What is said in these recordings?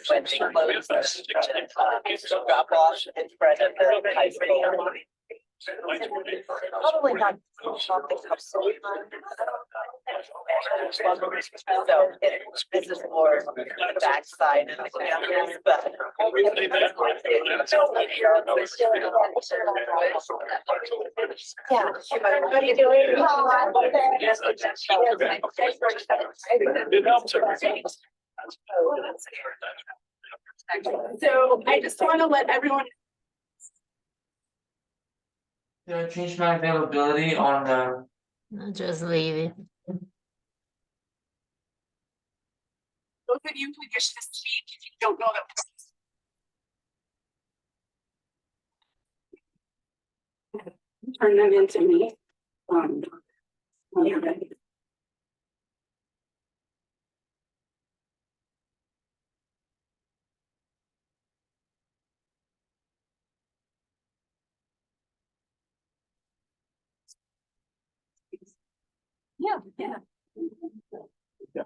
When they closed, drop off in front of the high school. Probably not. So this is more the backside of the campus, but. Yeah. What are you doing? It helps her. So I just want to let everyone. Can I change my availability on the? No, just leave it. Those of you who wish to speak, if you don't know that. Turn that into me. When you're ready. Yeah, yeah. Yeah.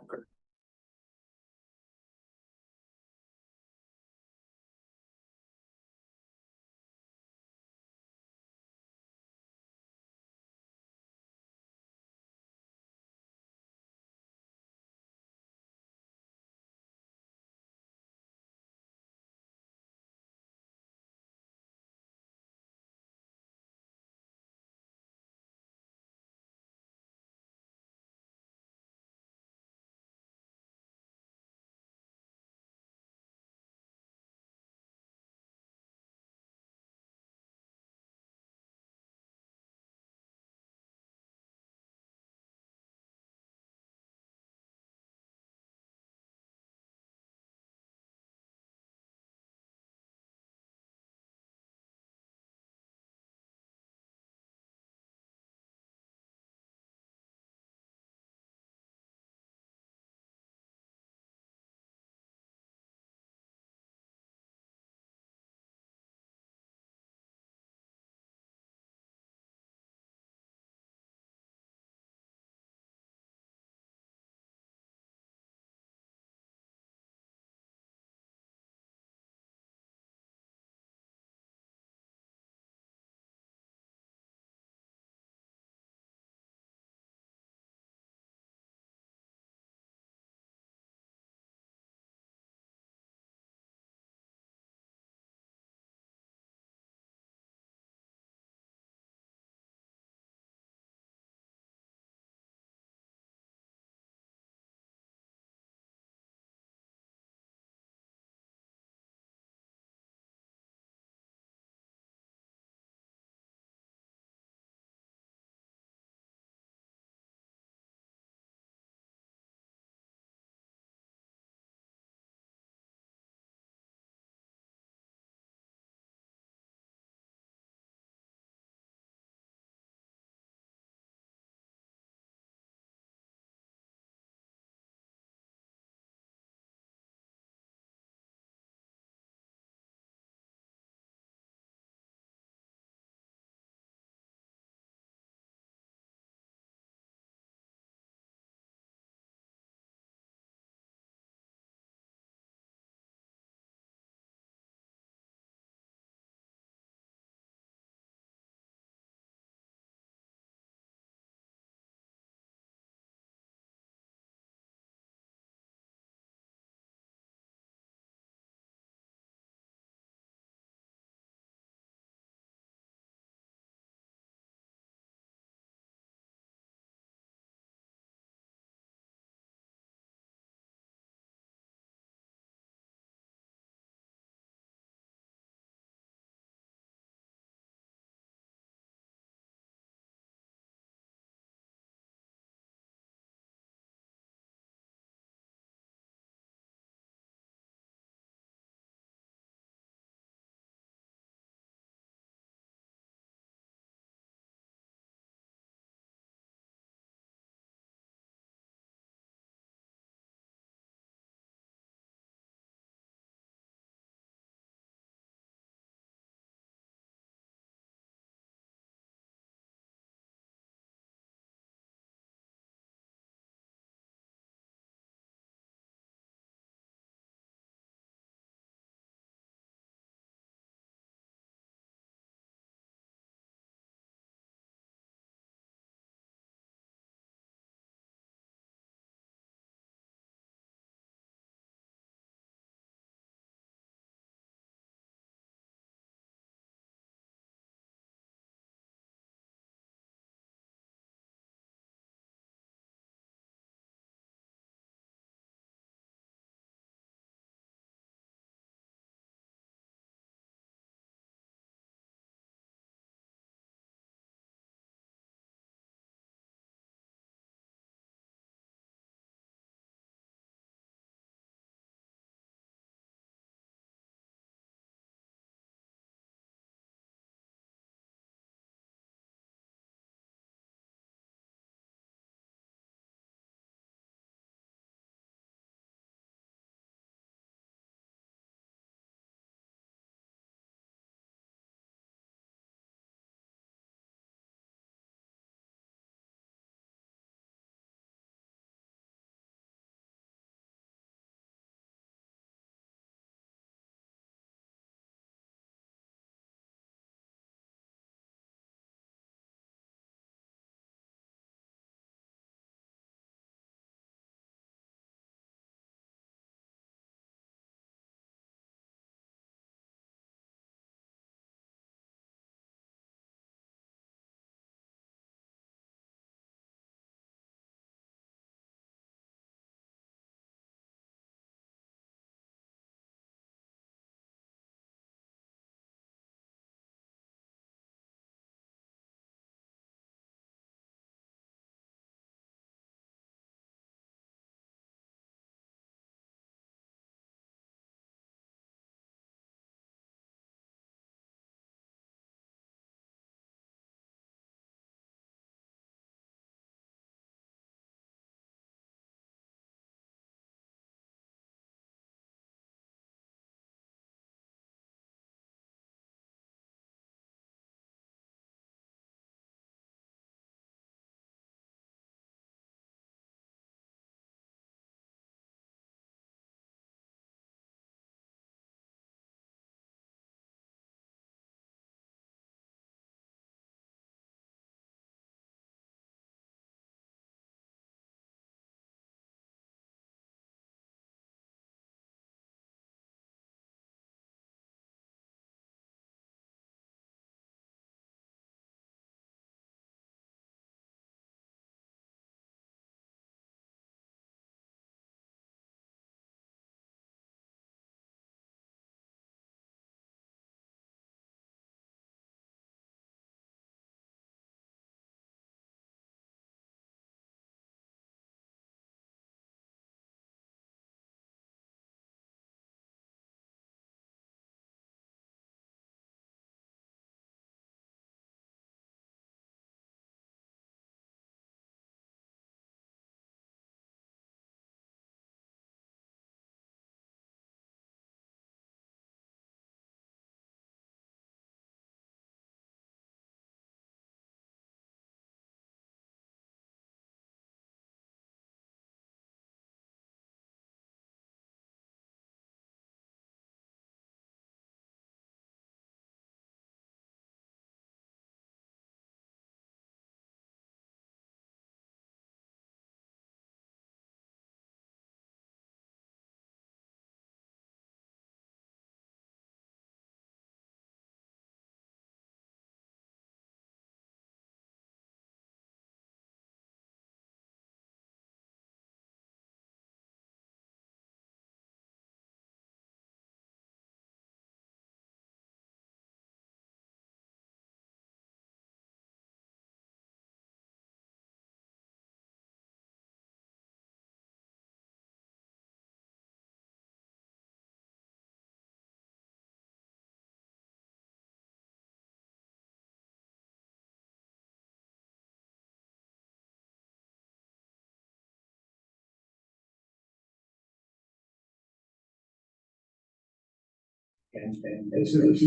And this is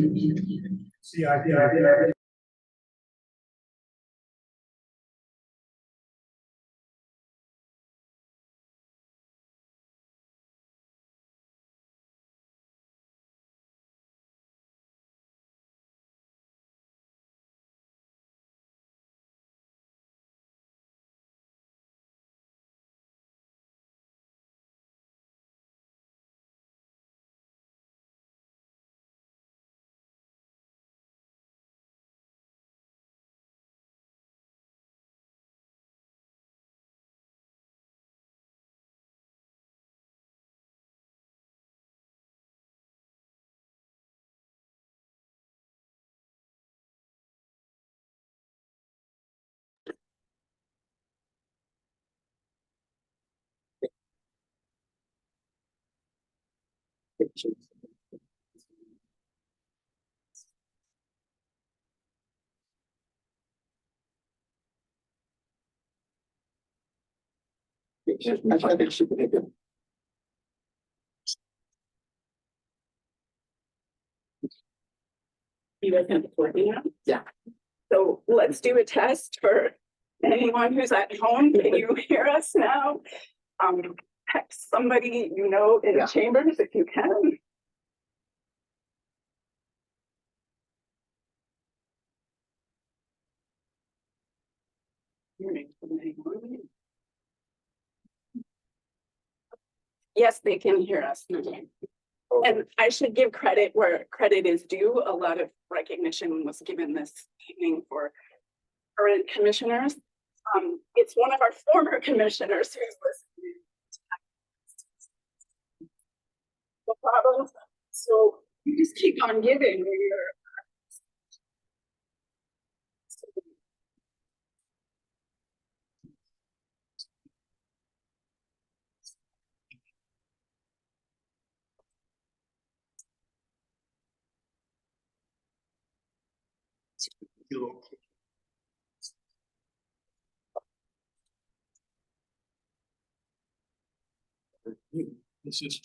CIP. You guys have it working now? Yeah. So let's do a test for anyone who's at home. Can you hear us now? Text somebody you know in Yeah. chambers if you can. Yes, they can hear us. And I should give credit where credit is due. A lot of recognition was given this evening for current commissioners. It's one of our former commissioners who's listening. The problem. So you just keep on giving. This is.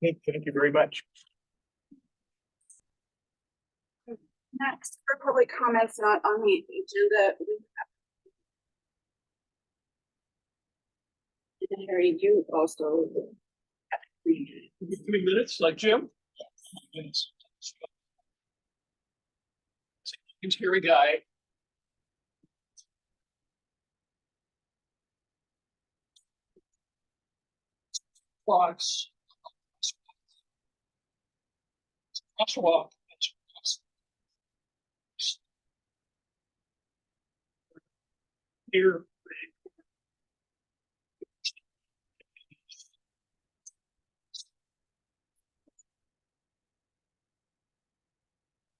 Thank you very much. Next, for public comments not on the agenda, we have. Harry, you also. 3 minutes, like Jim? Yes. He's here a guy. Clocks. Crosswalk. Here.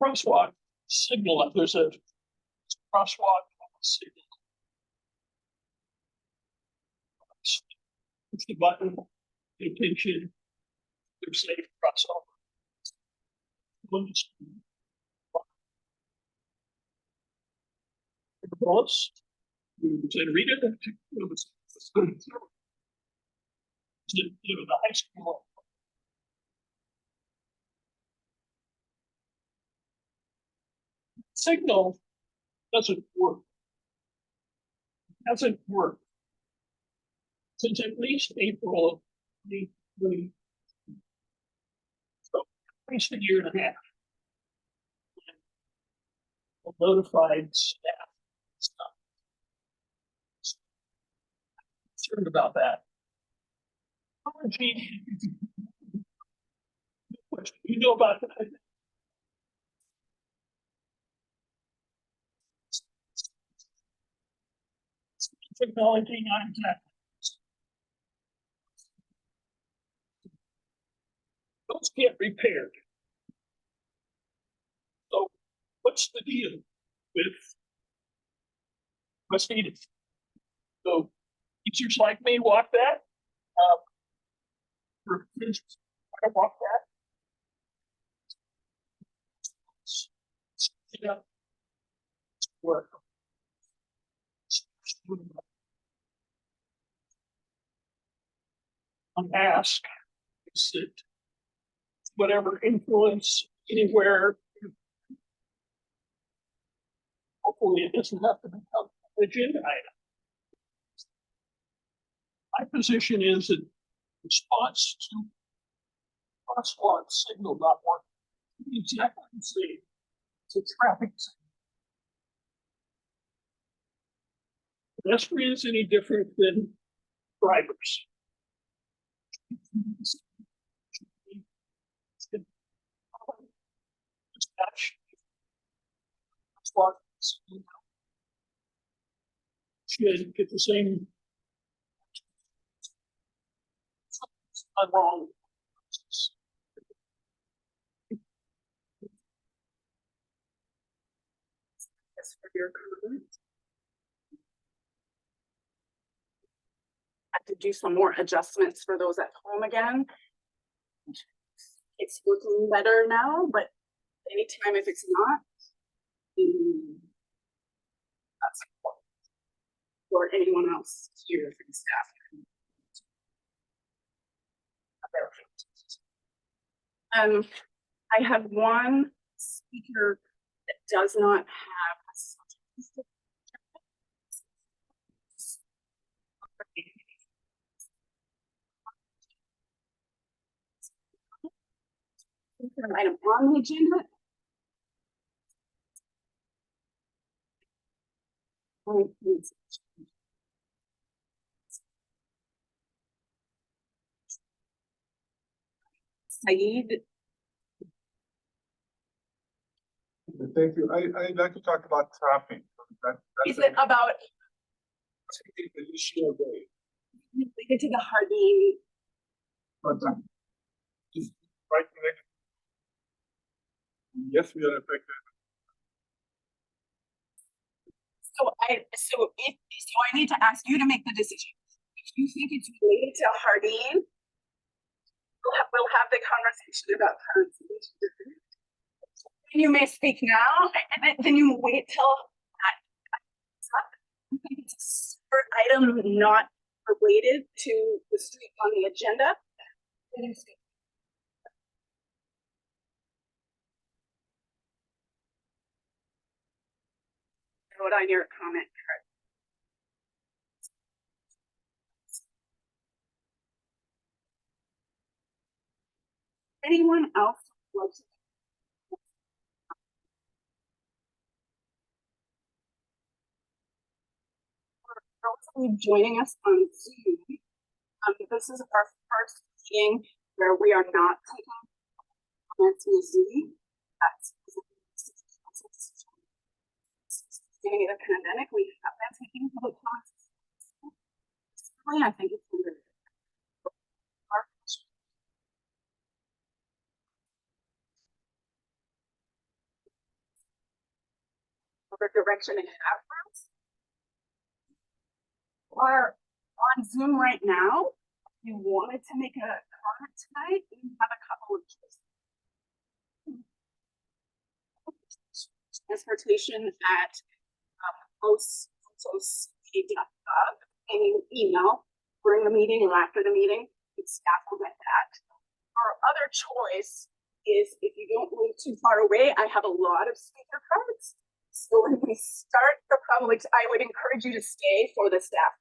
Crosswalk signal. There's a crosswalk signal. It's the button. Pay attention. There's safe crossover. Bullets. Read it. The high school. Signal doesn't work. Hasn't worked since at least April of 2020. So at least a year and a half. Notified staff stuff. Concerned about that. You know about that? Technology, not exactly. Those get repaired. So what's the deal with what's needed? So teachers like me walk that. I walk that. Yeah. Work. Ask is that whatever influence anywhere, hopefully it doesn't have to become an agenda item. My position is that response to crosswalk signal not working, exactly the same as a traffic signal. Pedestrians any different than drivers. Should get the same. I'm wrong. Yes, for your comment. I have to do some more adjustments for those at home again. It's looking better now, but anytime if it's not, that's important. Or anyone else here for the staff. I have one speaker that does not have a subject. Item on the agenda. Saeed, Thank you. I'd like to talk about traffic. is it about The issue of the, related to the Hardin? but, just right next. Yes, we are affected. So I need to ask you to make the decision. If you think it's related to Hardin, we'll have the conversation about currency. You may speak now, and then you wait till it's up. I think it's a separate item not related to the street on the agenda. Then you speak. Vote on your comment card. Anyone else would like to? For those of you joining us on Zoom, this is our first meeting where we are not taking comments via Zoom. That's beginning of the pandemic, we have been taking public comments. I think it's under the direction it has for us. Are on Zoom right now. If you wanted to make a comment tonight, you have a couple of choices. Transportation at host.gov, and you email during the meeting or after the meeting, staff will get that. Our other choice is if you don't live too far away, I have a lot of speaker cards. So when we start the public, I would encourage you to stay for the staff.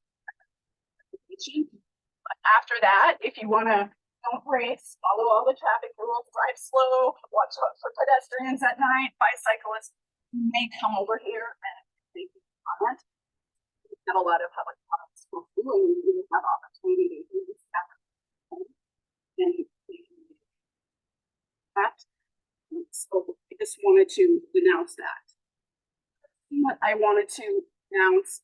But after that, if you want to, don't race, follow all the traffic rules, drive slow, watch out for pedestrians at night, bicyclists, you may come over here and make a comment. We have a lot of public comments for you, and you have opportunity to do stuff. And that. So I just wanted to announce that. What I wanted to announce.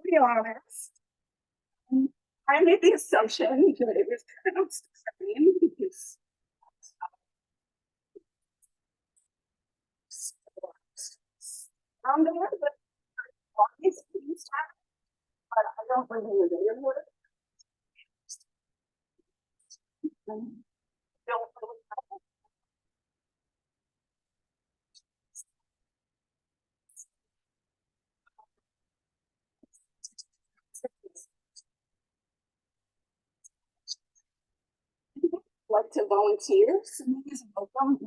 To be honest, I made the assumption that it was pronounced Sabine because on there, but it's used to, but I don't really know the word. Don't really know. Like to volunteer, so maybe it's welcome.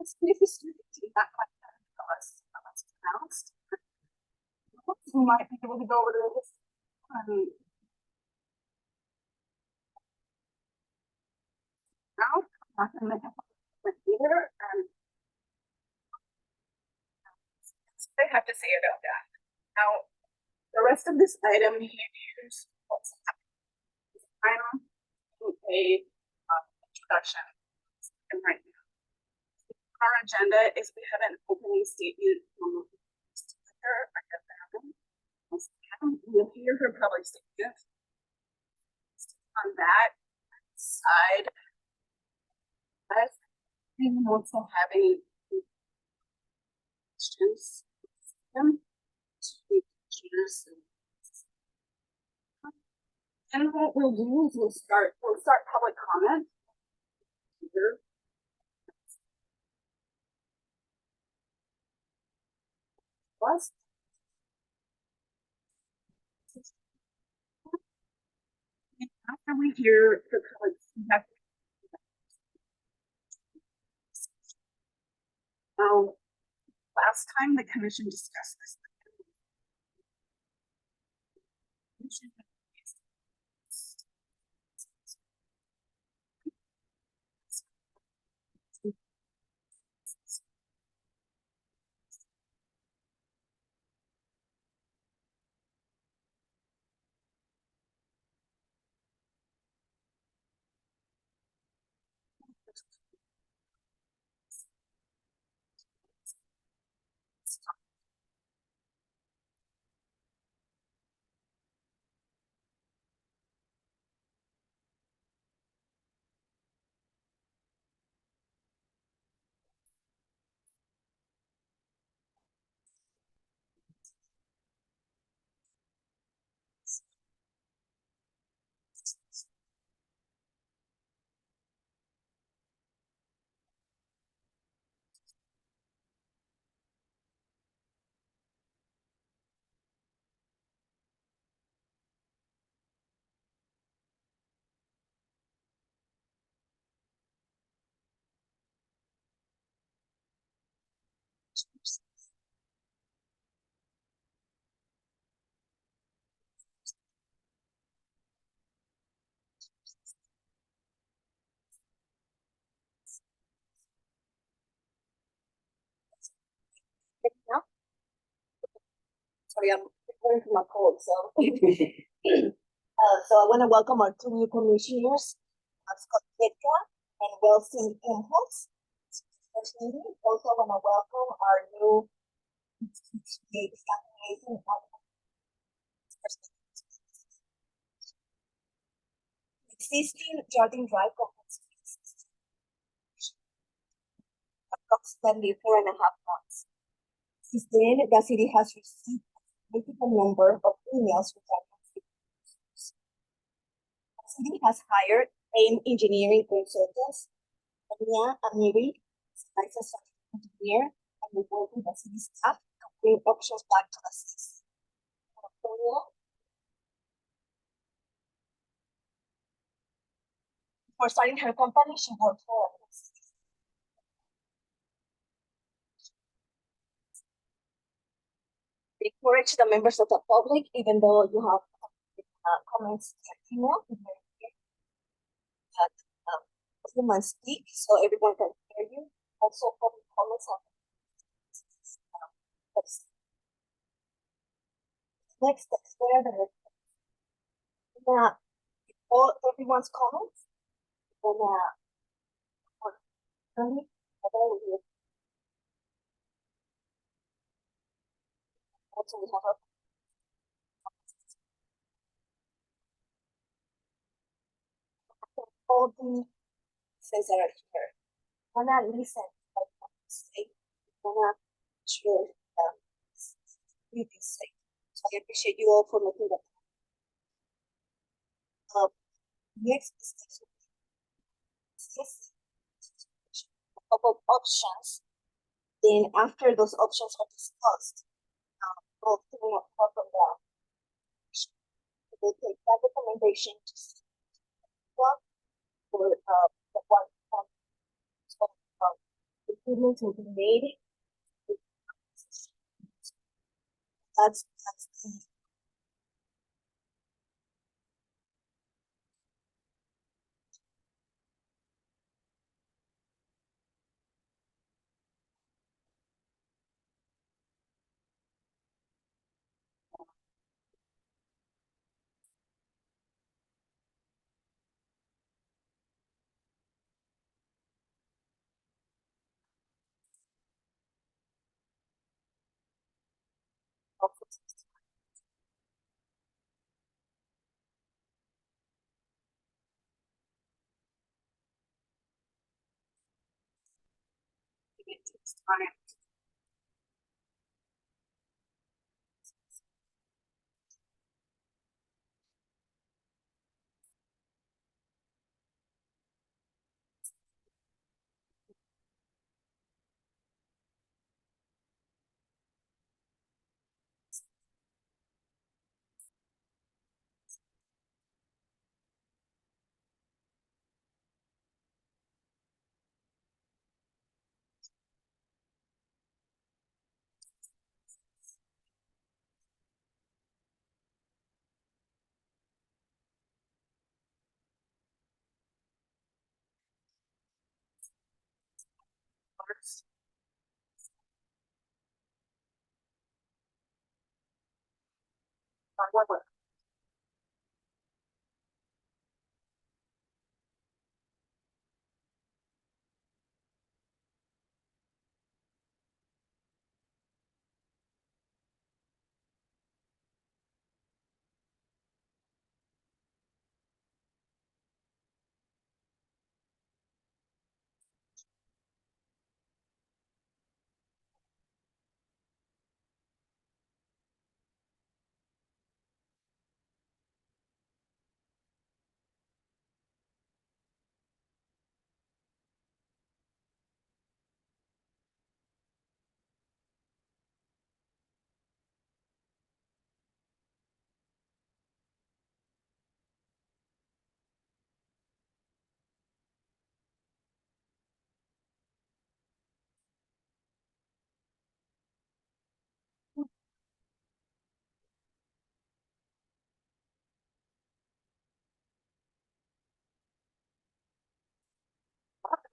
It's not quite pronounced. You might be able to go over to this. Now, not gonna have a computer, and I have to say about that. Now, the rest of this item here's what's final a introduction. And right now, our agenda is we have an opening statement from you'll hear her public statement. On that side, anyone also have any questions? And what we'll do is we'll start public comment. Here. Plus. After we hear the public feedback. Last time the commission discussed this. Sorry, I'm going through my cold, so. So I want to welcome our two new commissioners, Scott Ketka and Wilson Inhofe. Also want to welcome our new existing Jardine Drive complex approximately 4.5 months. Since then, the city has received a significant number of emails regarding the city has hired AIM engineering consultants, Ania Amiri, licensed engineer, and we work with the city staff to bring options back to the city. For starting her company, she worked for encourage the members of the public, even though you have comments in email, that everyone speak so everyone can hear you. Also, public comments on next is where the all everyone's comments So we have our all the things that are here. When I listen, like say, when I sure read this thing. So I appreciate you all for making that. Next is this couple of options. Then after those options are discussed, we'll figure out what from there. We'll take that recommendation to one for the one so, improvements will be made. That's the It takes time. First, what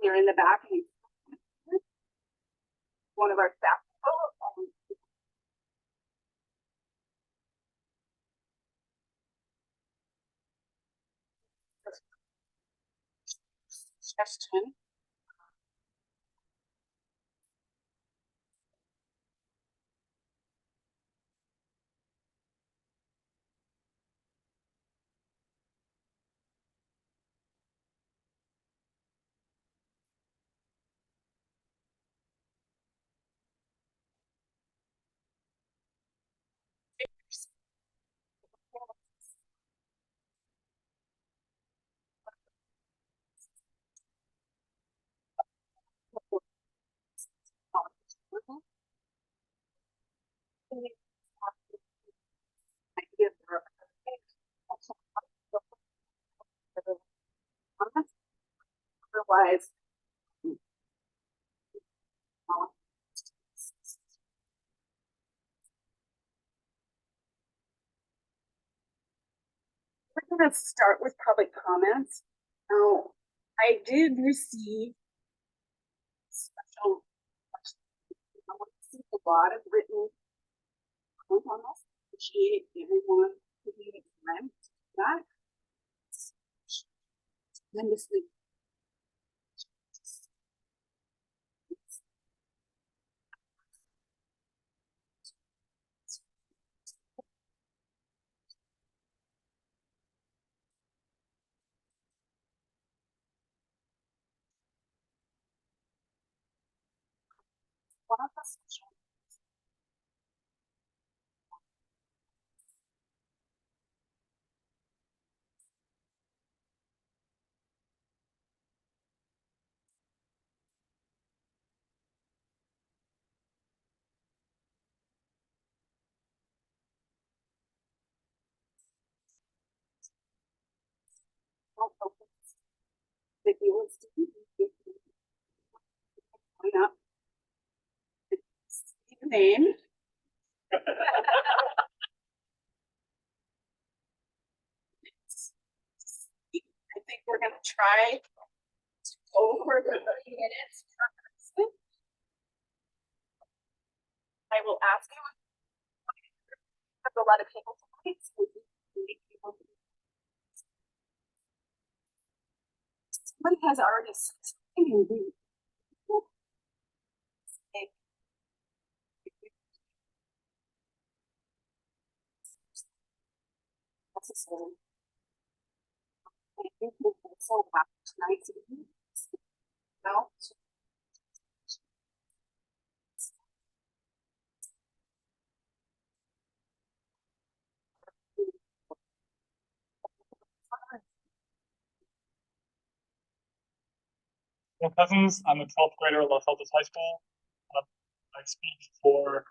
you're in the back and one of our staff. Suggestion. Otherwise, we're gonna start with public comments. Now, I did receive special. I want to see a lot of written comments on this. Appreciate everyone who made it time to do that. Tremendously. of us. If you want to, sign up. Your name. I think we're gonna try to go over the 30 minutes per person. I will ask you. There's a lot of people tonight, so we can make people. Somebody has already said something. Necessary. I think that's so happy tonight. No. Cousins. I'm a 12th grader at Los Altos High School. I speak for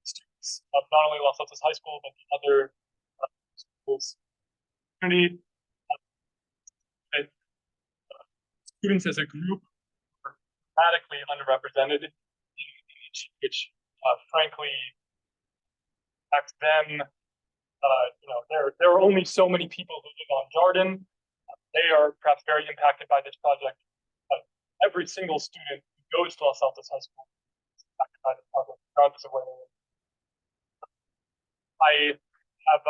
students of not only Los Altos High School, but the other schools. Community. Students as a group are radically underrepresented in each, which frankly affects them. There are only so many people who live on Jordan. They are perhaps very impacted by this project, but every single student who goes to Los Altos High School is impacted by this project, regardless of where they live. I have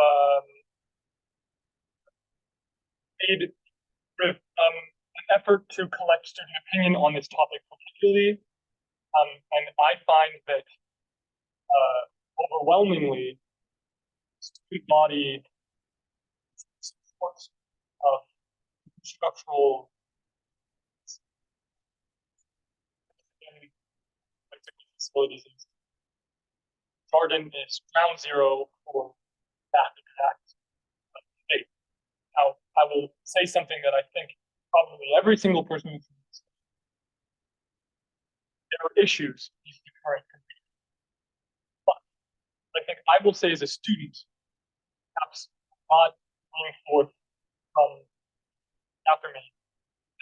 made an effort to collect student opinion on this topic particularly, and I find that overwhelmingly, student body supports of structural facilities. Jordan is ground zero for that exact debate. Now, I will say something that I think probably every single person who thinks there are issues with the current computer. But I think I will say as a student, perhaps not going forth from after me,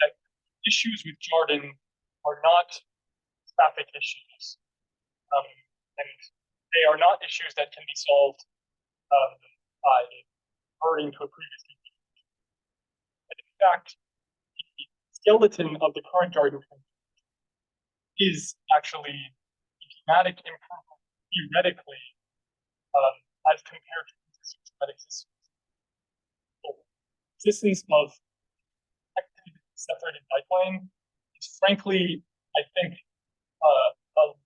that issues with Jordan are not traffic issues. And they are not issues that can be solved by reverting to a previous computer. And in fact, the skeleton of the current Jordan is actually a dramatic improvement theoretically as compared to systems that exist. So, existence of protected separated bike lane is frankly, I think, a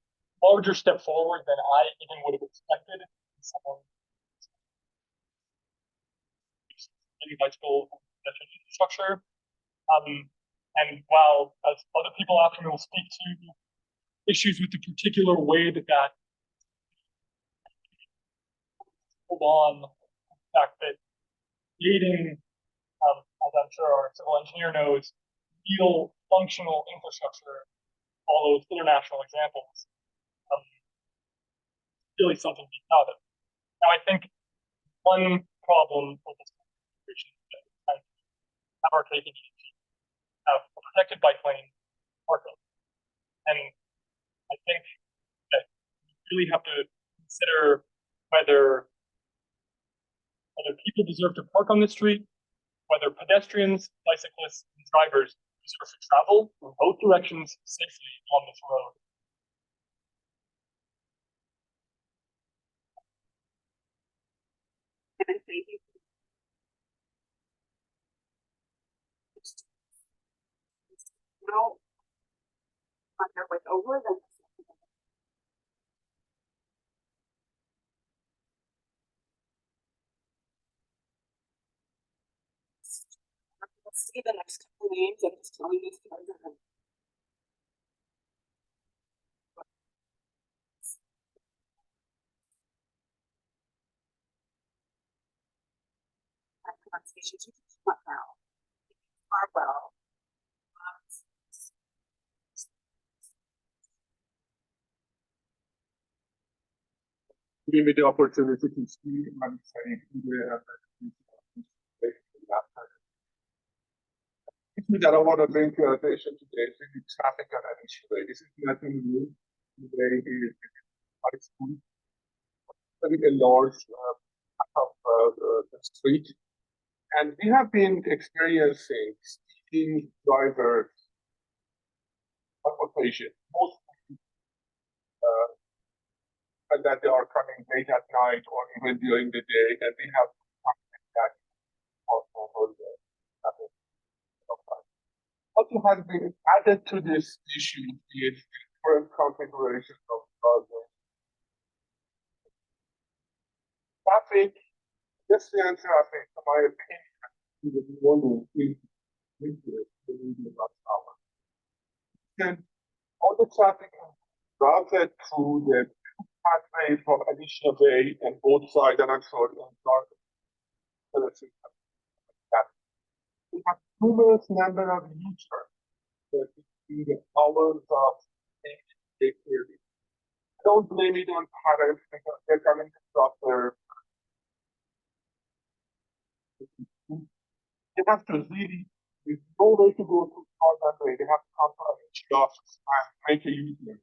larger step forward than I even would have expected in someone in bicycle infrastructure. And while as other people after me will speak to issues with the particular way that hold on the fact that creating, as I'm sure our civil engineer knows, real functional infrastructure follows international examples. Really something to be proud of. Now, I think one problem with this situation is that have our cake and eat it, have a protected bike lane parking. And I think that we really have to consider whether people deserve to park on the street, whether pedestrians, bicyclists, and drivers deserve to travel in both directions safely on this road. And thank you. Now, on your way over, then. Let's see the next couple names. I'm just telling you. recommendations you can come up now are well. Give me the opportunity to see and say that I want to bring to your attention today is the traffic on Addition Way. This is nothing new. Today is high school. Very a large part of the street. And we have been experiencing speeding drivers on occasion, mostly and that they are coming late at night or even during the day, and we have that also over the traffic. Also has been added to this issue is the current configuration of traffic, pedestrian traffic, in my opinion, is the normal in the rush hour. And all the traffic is routed through the pathway from Alicia Bay and both sides, and I'm sure in dark. We have numerous number of users that see the hours of clearly. Don't blame it on parents because they're coming to drop their. They have to really, there's no way to go to that way. They have to come to the office and make a U-turn.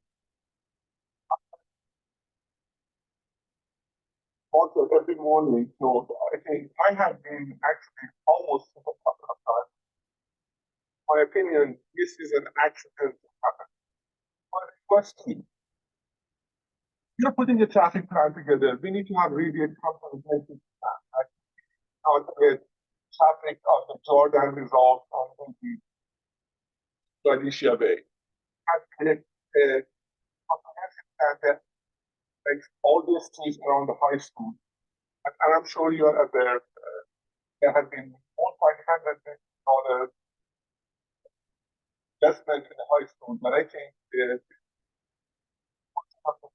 Also every morning, so I think I have been actually almost a couple of times. My opinion, this is an accident that happened. My question, you're putting a traffic plan together. We need to have really a comprehensive plan. Like how to get traffic on the Jordan resolved on the Alicia Bay. And a comprehensive plan that makes all the streets around the high school. And I'm sure you are aware, there have been $1.1 million investment in the high school, but I think the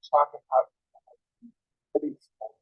traffic has very small.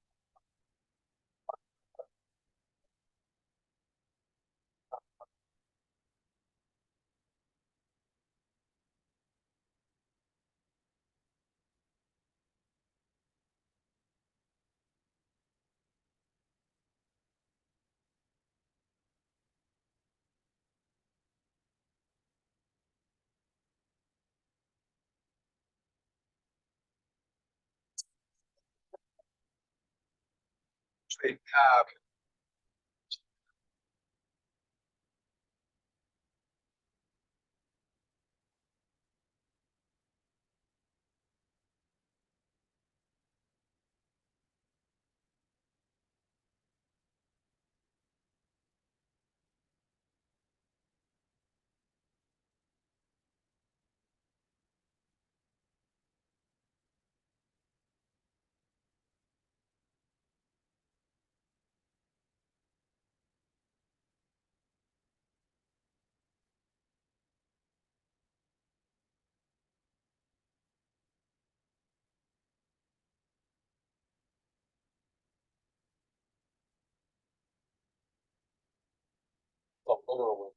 Literally.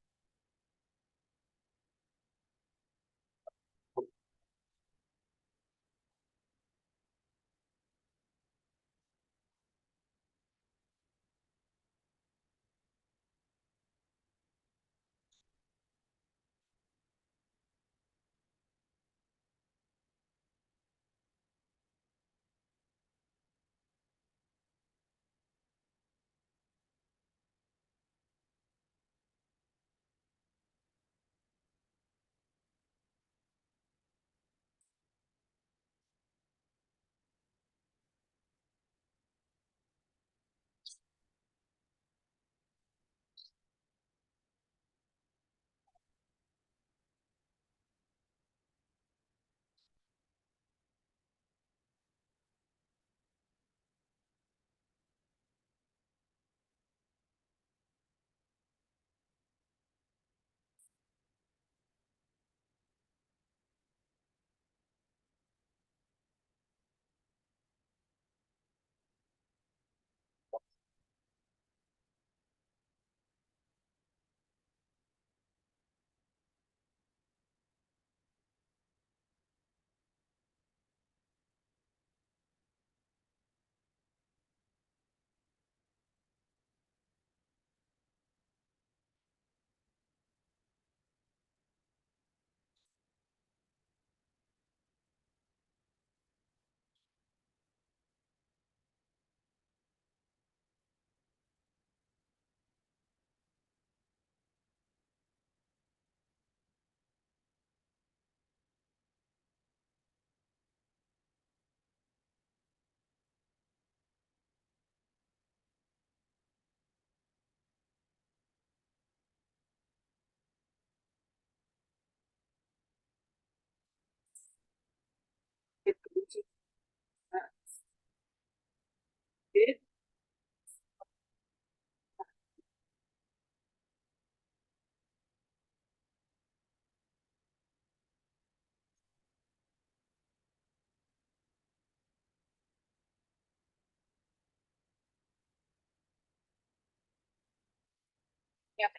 Yep.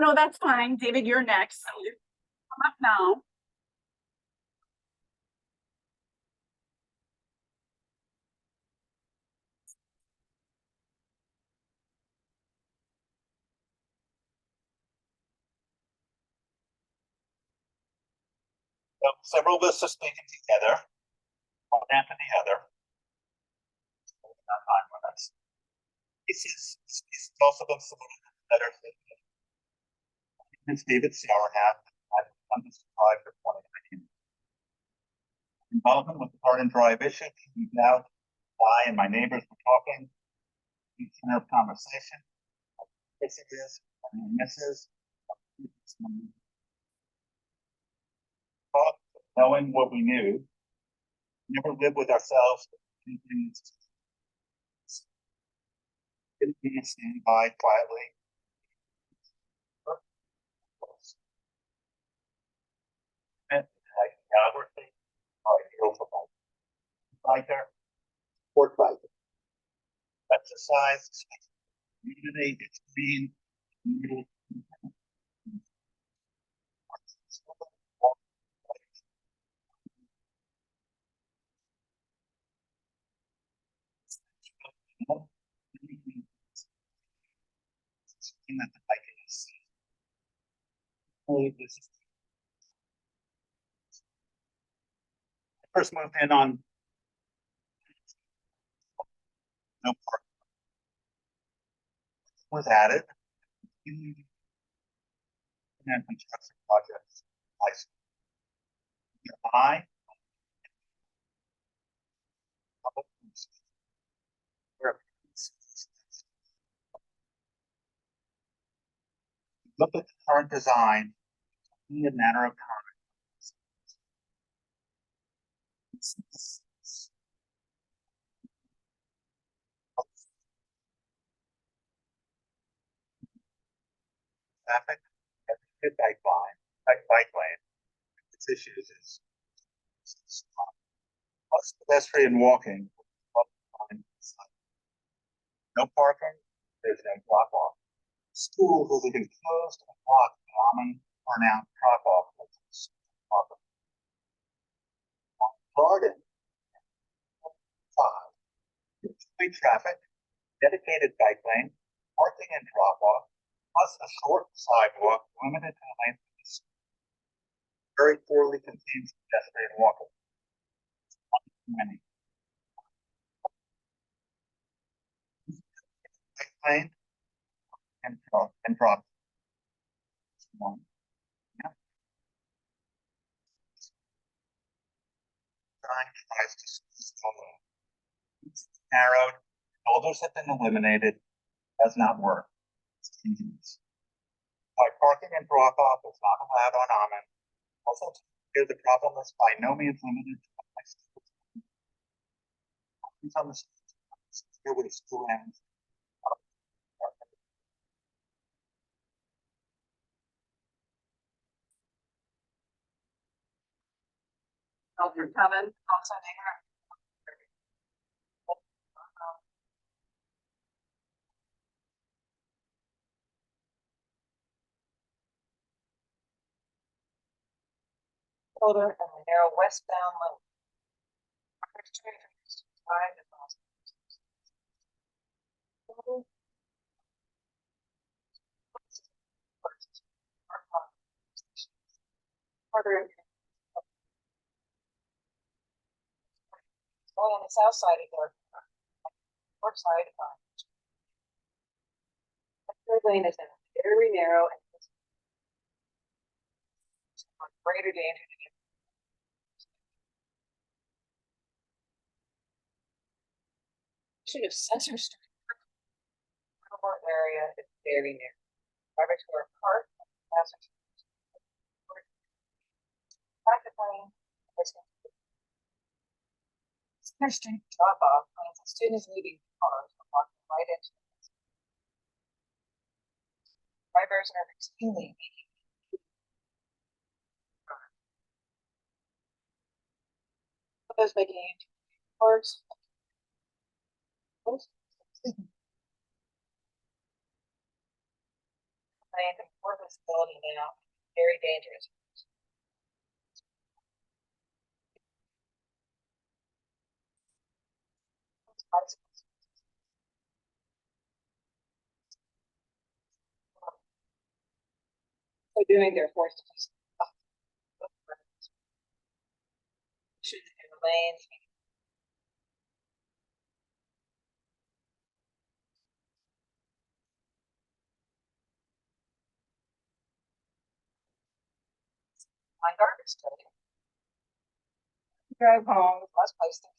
No, that's fine. David, you're next. Come up now. Several of us are speaking together, one after the other. Not time with us. This is also been submitted in a letter. It's David Sauerhat. I've come to subscribe for 2019. Involvement with the Garden Drive issue, now I and my neighbors were talking, each in our conversation. This is and misses. Thought, knowing what we knew, never lived with ourselves. Didn't stand by quietly. And like geography, fighter, sport fighter. Exercise, community, it's being community. That the bike is. This is first moved in on no park was added. And then construction projects. I look at the current design in a matter of time. Traffic, good bike line, bike lane. Its issues is plus pedestrian walking. No parking, there's no drop off. Schools will be closed and blocked common turnout drop off. Garden. 5. Street traffic, dedicated bike lane, parking and drop off, plus a short sidewalk limited to the length of the street. Very poorly contained pedestrian walking. Many. Bike lane and drop. One. Yeah. Tries to narrowed, shoulders have been eliminated, does not work. It's dangerous. By parking and drop off is not allowed on Almond. Also, here the problem is by no means limited to on the street. Here with school ends. Alder Kevin, also neighbor. Shoulder and the narrow westbound lane. On the south side of their north side. The third lane is very narrow and greater danger to Center Street. Area is very narrow. Laboratory Park, passage. Private lane, Center Street drop off means the students leaving cars are walking right into Drivers are routinely those making cars. And poor visibility now, very dangerous. So doing, they're forced to just. Shoot in the lanes. My garbage day. Drive home, less place to.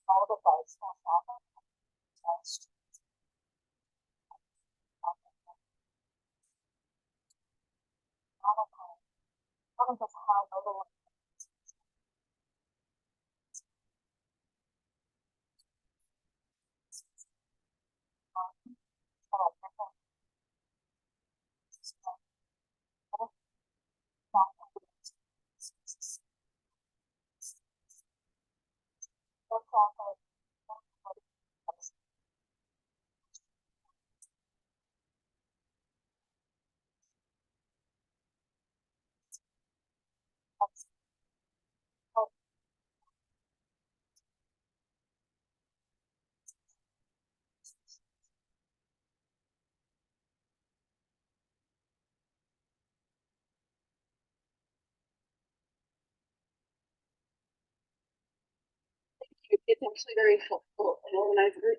All the bikes, It's actually very helpful and organizer.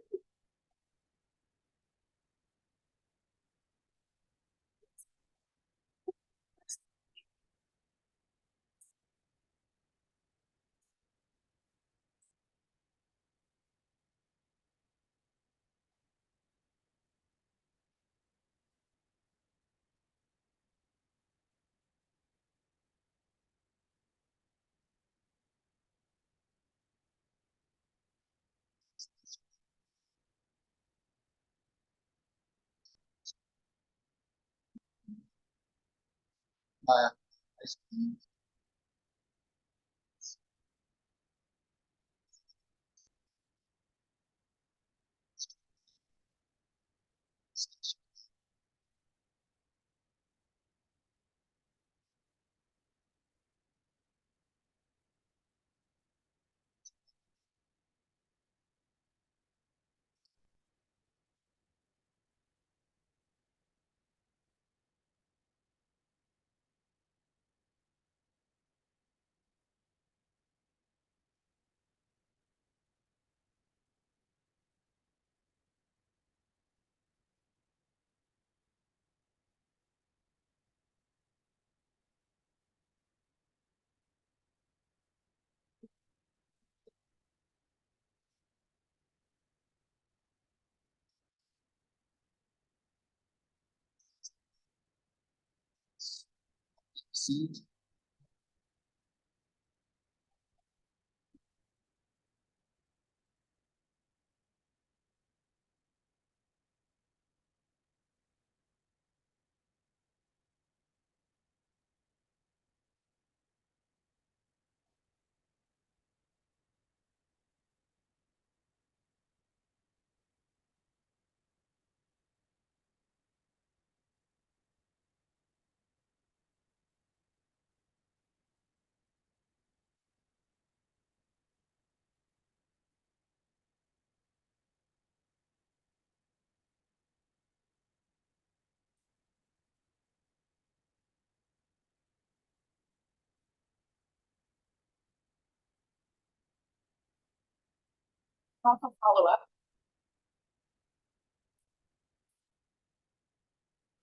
Also follow up.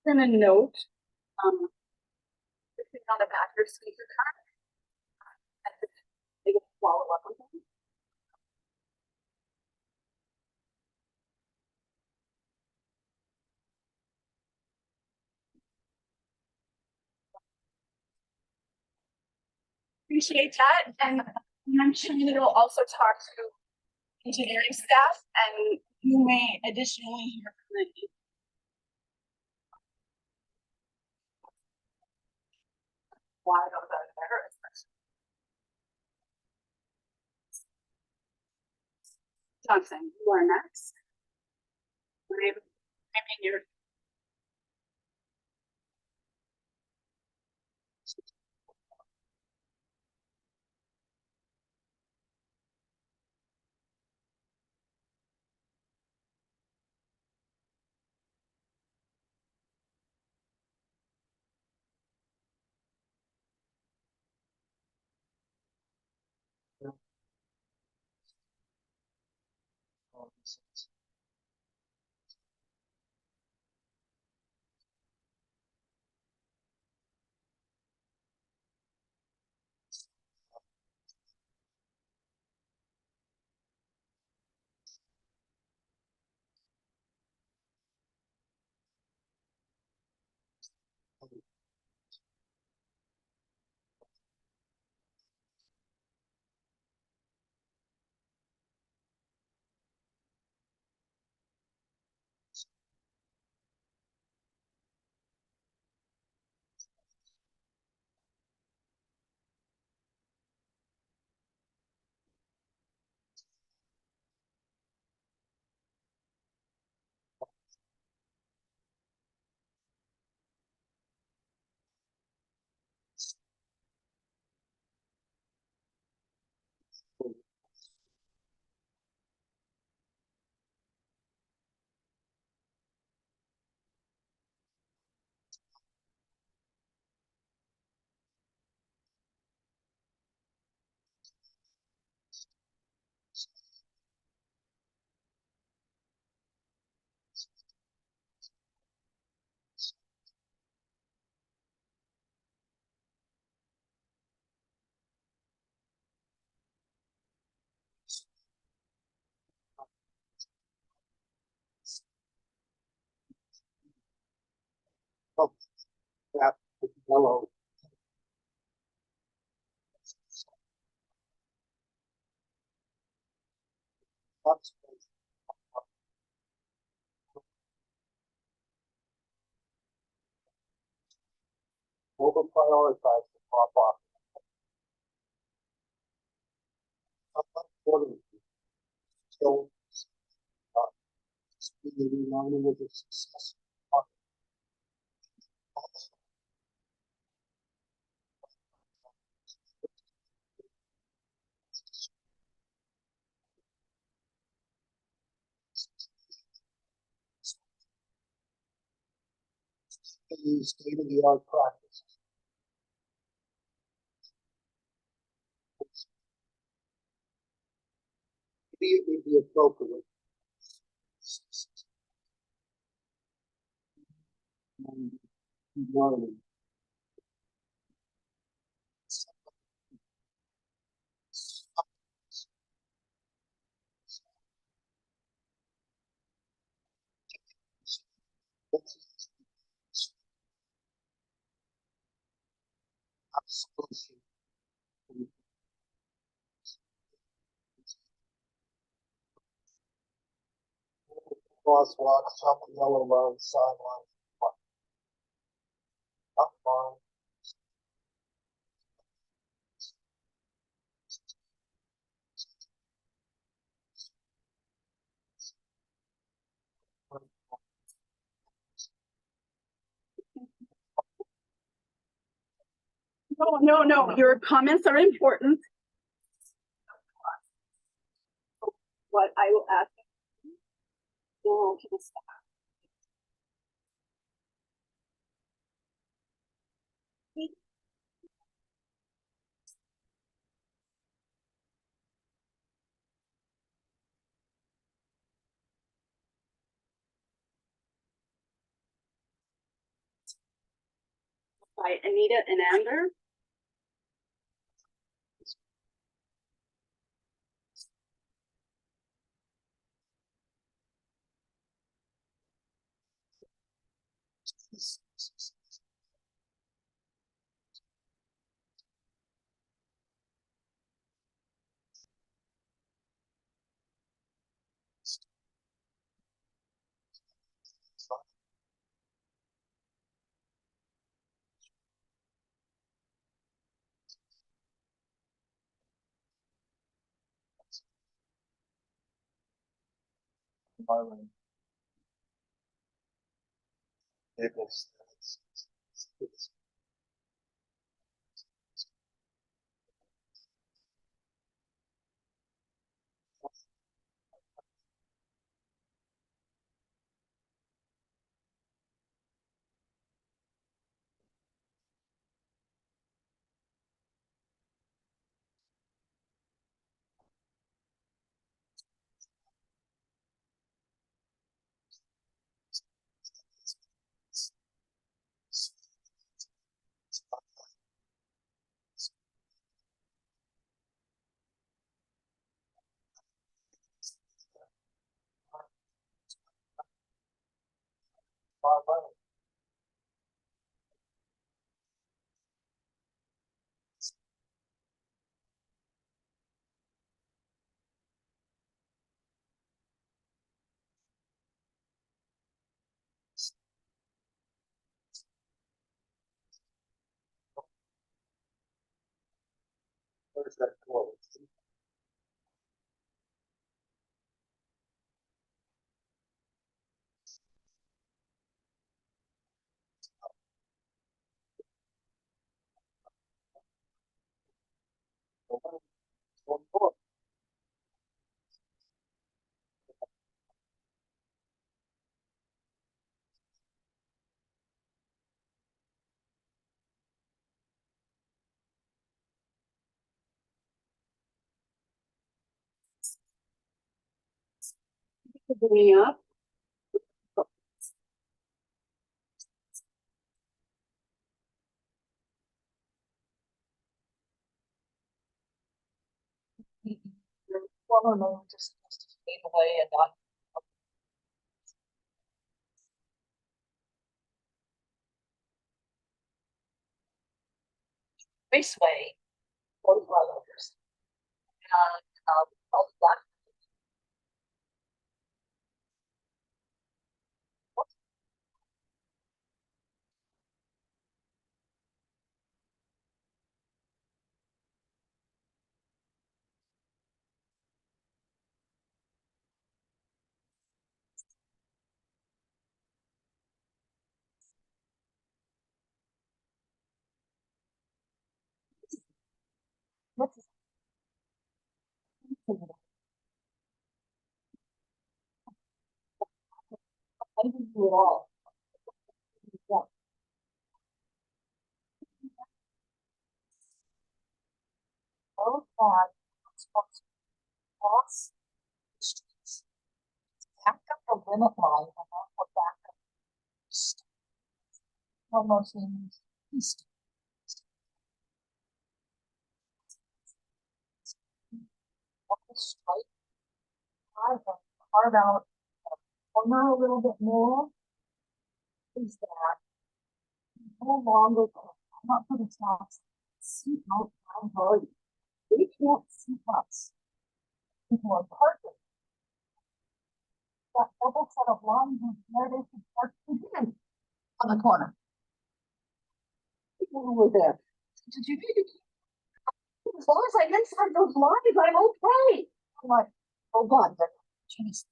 gonna note, this is on the back of your speaker card. They can follow up with them. Appreciate that, and I'm sure that will also talk to engineering staff, and you may additionally hear from the why those are there, especially. Johnson, you are next. I mean, you're. Oh, that is yellow. That's over prioritize the drop off. So, speed learning was a success. State of the art practice. Immediately be appropriate. Learning. Absolutely. Crosswalks, up the yellow line, sideline. Up line. No, your comments are important. What I will ask. No, to the staff. by Anita Anander. Where's that quote? Bringing up. Your former mayor just fade away and not. Raceway. For the others. And, all that. I didn't do it all. Yeah. All of that. Cross the streets. Back up the limit line and then go back up. Almost in east. Up the straight. Carve out a corner a little bit more. Is that no longer come up to the top, see out my body. They can't see us. People are parking. That double set of lines is where they should park again on the corner. People who were there. Did you need to? As long as I inside those lines, I'm okay. I'm like, oh God, but Jesus.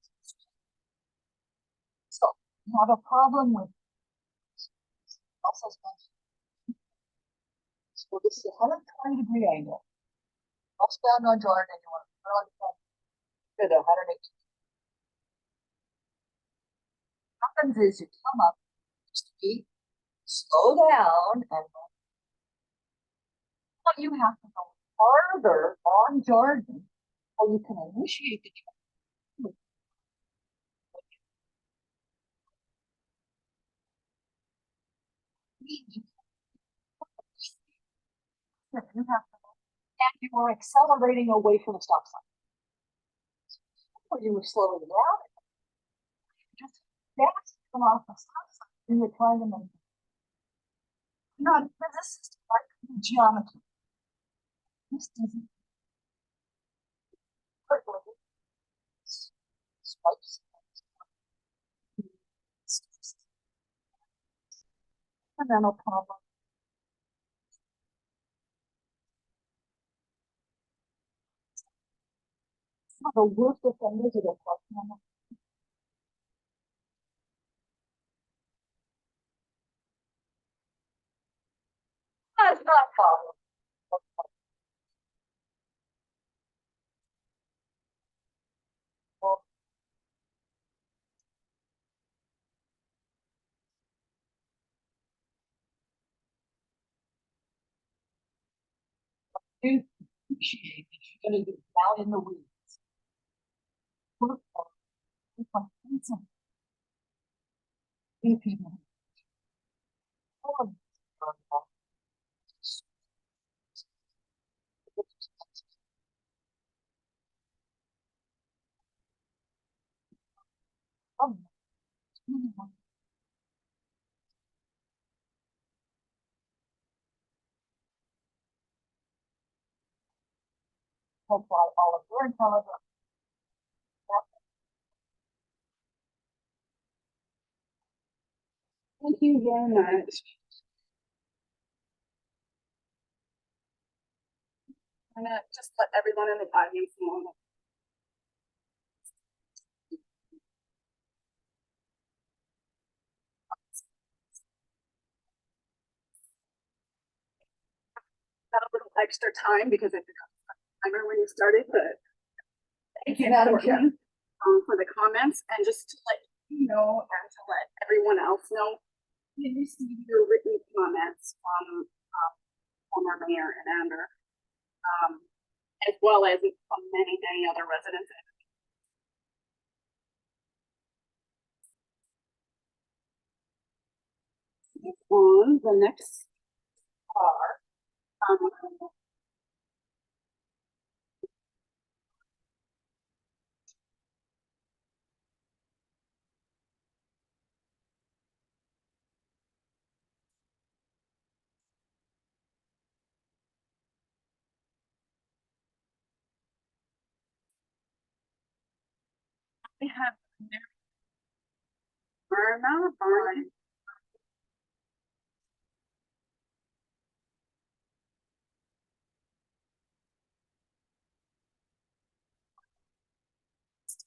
So you have a problem with also so this is a 120-degree angle. Westbound on Jordan, and you want to turn on to the 180. What happens is you come up, speed, slow down, and then you have to go farther on Jordan, or you can initiate the traffic. trip, you have to, and you were accelerating away from the stop sign. Or you were slowing down. Just fast come off the stop sign, and you're trying to make. Not, this is like geometry. This doesn't. Spikes. Fundamental problem. Some of the worst offenders are the problem. That's not a problem. Well, do appreciate that you're gonna get down in the weeds. Work for it. It's like handsome. If you know. Oh, oh, oh. Hopefully all of your intelligence. Thank you very much. I'm gonna just let everyone in the audience know. Got a little extra time because I forgot the timer when you started, but thank you, Madam Chair, for the comments and just to let you know and to let everyone else know. We received your written comments from former Mayor and Amber, as well as from many, many other residents. On the next car, we have Myrna Barnes.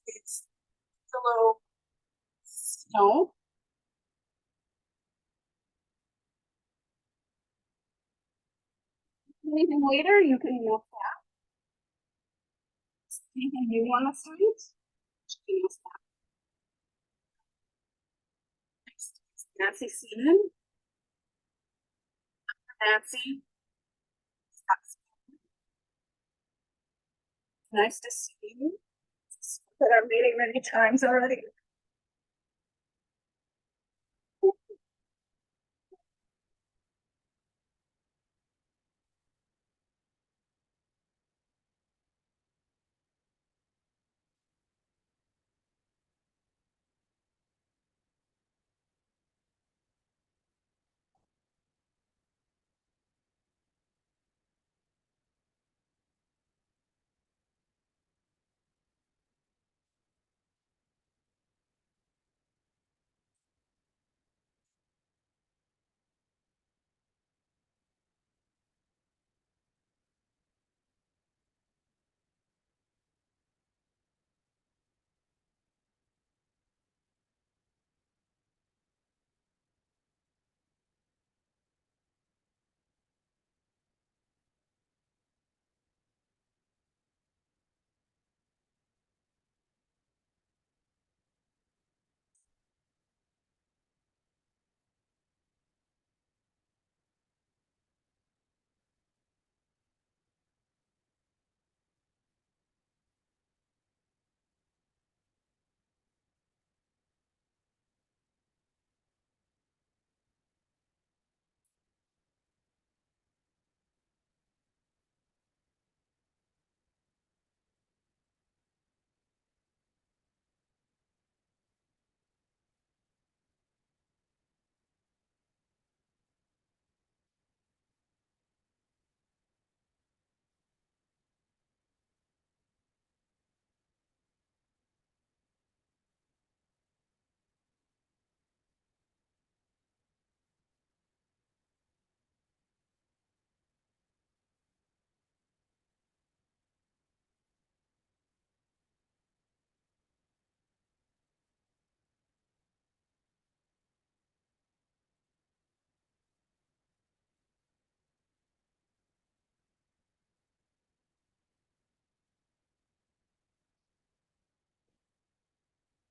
It's Willow Snow. Anything later, you can note that. Anything you want to say? Next is Nancy Seaman. Nancy. Nice to see you. At our meeting many times already.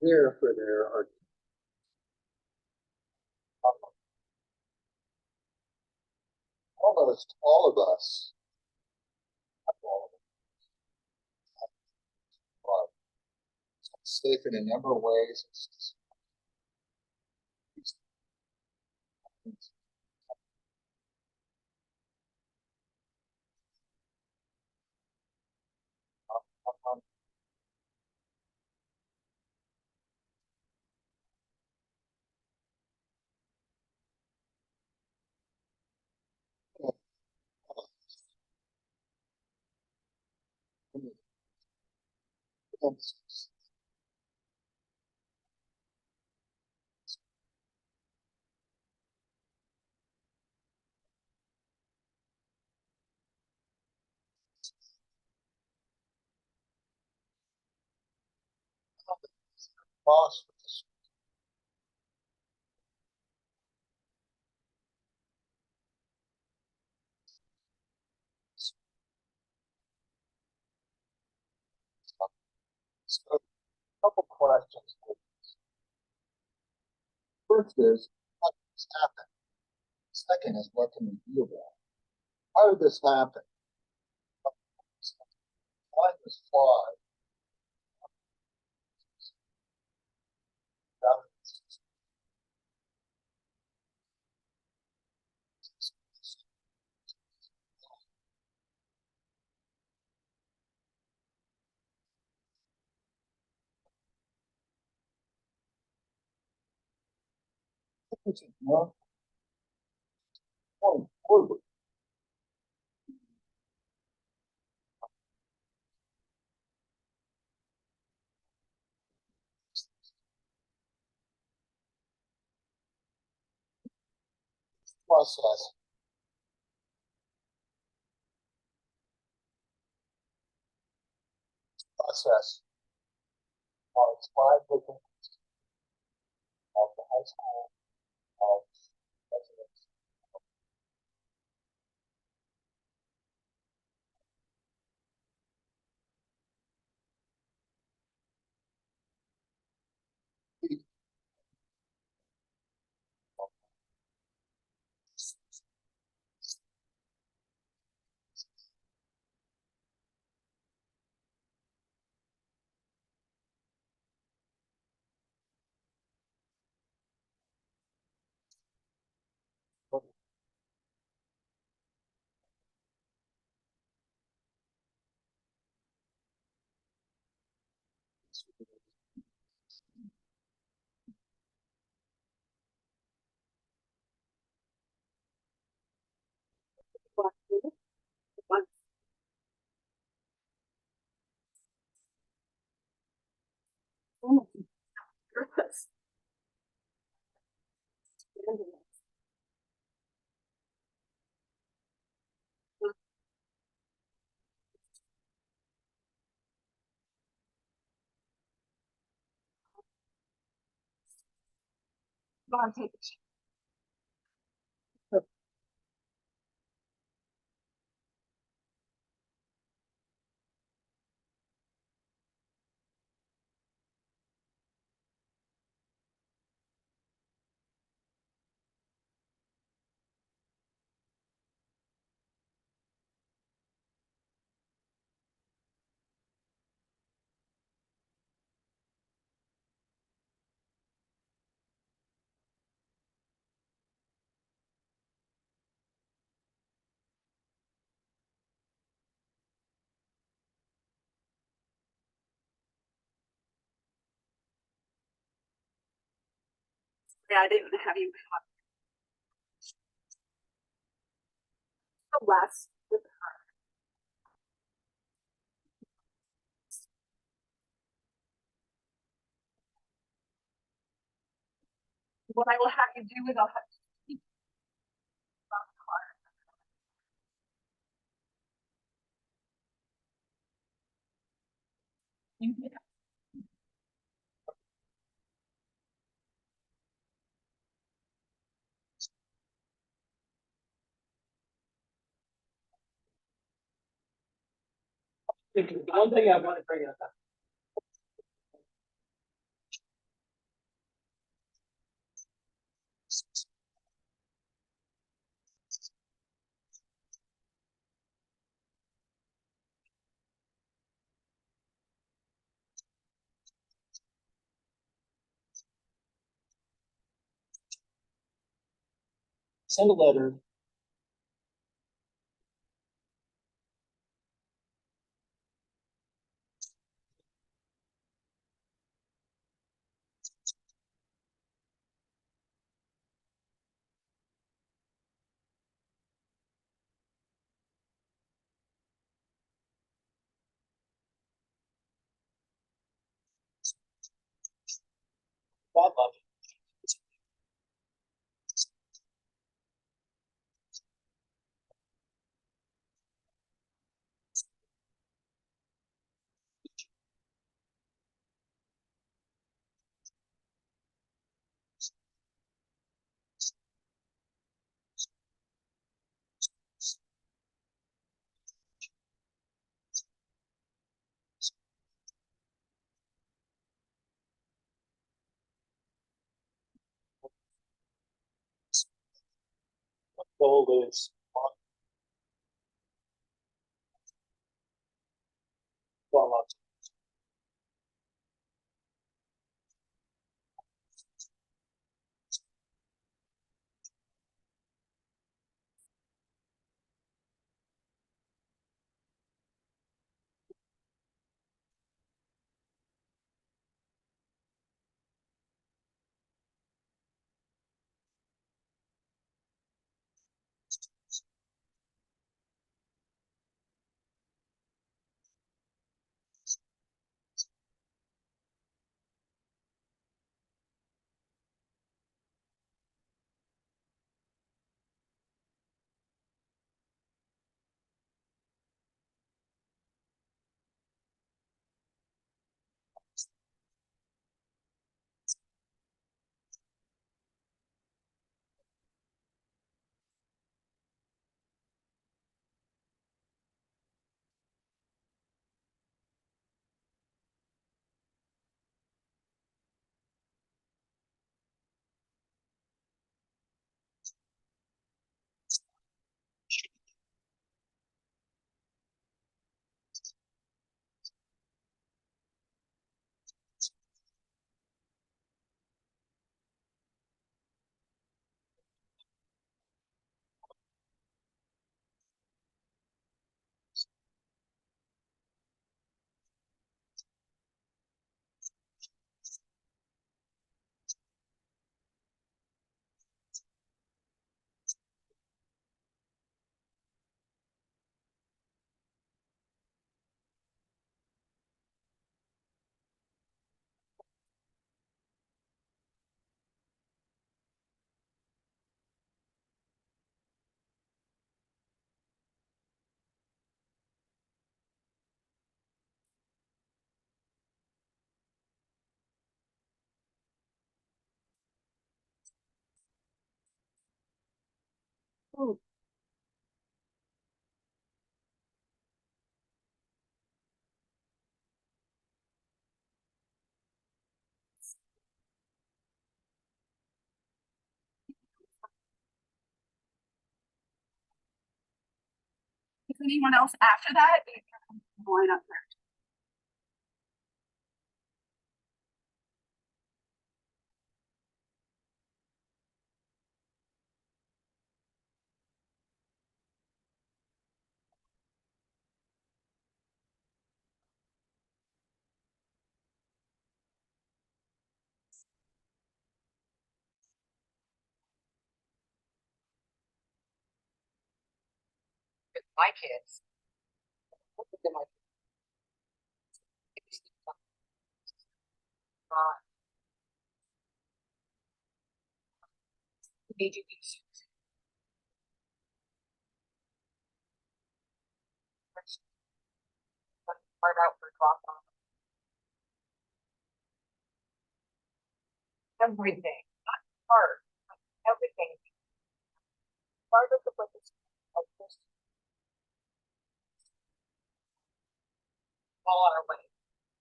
there for there are almost all of us. Not all of us, but it's safe in a number of ways. Phosphorus. So, a couple questions. First is, how did this happen? Second is, what can we do about it? How did this happen? Time was flawed. Going forward. Process. Process. It's 5 different of the high school of residents. Purpose. Go on, take it. Yeah, I didn't have you. The last with what I will have you do is I'll have to speak about the car. You can The one thing I want to bring up. Send a letter. Bob, Bob. Goal is. Well, Is anyone else after that? Going up there. My kids. Need you part out for drop off. Everything, not part, everything. Part of the purpose of this. All our way.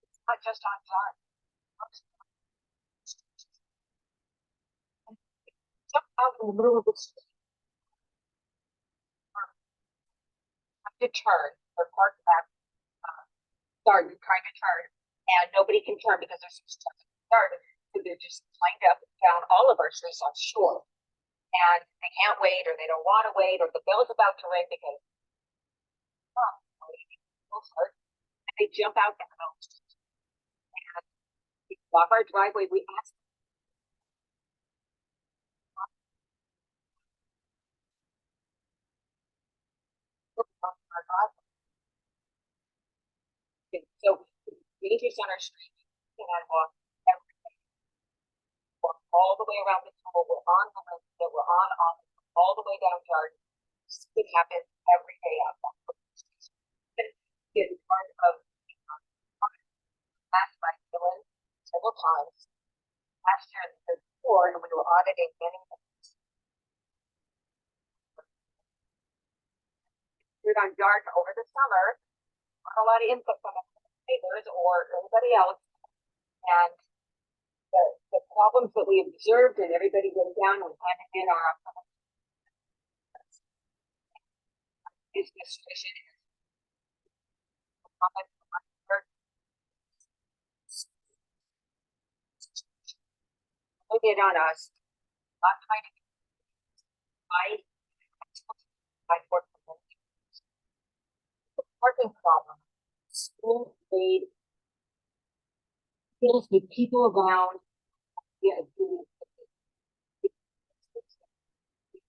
It's not just on time. out in the middle of the street. Have to turn or park back, sorry, you're trying to turn and nobody can turn because there's just started. So they're just lined up down all of our streets on Shore. And they can't wait or they don't want to wait or the bell's about to ring because and they jump out the house. And we block our driveway, we ask them to block our driveway. Okay, so dangerous on our street, and I walk every day. Walk all the way around the tunnel, we're on the list, that we're on, all the way down Jordan. It happens every day out there. It's part of last by Dylan several times. Last year, the before, and we were auditing many things. We're on Jordan over the summer, not a lot of input from the neighbors or anybody else. And the problems that we observed and everybody went down and handed in our administration put it on us, not trying to I work for parking problem. School aid deals with people around. Yeah,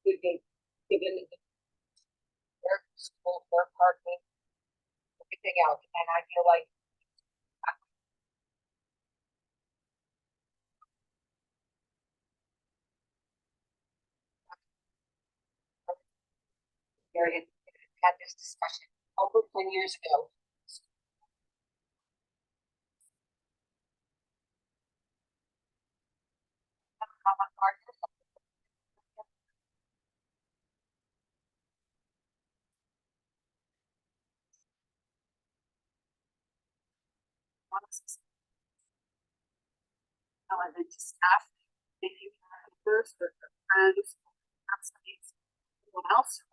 given their school, their parking, everything else, and I feel like Mary had this discussion over 10 years ago. And then just ask if you have first or friends, anyone else.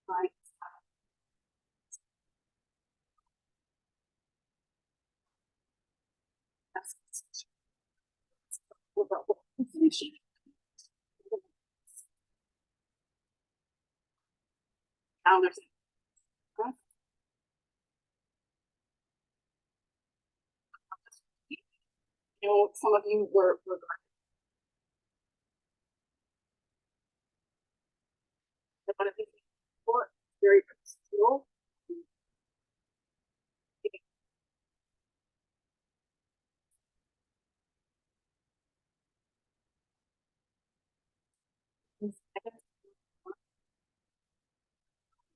Right. Now there's some of you were one of these very cool.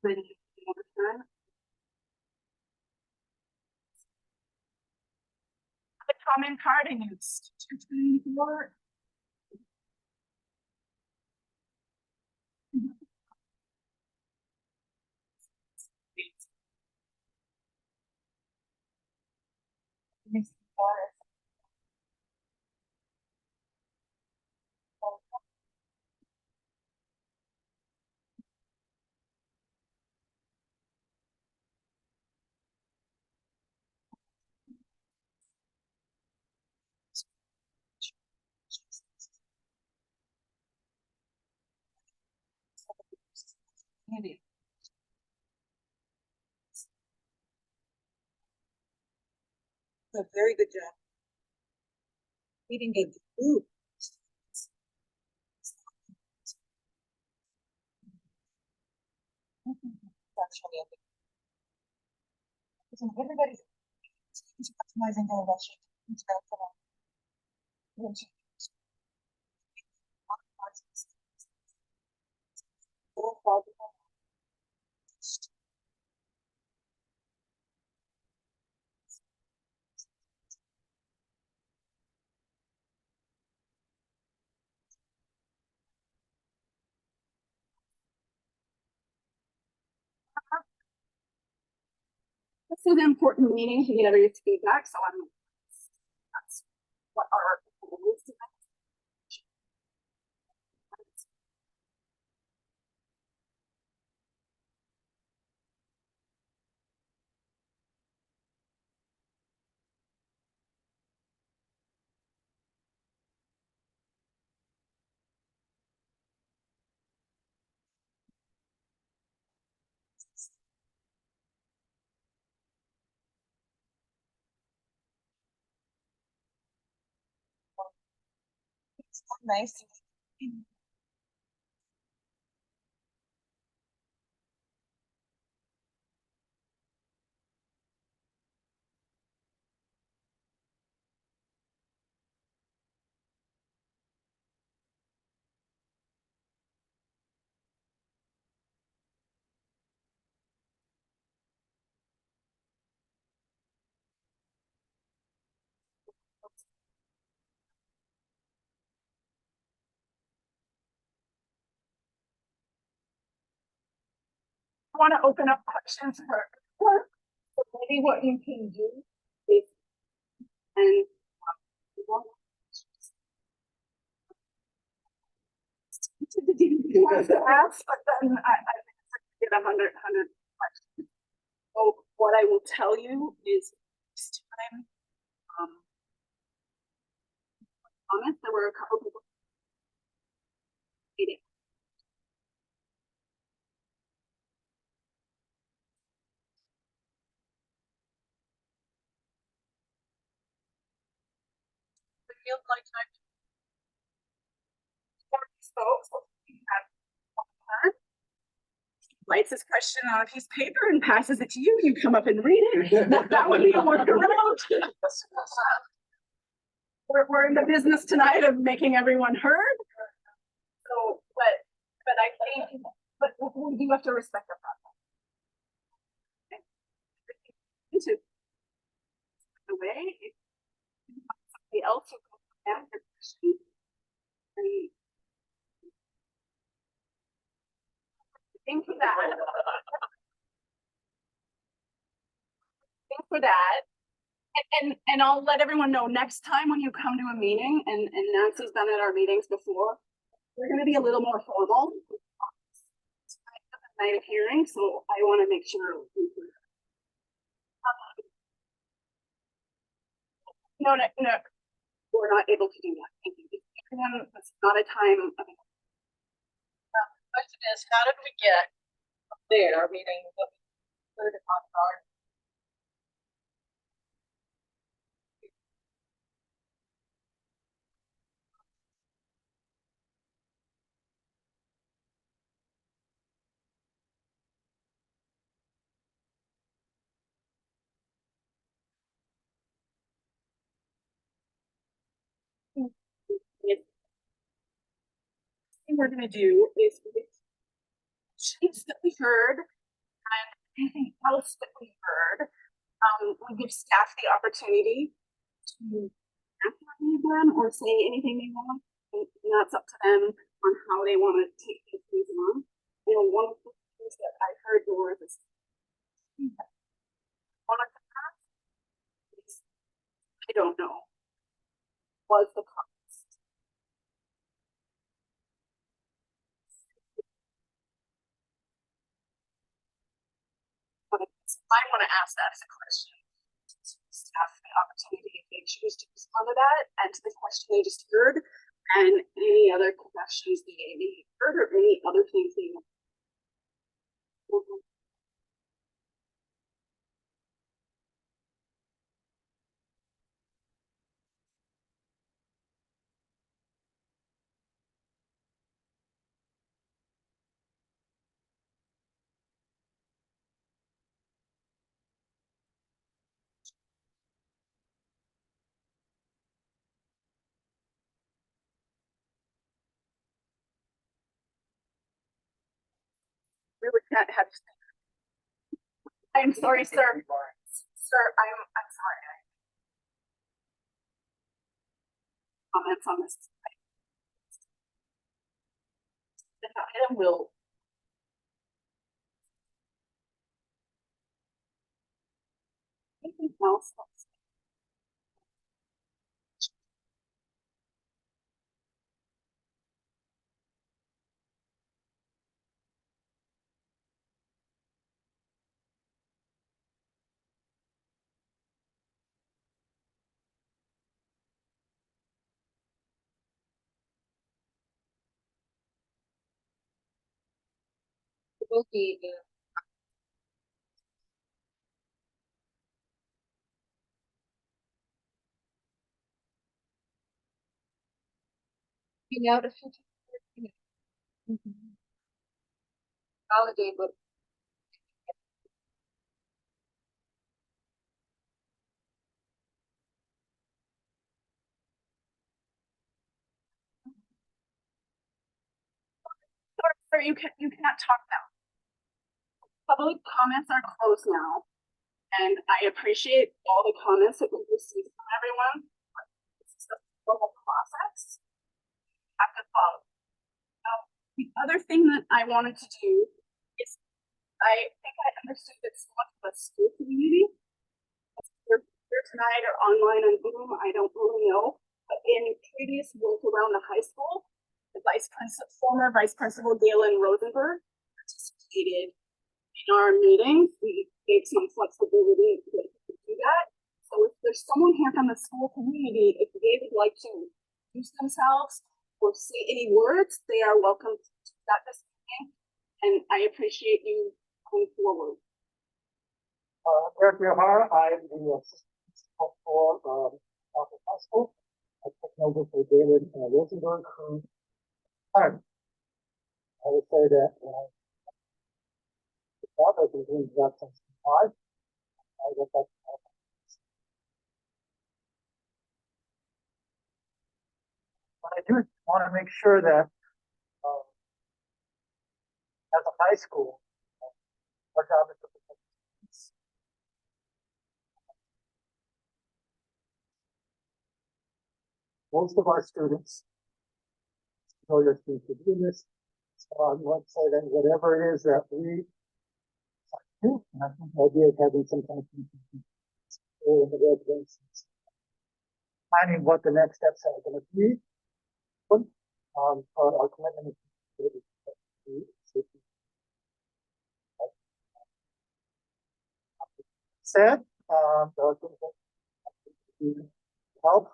The common carding is 224. A very good job. Eating a food. Everybody's customizing their recipe. This is an important meeting to get everybody's feedback, so that's what our goal is tonight. It's so nice. I want to open up questions for maybe what you can do is and ask, but then I get 100 questions. So what I will tell you is this time, honest, there were a couple people. Feels like time. So we have one. Writes his question on a piece of paper and passes it to you. You come up and read it. That would be a workaround. We're in the business tonight of making everyone heard. So, but I think, but we do have to respect the process. Okay. The way, if somebody else who can answer the question, and think for that. Think for that. And I'll let everyone know next time when you come to a meeting, and Nancy's been at our meetings before, we're gonna be a little more formal. Night of hearing, so I wanna make sure. No, we're not able to do that. Thank you. It's not a time of. Question is, how did we get there, meaning what we heard on our. Thing we're gonna do is sheets that we heard and anything else that we heard. We give staff the opportunity to answer any of them or say anything they want. And that's up to them on how they want to take these things on. You know, one of the things that I heard were this. One of the is, I don't know, was the cost. I want to ask that as a question. Staff the opportunity if they choose to respond to that and to the question they just heard, and any other questions they may heard or any other things they want. Really can't have. I'm sorry, sir. Sir, I'm sorry. Comments on this. The item will. Anything else? Will be the out of holiday, but Sir, you cannot talk now. Public comments are closed now. And I appreciate all the comments that we've received from everyone. This is the formal process. Have to follow. The other thing that I wanted to do is I think I understood that somewhat of a school community. They're here tonight or online on Zoom, I don't really know. But in previous work around the high school, the former vice principal Galen Rosenberg participated in our meetings. We gave some flexibility to do that. So if there's someone here from the school community, if they would like to introduce themselves or say any words, they are welcome to do that this evening. And I appreciate you coming forward. Eric Mihara, I'm the assistant for Market High School. I took over for David Rosenberg, who I would say that I've been doing that since 5. I get that. But I do want to make sure that as a high school, our job is to protect students. Most of our students know your students are doing this. So I want to say that whatever it is that we do, and I think the idea of having some kind of in the regulations, planning what the next steps are going to be. Our commitment is to said, help,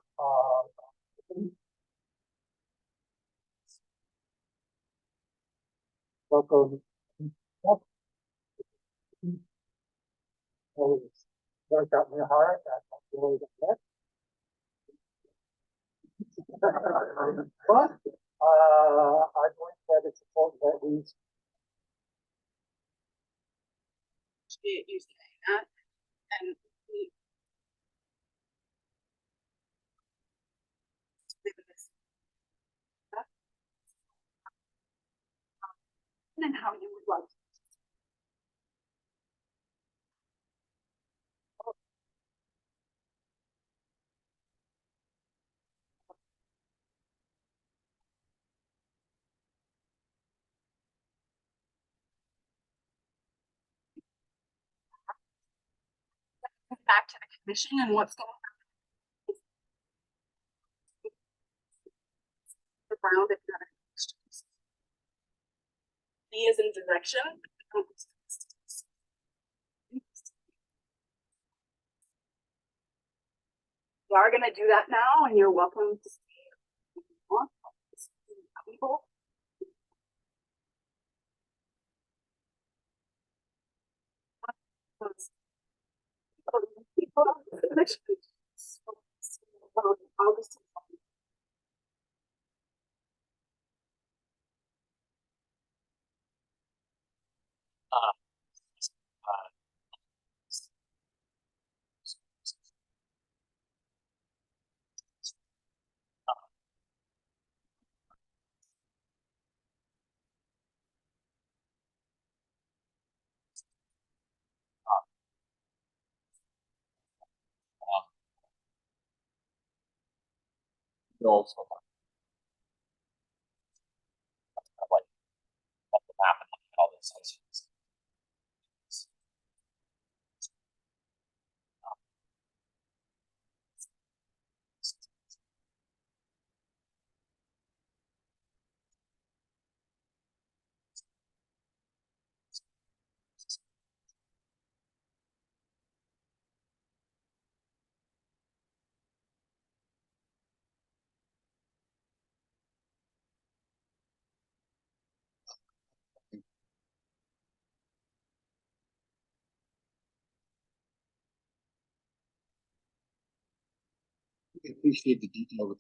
local, worked out really hard. Really but I believe that it's important that we Appreciate you saying that. And we and how you would like to. Back to the commission and what's going on. The ground if you have any questions. D is in direction. We are going to do that now, and you're welcome to stay if you want. People. August. Also, like the map and all this. appreciate the detail with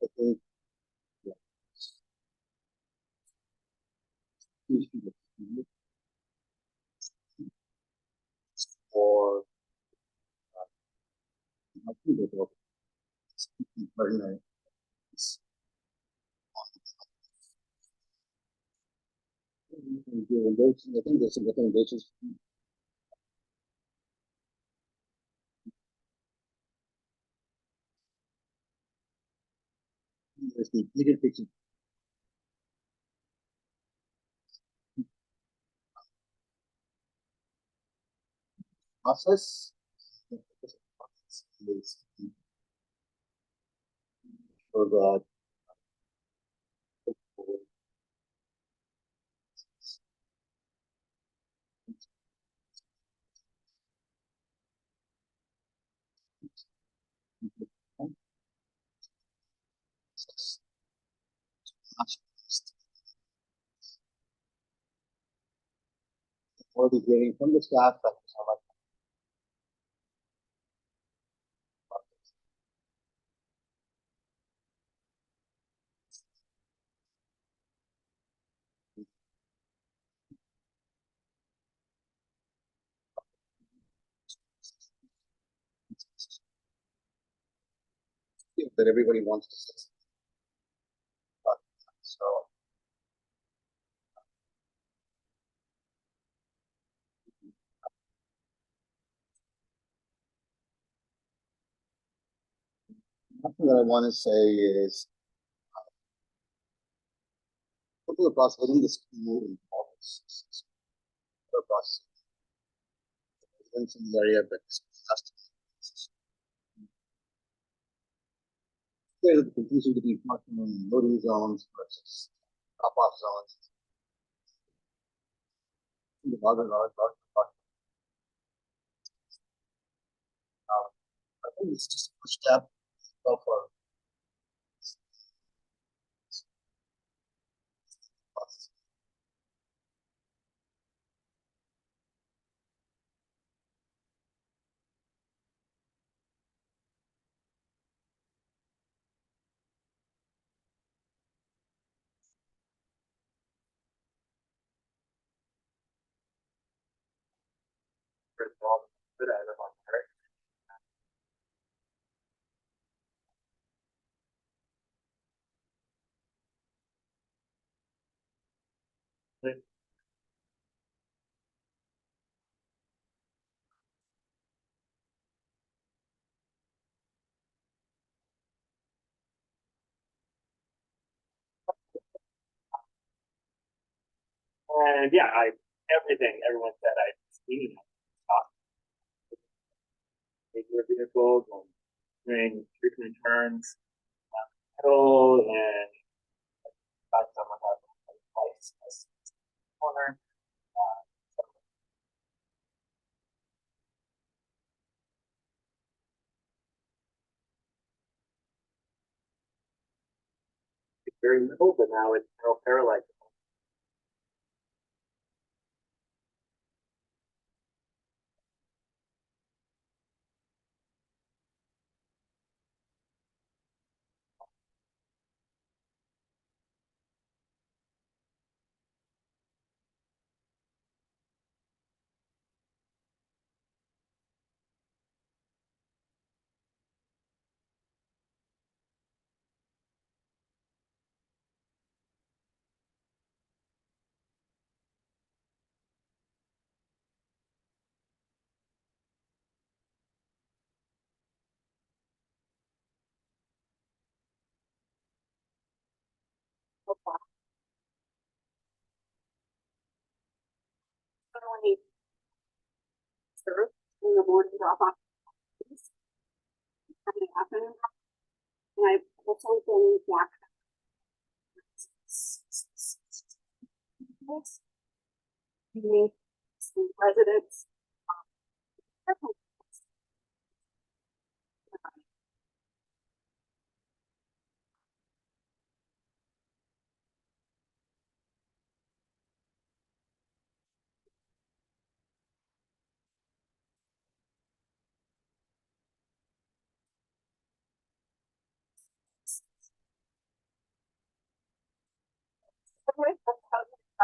I think, yeah. Or I think that will very nice. I think there's some recommendations. There's the bigger picture. Process. So that or the hearing from the staff, but how much that everybody wants to see. So nothing that I want to say is look at the process within the school and policies. The process residents in the area, but there's the confusion between parking and loading zones versus drop-off zones. The I think it's just a step for and yeah, everyone said I've seen your vehicles and doing frequent turns, pedal and got someone has a place as corner. It's very little, but now it's paralyzed. When serve in the morning drop off. Having happen. And I also been back. Meeting some residents.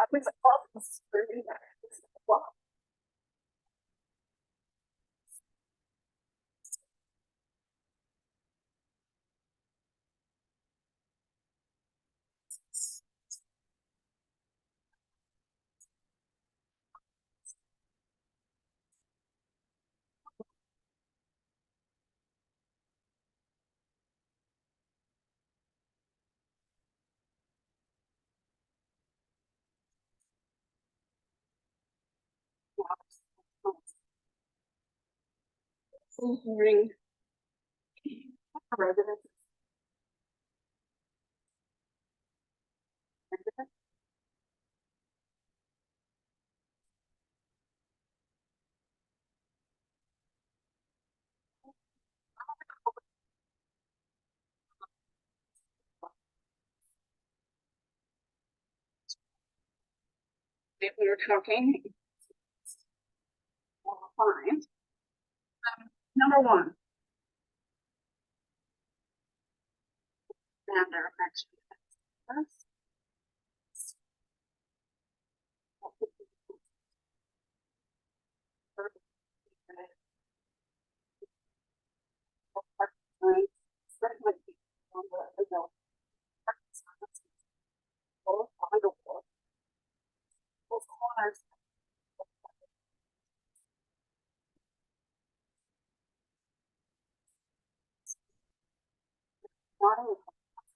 happens often screaming that. Wow. Hearing residents. If we were talking. Fine. Number one. Matter actually.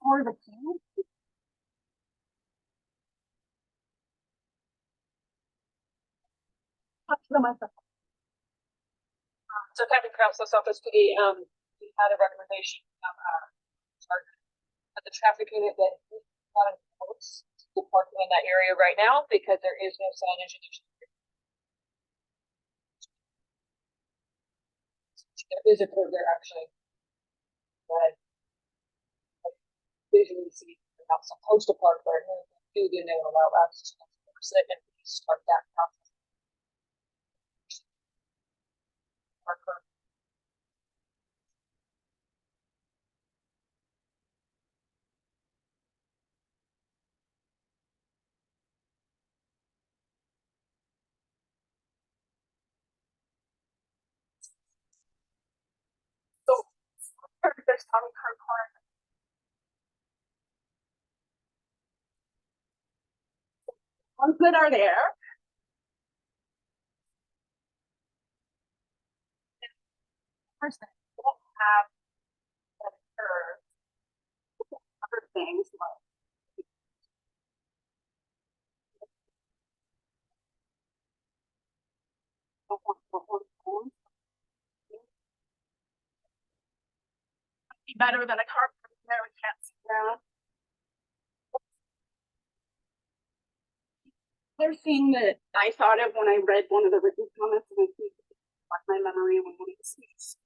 For the team. So Captain Council's office PD, we had a recommendation, at the traffic unit that we want to post the parking in that area right now because there is no signage. There is a curb there actually. But visually see you're not supposed to park there. And if you do, then they will allow us to sit and start that process. Parker. So there's Tommy Kirkland. Ones that are there. First, don't have that curve. Other things like. Be better than a car there, we can't see down. Other thing that I thought of when I read one of the written comments, and I think my memory when one of the speaks.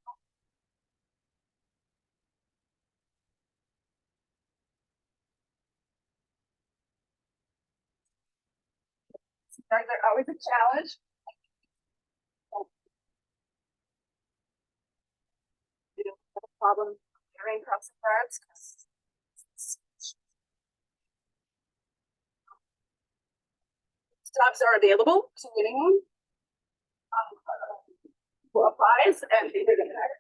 They're always a challenge. You know, the problem carrying across the cards because stops are available to anyone who applies and they're gonna hire.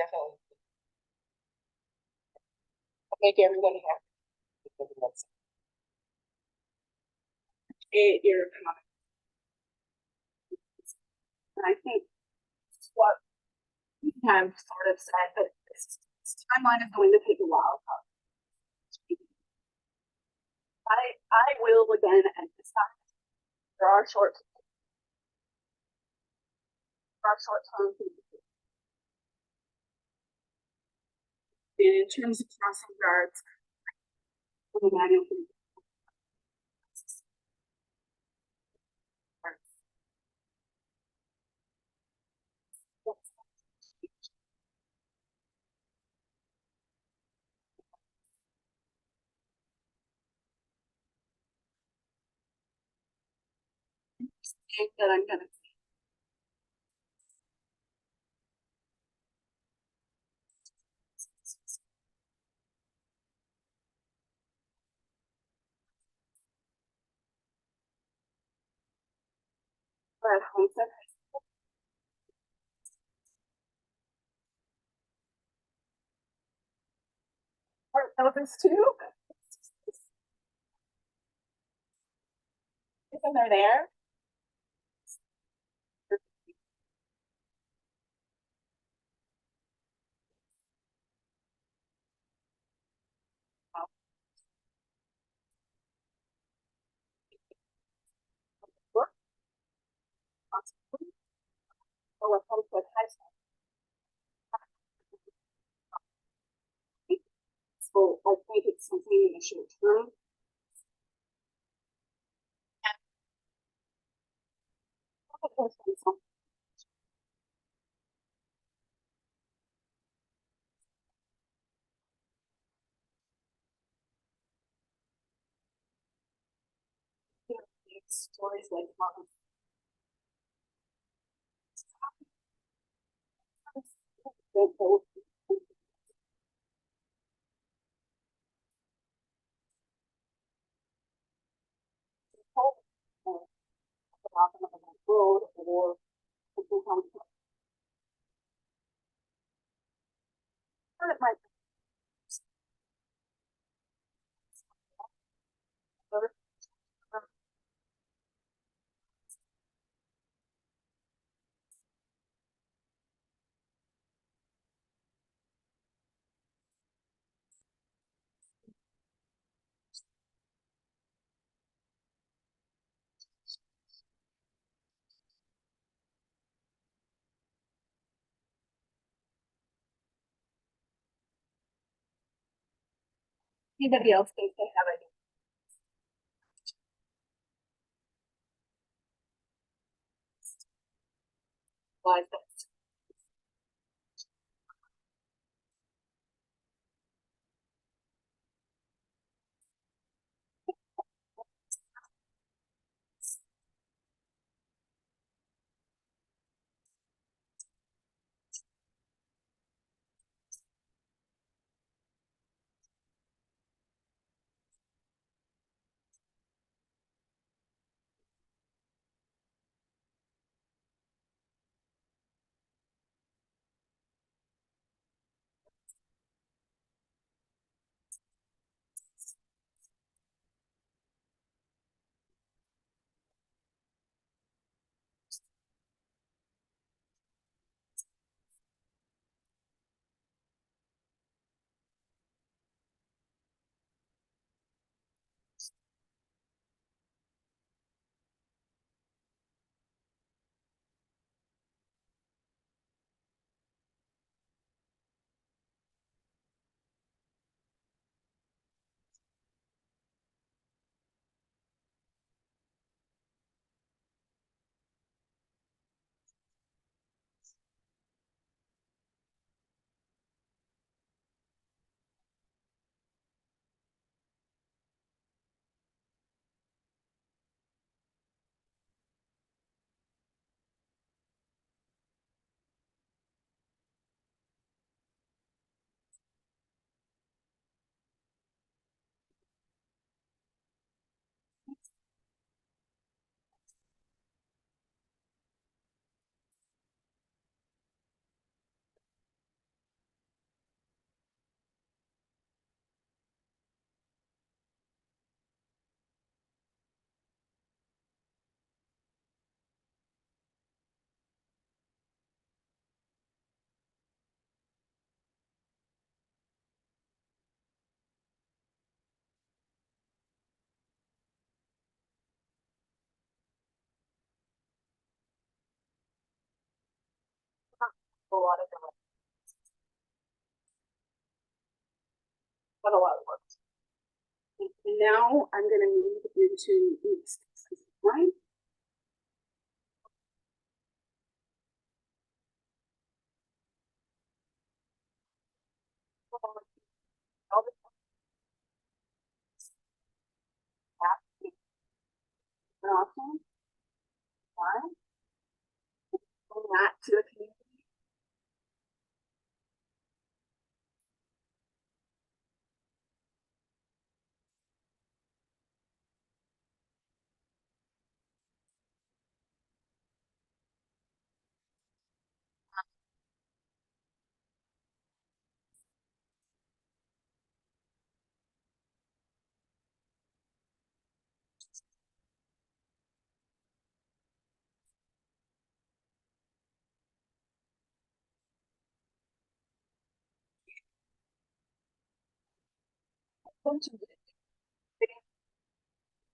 definitely. Make everybody happy. Your comment. And I think it's what we have sort of said, but this timeline is going to take a while. I will again emphasize there are short-term things. And in terms of crossing guards, the manual. That I'm gonna. At Homestead High School. Are those two? Isn't there there? Or at Homestead High School. So I think it's something in the short term. Stories like road or it might anybody else thinks they have any. Why is that? A lot of work. But a lot of work. And now I'm gonna move into line. Awesome. Fine. Bring that to the community.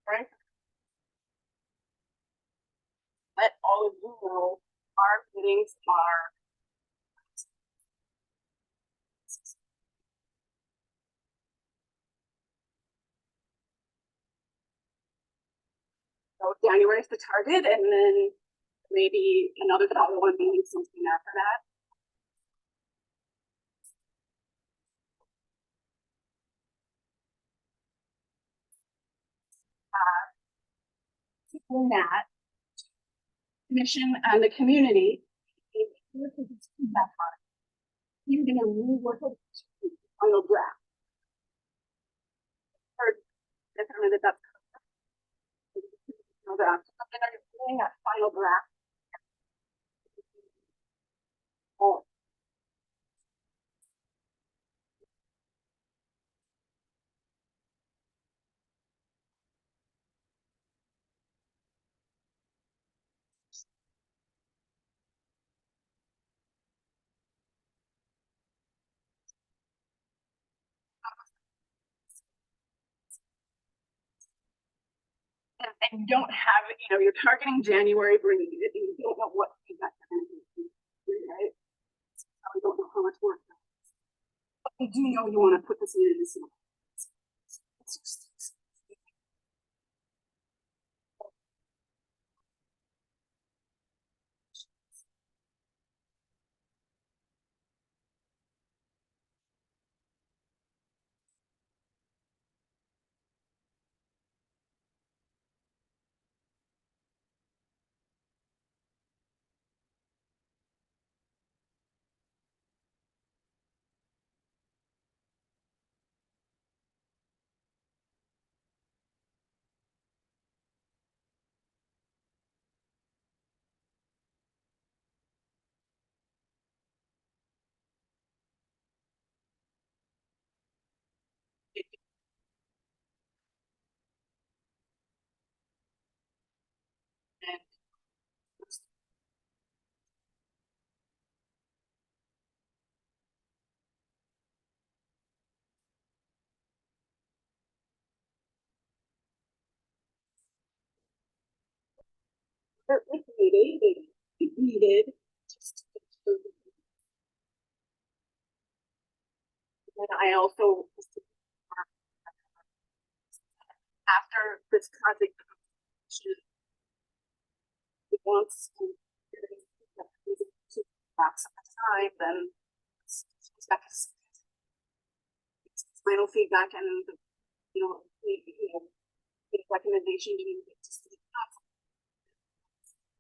Right? Let all of you know our meetings are so January is the target, and then maybe another follow-on meeting something after that. In that commission and the community, you're gonna rework it to final draft. Or determine that that's final draft. And are you doing that final draft? Oh. And you don't have, you're targeting January, but you don't know what feedback you're going to get, right? So you don't know how much work. But you do know you want to put this in this. And if needed, just and I also after this project it wants to back some time, then final feedback and recommendation to the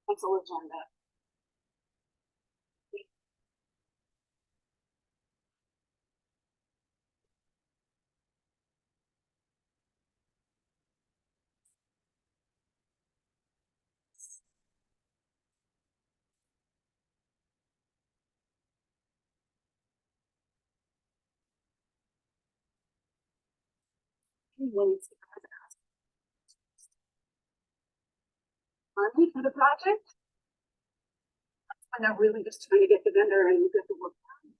council agenda. Money for the project. And they're really just trying to get the vendor and get the work done.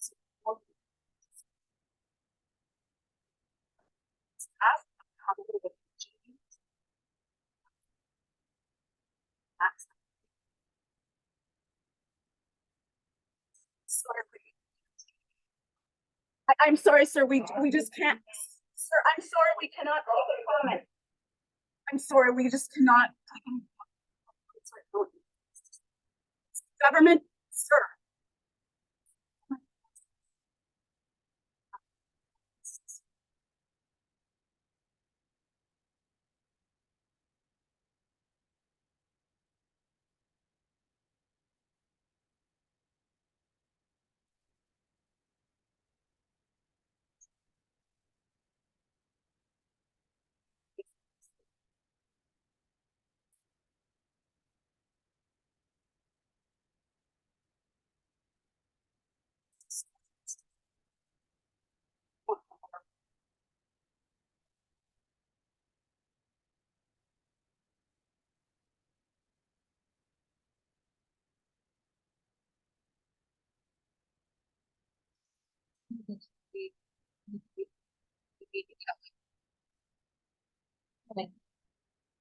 So I'm sorry, sir, we just can't, sir, I'm sorry, we cannot take a comment. I'm sorry, we just cannot. Government, sir.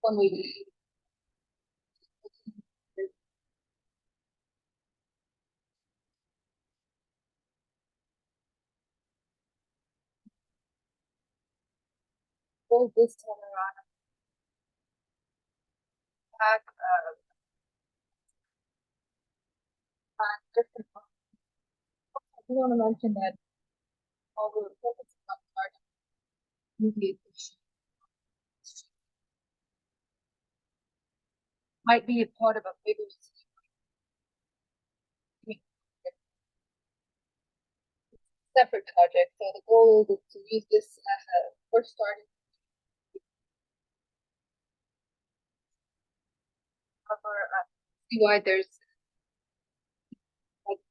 When we. Go this time around. Back, different. I do want to mention that all the focus on part mediation might be a part of a bigger separate project. So the goal is to use this as a first starting. Cover, see why there's like,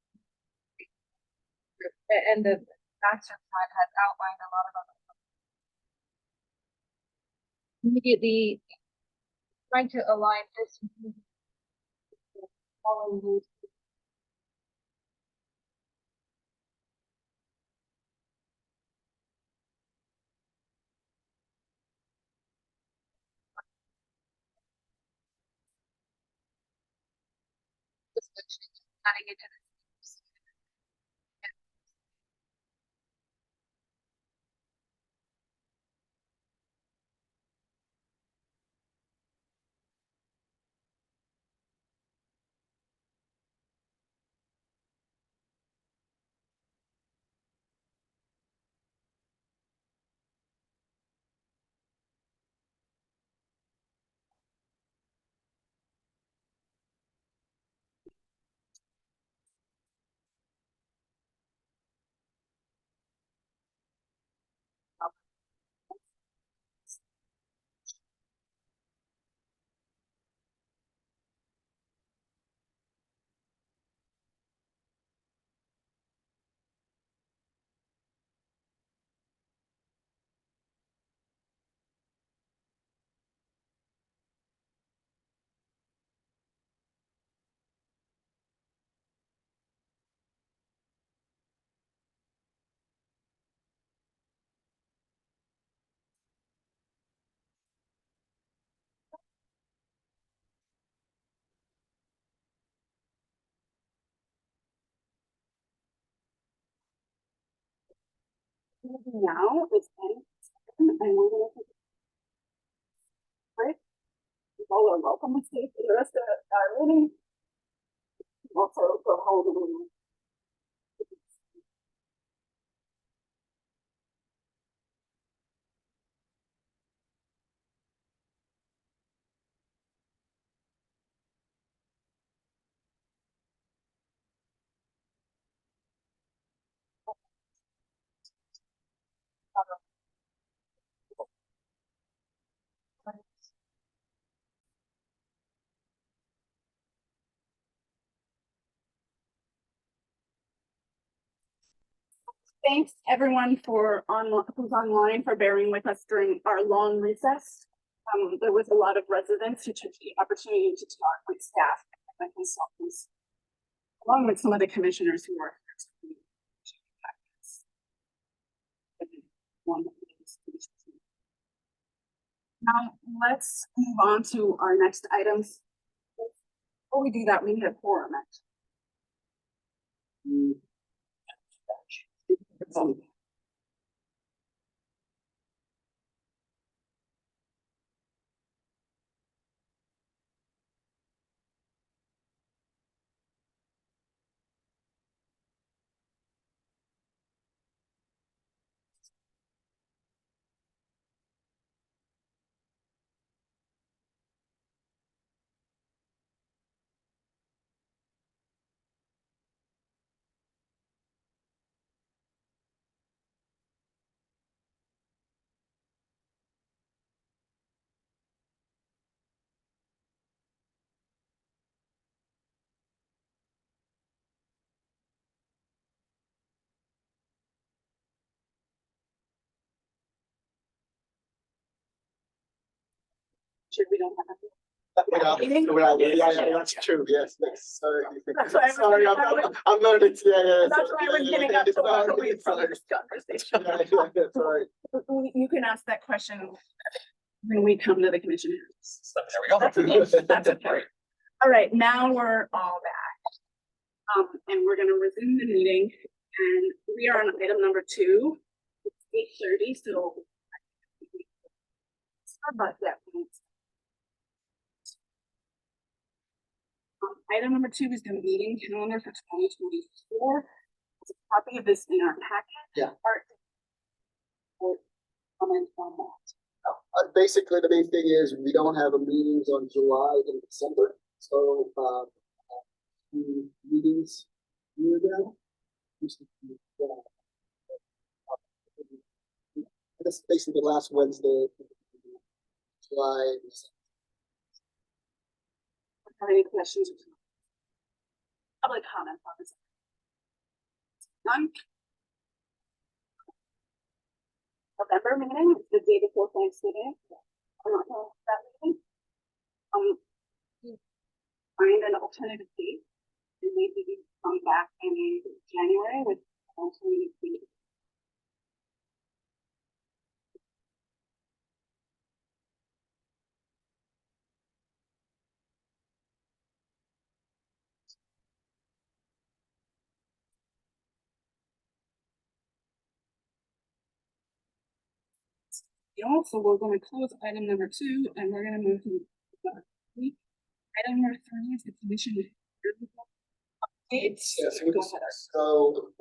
and the master plan has outlined a lot of other immediately trying to align this following these. Adding it to the Now is and we're gonna take a break. You all are welcome to stay for the rest of our meeting. Also go home and thanks everyone for who's online for bearing with us during our long recess. There was a lot of residents who took the opportunity to talk with staff and consultants, along with some of the commissioners who were here. Now let's move on to our next items. Before we do that, we need a quorum. sure we don't have. Yeah, that's true, yes, sorry. That's why I was Sorry, gonna- I'm learning, yeah. That's why I was getting up to walk away from Sorry. this conversation. Sorry. You can ask that question when we come to the commission. So there we go. That's okay. That's okay. All right, now we're all back. And we're gonna resume the meeting, and we are on item number 2. It's 8:30, so. About that. Item number 2 is the meeting calendar for 2024. There's a copy of this in our packet. Yeah. Or comment on that. Basically, the main thing is we don't have a meetings on July and December, so, meetings year ago. This is basically the last Wednesday, July. Have any questions? Or public comment on this? None? November meeting, the day before Thanksgiving. I'm not going to that meeting. Find an alternative date. And maybe we come back in January with alternative date. So we're going to close item number 2, and we're going to move to item number 3 is the commission. Yes, Go ahead. so,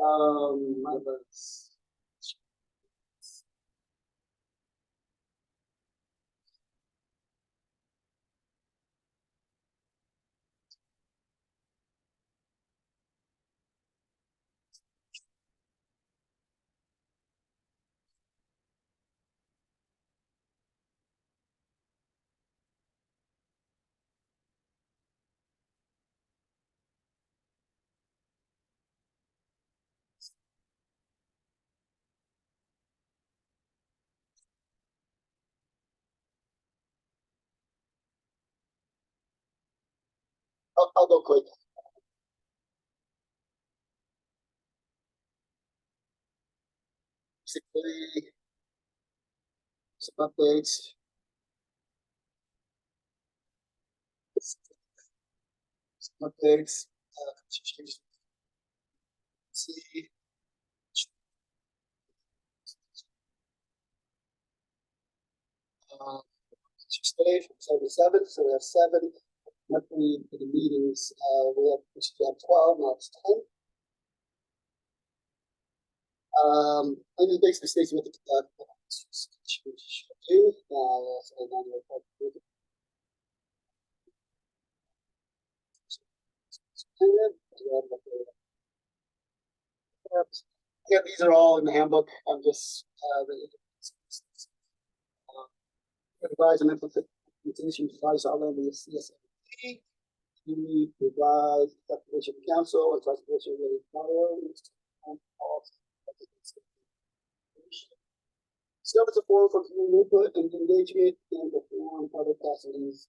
I'll go quick. Basically, some updates. Some updates. See. Today from 7 to 7, so we have 7. Monthly for the meetings, we have 12, now it's 10. And it basically states what the should do. Yeah, these are all in the handbook. I'm just advise and implementation device all over the CSMP. We provide declaration of council and classification of followers. Serve as a forum for community input and engagement and perform public facilities.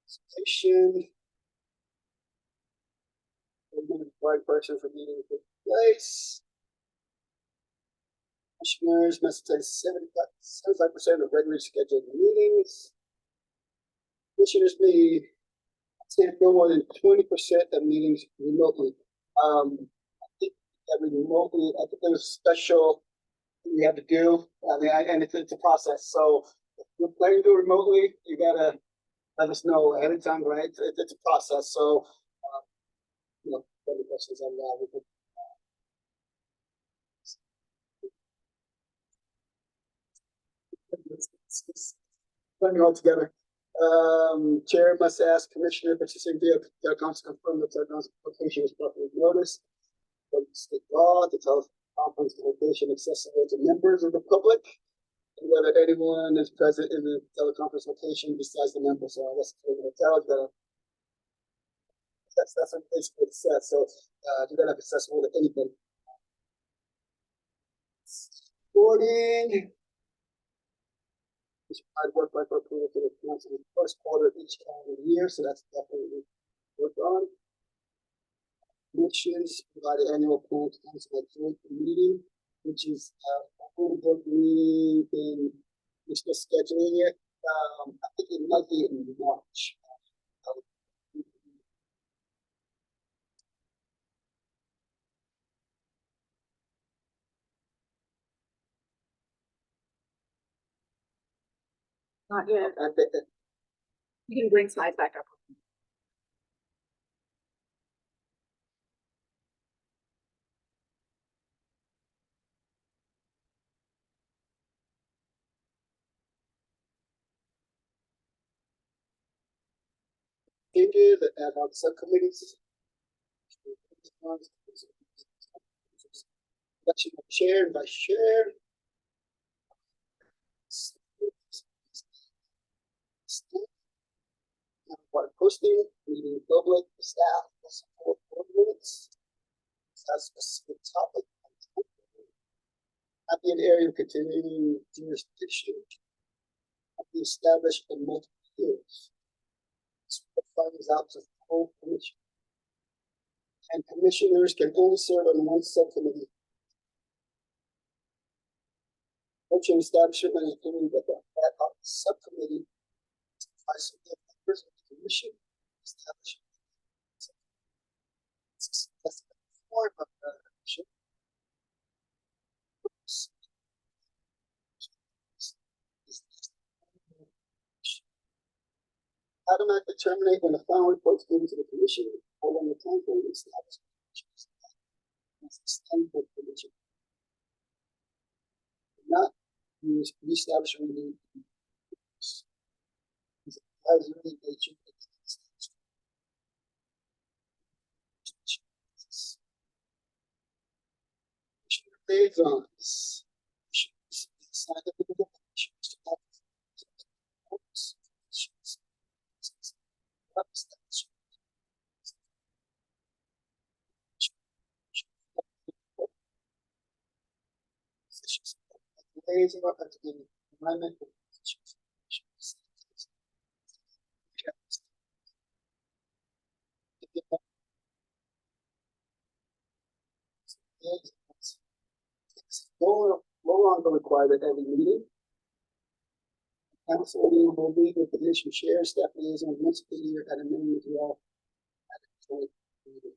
Station. Right person for meeting to take place. Commissioners must attend 75% of regularly scheduled meetings. Commissioners may attend no more than 20% of meetings remotely. I think remotely, I think there's special thing you have to do, and it's a process. So if you're planning to do it remotely, you gotta let us know ahead of time, right? It's a process. So, any questions on that? We could, putting it all together. Chair must ask Commissioner participating via council confirm that their location is properly noticed. State law, the teleconference location accessible to members of the public, and whether anyone is present in the teleconference location besides the members. So I guess we're going to tell that. That's what basically it says. So you're gonna have accessible to anything. Recording. I'd work by approval to the council in the first quarter of each calendar year, so that's definitely worked on. Commissions provide an annual plan to council at joint meeting, which is a full board meeting in, we're still scheduling it. I think it might be in March. Not yet. I think that You can bring slides back up. changes that ad hoc subcommittees. Election of chair and vice chair. Board posting, meeting public, staff, support board minutes. That's a specific topic. At the area of continuing jurisdiction. Be established in multiple years. Funds out to full commission. And commissioners can only serve on one subcommittee. Motion establishment and opinion that the ad hoc subcommittee by members of the commission establish that's the form of the commission. Automatically terminate when the final report is given to the commission or when the time frame is established. Extend the commission. Not use reestablishment of the advisory nature. Liaisons. Liaison at the alignment with no longer required at every meeting. Council meeting will meet with the commission chair, staff liaison once a year at a minimum as well. At a joint meeting.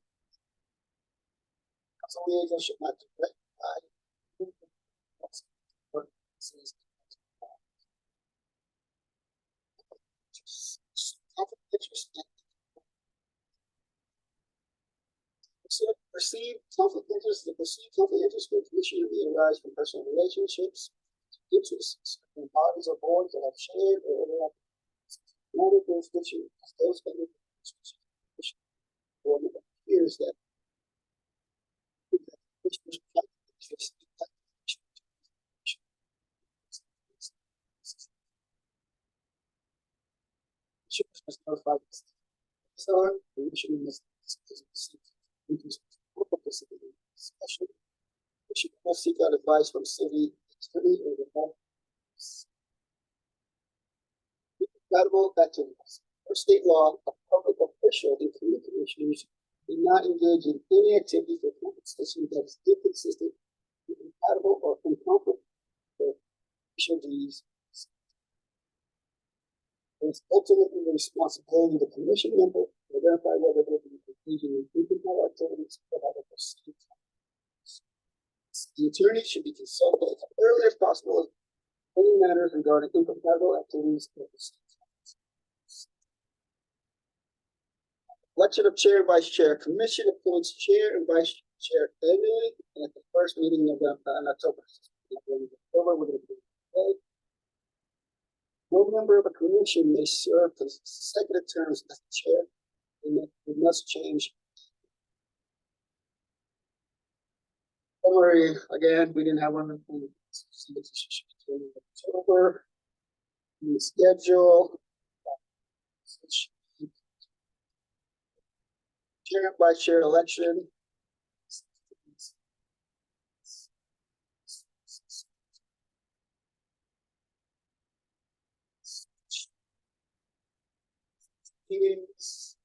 Council liaison should not direct perceived conflict of interest. The perceived conflict of interest with commissioner may arise from personal relationships, interests, and bodies or boards that have shared or overlap another jurisdiction as those under board appears that must notify the commission must especially we should all seek out advice from city attorney or the home. Compatible activities. Per state law, a public official and commissioners do not engage in any activity or compensation that is inconsistent, incompatible, or in conflict with official duties. It's ultimately the responsibility of the commission member to identify whether they be engaging in incompatible activities or have a proceeding. The attorney should be consulted as early as possible in any matters regarding incompatible activities or proceedings. Election of chair and vice chair. Commission appoints chair and vice chair annually and at the first meeting of October. We're going to do no member of a commission may serve consecutive terms as the chair. We must change. Summary, again, we didn't have one in October. The schedule. Chair and vice chair election. meetings.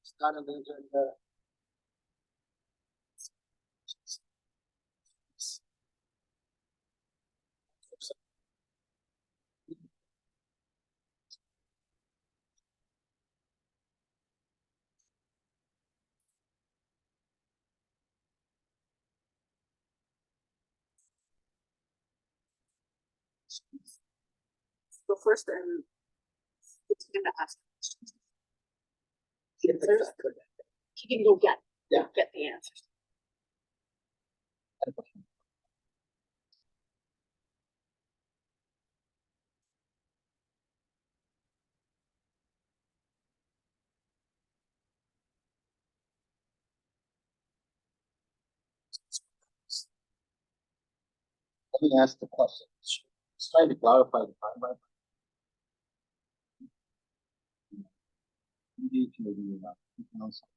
It's not on the agenda. So first, it's gonna ask questions. Answers. He can go get the answers. Let me ask the question. Just trying to clarify the timeline. Maybe council.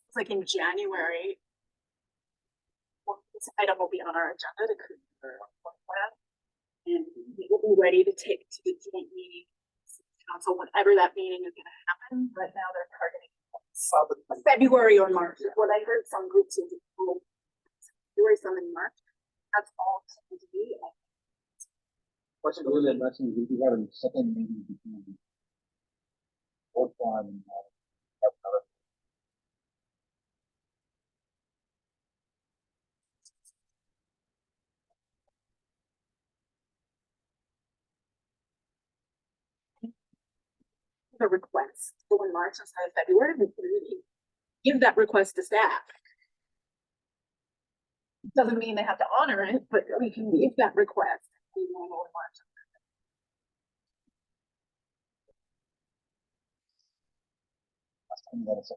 It's like in January. Well, this item will be on our agenda to create a work plan. And we will be ready to take to the joint meeting, city council, whenever that meeting is gonna happen. Right now, they're targeting February or March, is what I heard some groups in February, some in March. That's all to be. What's really interesting, we have a second meeting between the fourth one and The request, so in March instead of February, we can really give that request to staff. Doesn't mean they have to honor it, but we can give that request. We will know in March.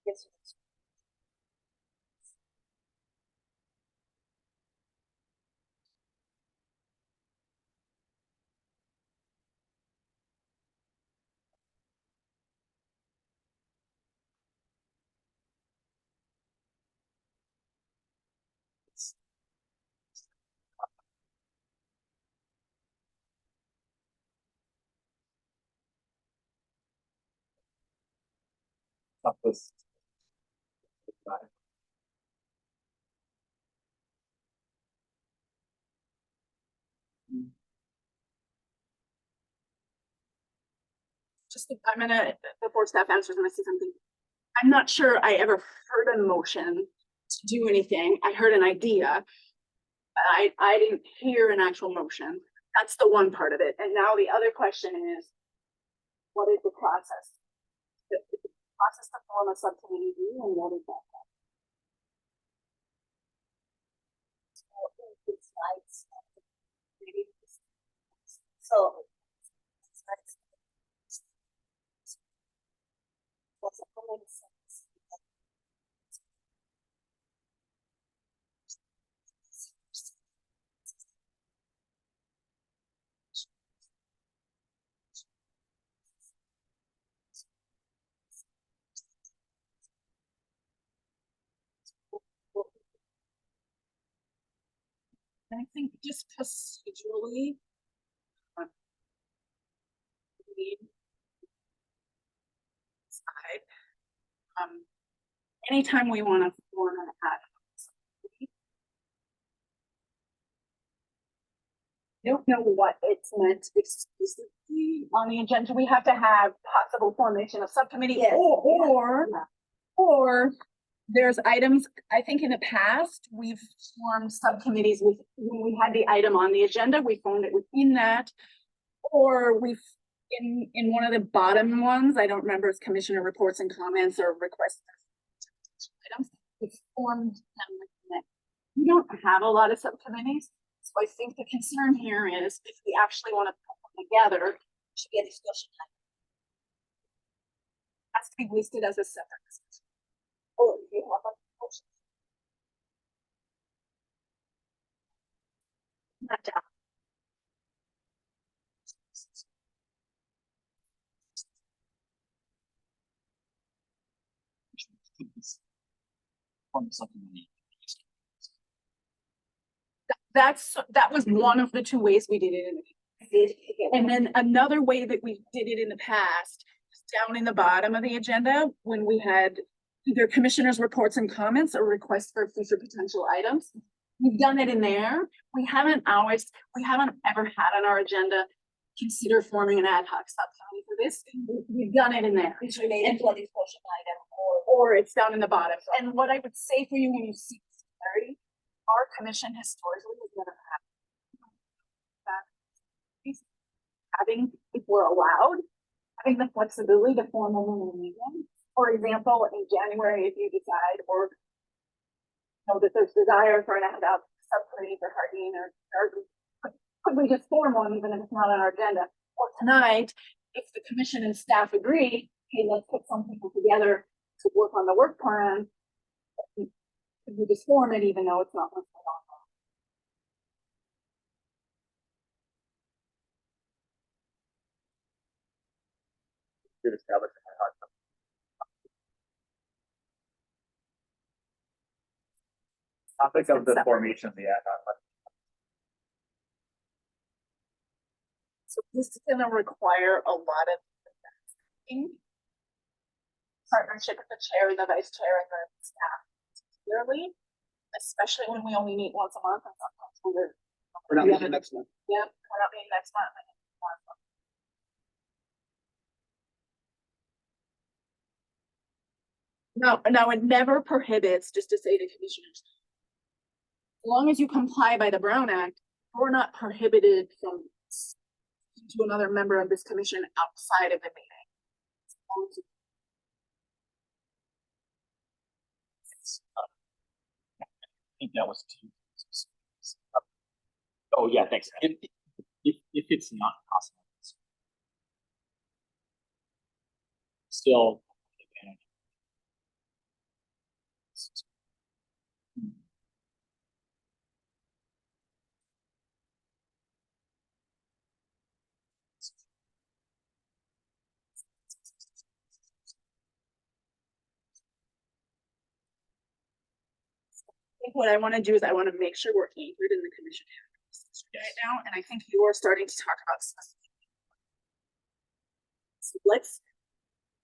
Yes. this. Just, I'm gonna, before staff answers, I'm gonna say something. I'm not sure I ever heard a motion to do anything. I heard an idea. I didn't hear an actual motion. That's the one part of it. And now the other question is, what is the process? The process to form a subcommittee and what is that? So. I think just procedurally. We decide, anytime we want to form an ad hoc subcommittee, I don't know what it's meant explicitly on the agenda. We have to have possible formation of subcommittee Yes. or Or there's items, I think in the past, we've formed subcommittees with, when we had the item on the agenda, we formed it within that. Or we've, in one of the bottom ones, I don't remember if it's commissioner reports and comments or requests. Items, we formed them within it. We don't have a lot of subcommittees, so I think the concern here is if we actually want to put them together, it should be a discussion item. Has to be listed as a separate discussion. Or if you have a motion. Not down. That was one of the two ways we did it in the. And then another way that we did it in the past, down in the bottom of the agenda, when we had either commissioners' reports and comments or requests for future potential items. We've done it in there. We haven't ever had on our agenda, consider forming an ad hoc subcommittee for this. We've done it in there. It's related to a discussion item Or it's down in the bottom. And what I would say for you when you see clarity, our commission historically has never had that. Having, if we're allowed, having the flexibility to form a meeting. For example, in January, if you decide or know that there's desire for an ad hoc subcommittee for Hardin or could we just form one even if it's not on our agenda? Or tonight, if the commission and staff agree, hey, let's put some people together to work on the work plan. Could we just form it even though it's not listed on there? We've established an ad hoc topic of the formation of the ad hoc. So this is gonna require a lot of thinking. Partnership with the chair and the vice chair and the staff, clearly, especially when we only meet once a month. And sometimes We're not meeting next month. Yeah, we're not meeting next month. No, it never prohibits, just to say to commissioners, as long as you comply by the Brown Act, we're not prohibited from speaking to another member of this commission outside of the meeting. As long as you- I think that was two. Oh, yeah, thanks. If it's not possible. Still. I think what I want to do is I want to make sure we're anchored in the commission right now, and I think you are starting to talk about specific.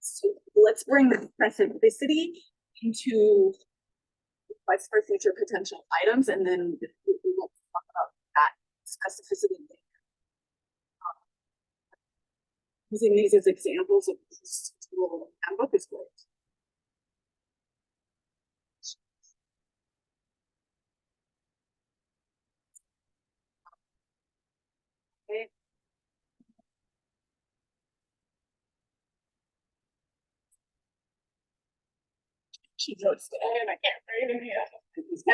So let's bring the specificity into requests for future potential items, and then we'll talk about that specificity later. Using these as examples of this little handbook is great. Okay. She notes today and I can't read it yet.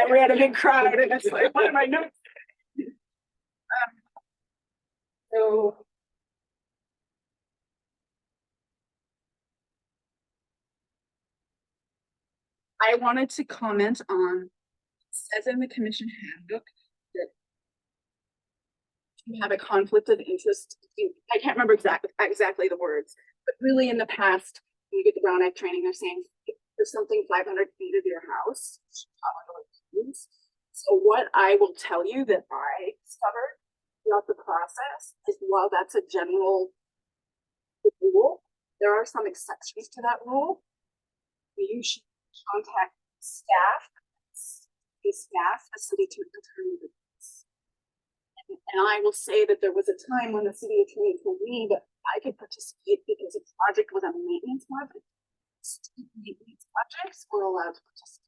And we had a big crowd and it's like, what are my notes? So. I wanted to comment on, it says in the commission handbook that you have a conflict of interest. I can't remember exactly the words, but really in the past, when you get the Brown Act training, they're saying if there's something 500 feet of your house. So what I will tell you that I discovered throughout the process is while that's a general rule, there are some exceptions to that rule. You should contact staff, the city attorney. And I will say that there was a time when the city attorney told me that I could participate because the project was a maintenance project. street maintenance projects, we're allowed to participate.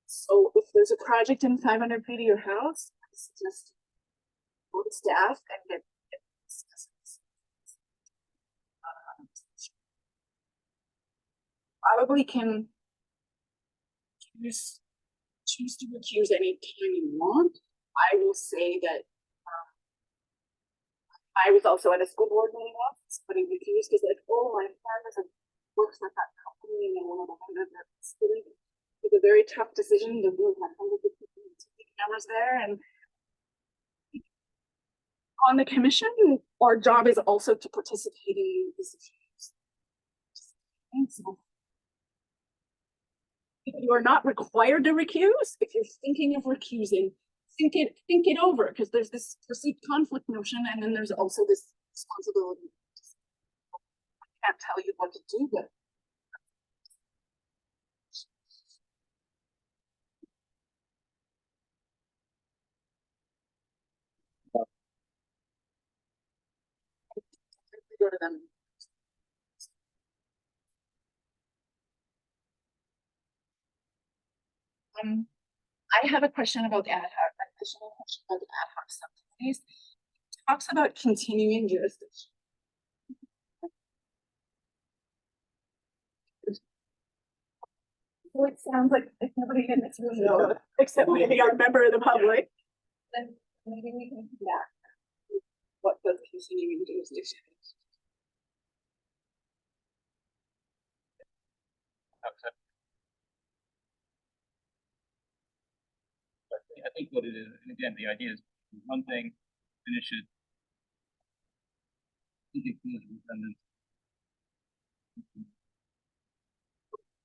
So if there's a project in 500 feet of your house, I suggest go to staff and get discuss this. Probably can choose to recuse any time you want. I will say that I was also at a school board meeting once, somebody refused because like, oh, my friend works at that company and I want to have that student. It's a very tough decision to move my 150 cameras there, and on the commission, our job is also to participate in decisions. So, if you are not required to recuse, if you're thinking of recusing, think it over, because there's this perceived conflict notion, and then there's also this responsibility. I can't tell you what to do, but go to them. I have a question about the ad hoc, additional question about the ad hoc subcommittees. It talks about continuing jurisdiction. So it sounds like if nobody in this room knows, except maybe our member of the public, then maybe we can come back. What does continuing jurisdiction? I think what it is, and again, the idea is one thing, finish it.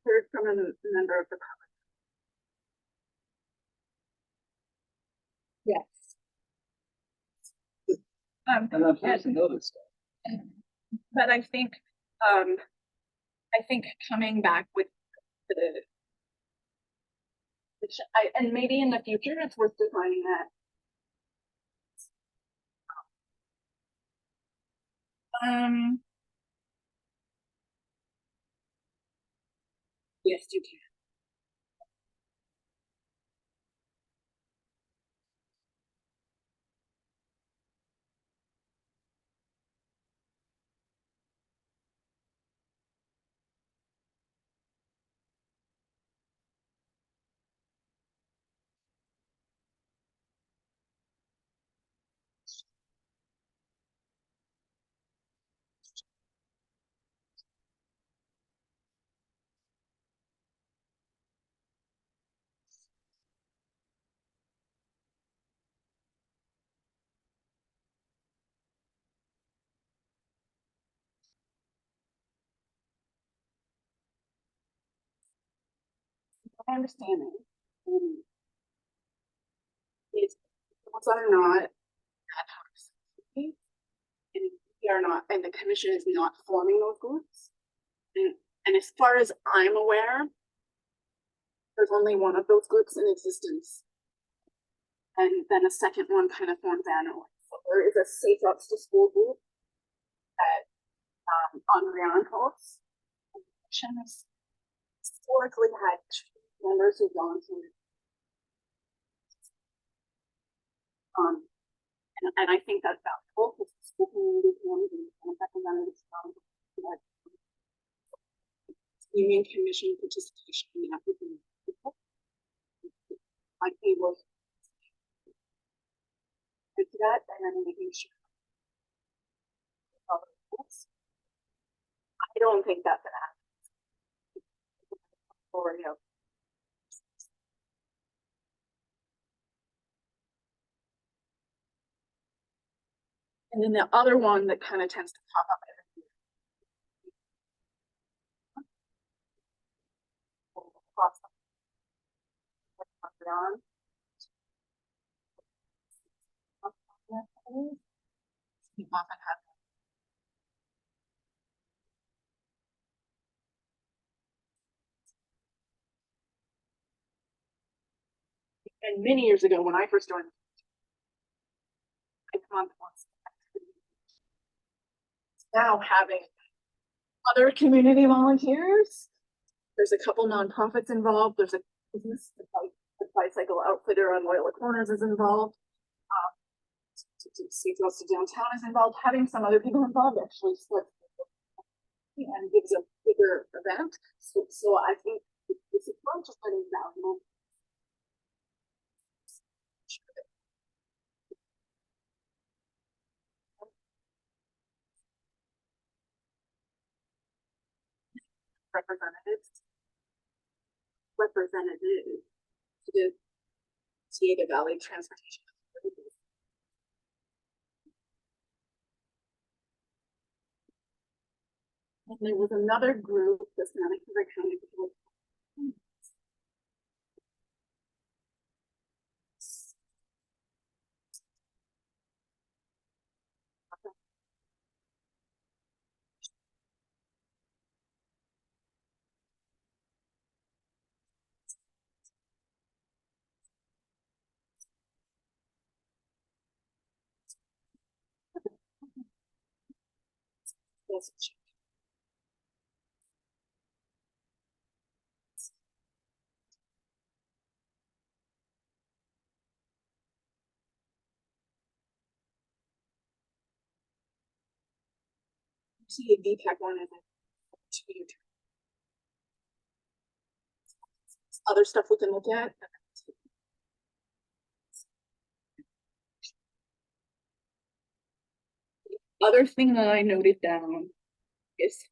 Heard from a member of the public. Yes. And I'm supposed to know this stuff. But I think coming back with the which and maybe in the future it's worth defining that. Yes, you can. My understanding is those are not ad hoc subcommittees, and we are not, and the commission is not forming those groups. And as far as I'm aware, there's only one of those groups in existence. And then a second one kind of forms annually. So there is a Safe Routes to School group that Andrian hosts. The commission has historically had two members who've gone through and I think that's valuable because the school community and representatives from union commission participation in African people. I think was to that and then making sure. I don't think that's an act. Or, you know, and then the other one that kind of tends to pop up every year. We often have and many years ago when I first joined, a month once. Now having other community volunteers. There's a couple nonprofits involved. There's a business, the bicycle outfitter on Loyola Corners is involved. Seagulls to Downtown is involved. Having some other people involved actually splits and gives a bigger event. So I think this approach is pretty valuable. Representative to the Tioga Valley Transportation Authority. And there was another group, the Santa Clara County. Yes. See a VPAC one as a 2-year term. Other stuff we can look at. The other thing that I noted down is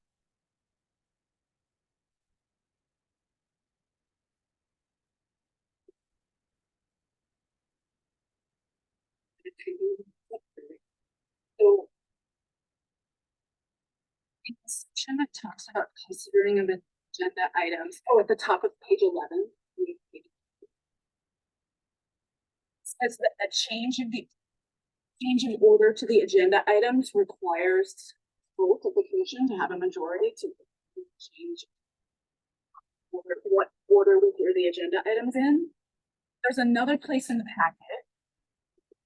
so in the section that talks about considering of agenda items, at the top of page 11, says that a change in order to the agenda items requires vote of the commission to have a majority to change what order we hear the agenda items in. There's another place in the packet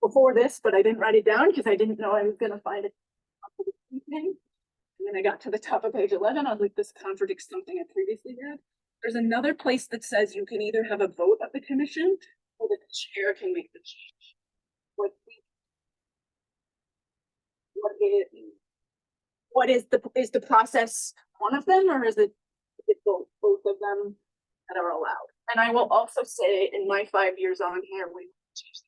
before this, but I didn't write it down because I didn't know I was going to find it. And then I got to the top of page 11. I was like, this contradicts something I previously read. There's another place that says you can either have a vote of the commission or the chair can make the change. What is the process one of them, or is it both of them that are allowed? And I will also say in my 5 years on here, we changed.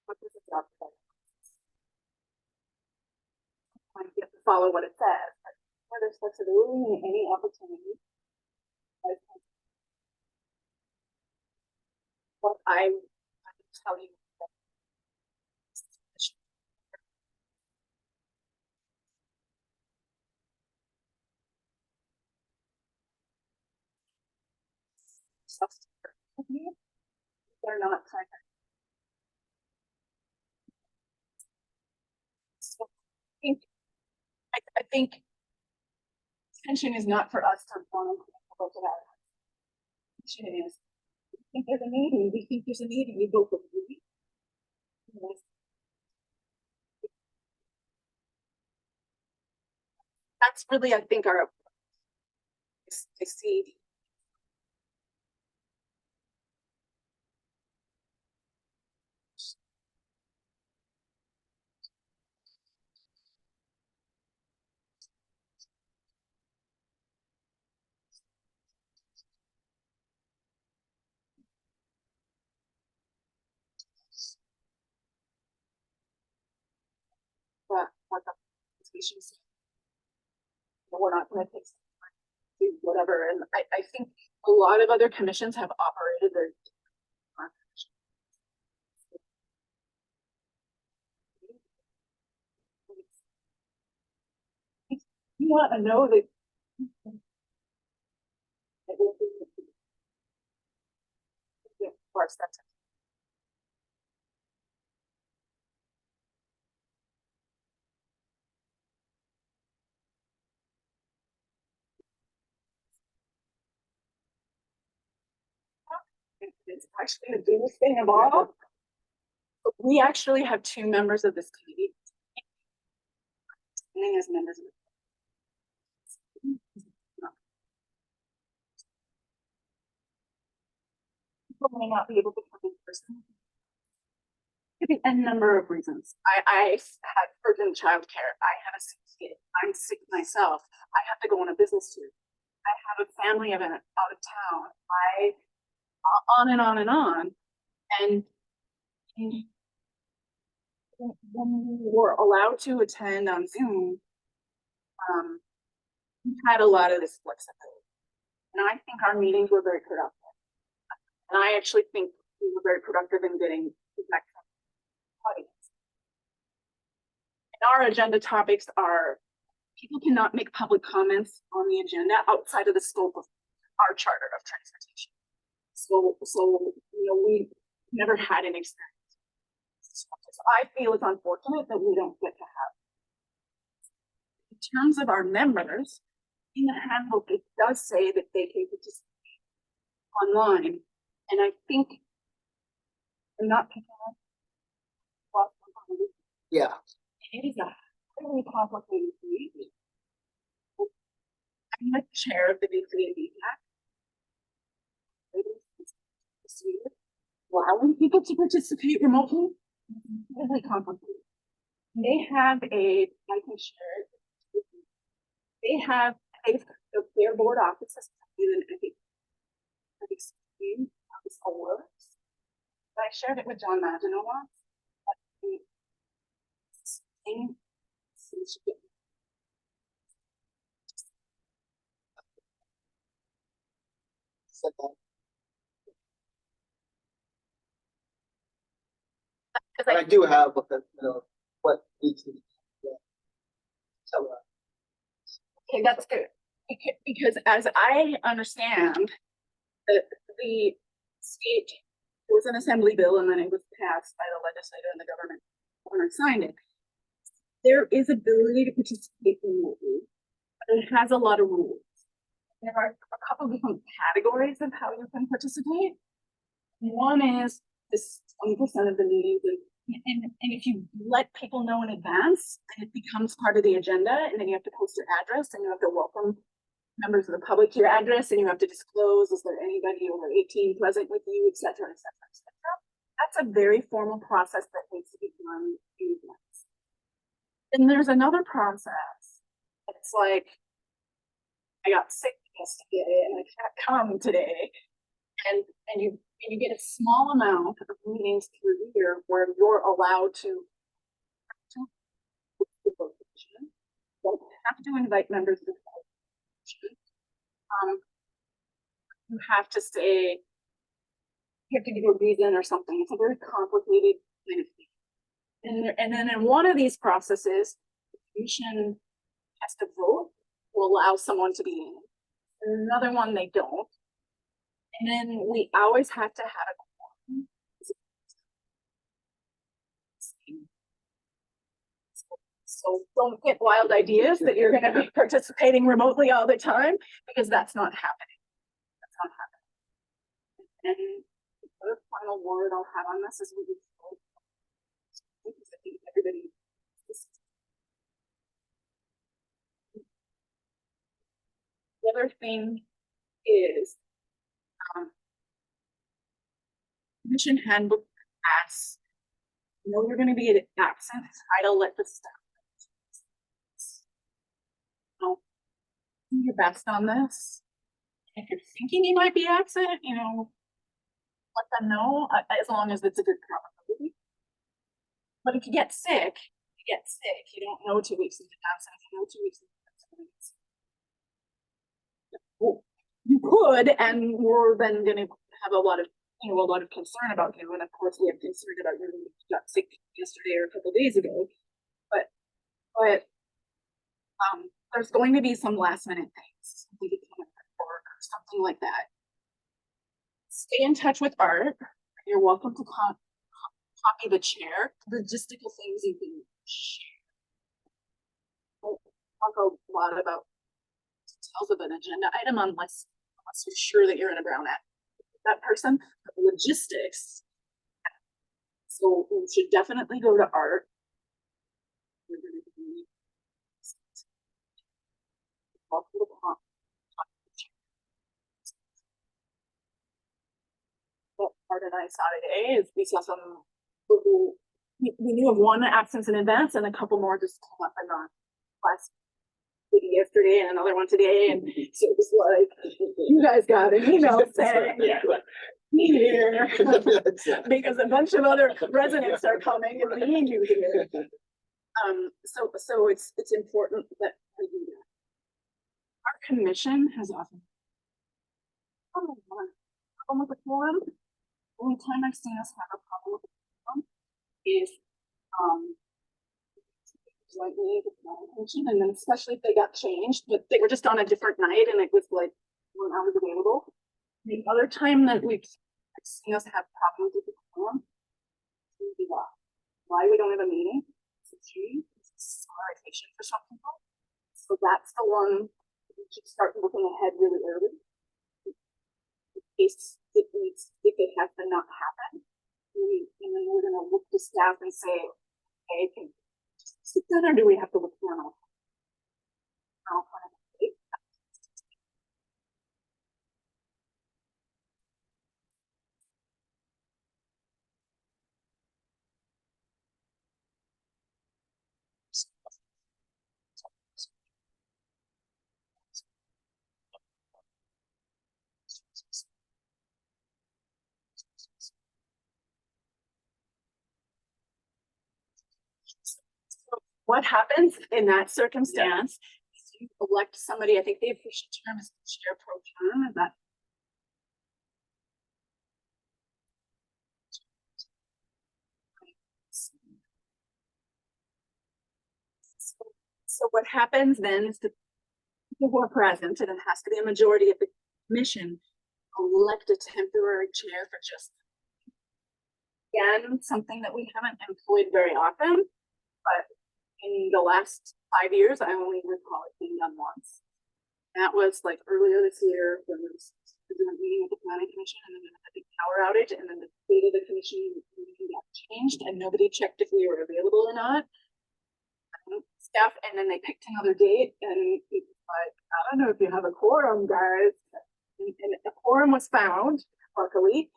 What does the job say? You have to follow what it says. Where there's flexibility in any opportunity. What I tell you. They're not trying to. So I think tension is not for us to want to look at our tension is we think there's a need, we think there's a need, and we both agree. That's really, I think, our I see. what the presentations. We're not gonna take do whatever, and I think a lot of other commissions have operated their. You want to know that. Yeah, of course, that's it. It's actually the biggest thing of all. We actually have 2 members of this committee. Sitting as members of people may not be able to come in person. Could be a number of reasons. I had urgent childcare. I have a sick kid. I'm sick myself. I have to go on a business tour. I have a family event out of town. On and on and on. And when we were allowed to attend on Zoom, we had a lot of this flexibility. And I think our meetings were very productive. And I actually think we were very productive in getting feedback from the audience. And our agenda topics are, people cannot make public comments on the agenda outside of the scope of our charter of transportation. So you know, we never had an experience. So I feel it's unfortunate that we don't get to have. In terms of our members, in the handbook, it does say that they can participate online. And I think I'm not picking up. Yeah. It is a really complicated meeting. I'm the chair of the VC and DPAC. Allowing people to participate remotely is really complicated. They have I can share it. They have their board offices and I think explain how this all works. But I shared it with John Maginot once. But I do have what the, you know, what needs to be. Tell us. Okay, that's good. Because as I understand, the state, there was an assembly bill and then it was passed by the legislature and the government signed it. There is ability to participate remotely, but it has a lot of rules. There are a couple of different categories of how you can participate. One is this 20% of the meetings, and if you let people know in advance, then it becomes part of the agenda, and then you have to post your address, and you have to welcome members of the public to your address, and you have to disclose, is there anybody over 18 present with you, et cetera, et cetera, et cetera. That's a very formal process that needs to be done in advance. Then there's another process. It's like, I got sick yesterday and I can't come today. And you get a small amount of meetings through the year where you're allowed to don't have to invite members to the you have to say, you have to give a reason or something. It's a very complicated kind of thing. And then in one of these processes, the commission has to vote to allow someone to be in. In another one, they don't. And then we always have to have a quorum. So don't get wild ideas that you're going to be participating remotely all the time, because that's not happening. That's not happening. And the final word I'll have on this is we just because I think everybody. The other thing is commission handbook asks, you know, you're going to be absent, try to let the staff know. Do your best on this. If you're thinking you might be absent, you know, let them know, as long as it's a good probability. But if you get sick, get sick, you don't know 2 weeks in advance, and if you know 2 weeks in advance. Well, you could, and we're then gonna have a lot of, a lot of concern about you, and of course, we have concern about you who got sick yesterday or a couple days ago. But there's going to be some last minute things, or something like that. Stay in touch with Art. You're welcome to copy the chair. Logistical things you can share. We'll talk a lot about details of an agenda item unless you're sure that you're in a brown act. That person, logistics. So we should definitely go to Art. We're going to be what Art and I saw today is we saw some we knew of one absence in advance and a couple more just came up in the last yesterday and another one today, and so it was like you guys got an email saying here because a bunch of other residents are coming and we need you here. So it's important that we do that. Our commission has often problem with the forum. Only time I've seen us have a problem with the forum is like me with my attention, and then especially if they got changed, but they were just on a different night and it was like when I was available. The other time that we've seen us have problems with the forum, why we don't have a meeting, it's irritation for some people. So that's the one we should start looking ahead really early. In case it needs, if it has to not happen, and then we're gonna look to staff and say, hey, can sit down, or do we have to look for an alternative? What happens in that circumstance is you elect somebody, I think the official term is chair pro tem, is that? So what happens then is the people who are present, and it has to be a majority of the commission, elect a temporary chair for just, again, something that we haven't employed very often, but in the last 5 years, I only recall it being done once. That was like earlier this year when there was a meeting with the planning commission, and then we had a big power outage, and then the date of the commission meeting got changed, and nobody checked if we were available or not. Staff, and then they picked another date, and it was like, I don't know if you have a quorum, guys. And a quorum was found, luckily,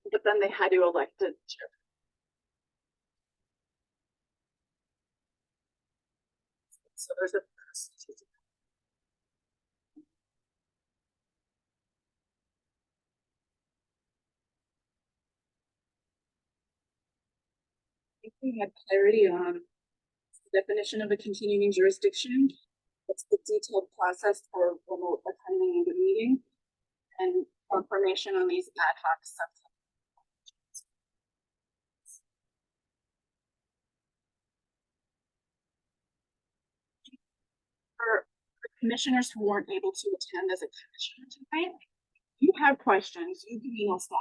but then they had to elect a chair. So there's a I think we had clarity on the definition of a continuing jurisdiction. What's the detailed process for remote attending the meeting, and confirmation on these ad hoc subjects. For commissioners who weren't able to attend as a commissioner tonight, you have questions, you can email staff.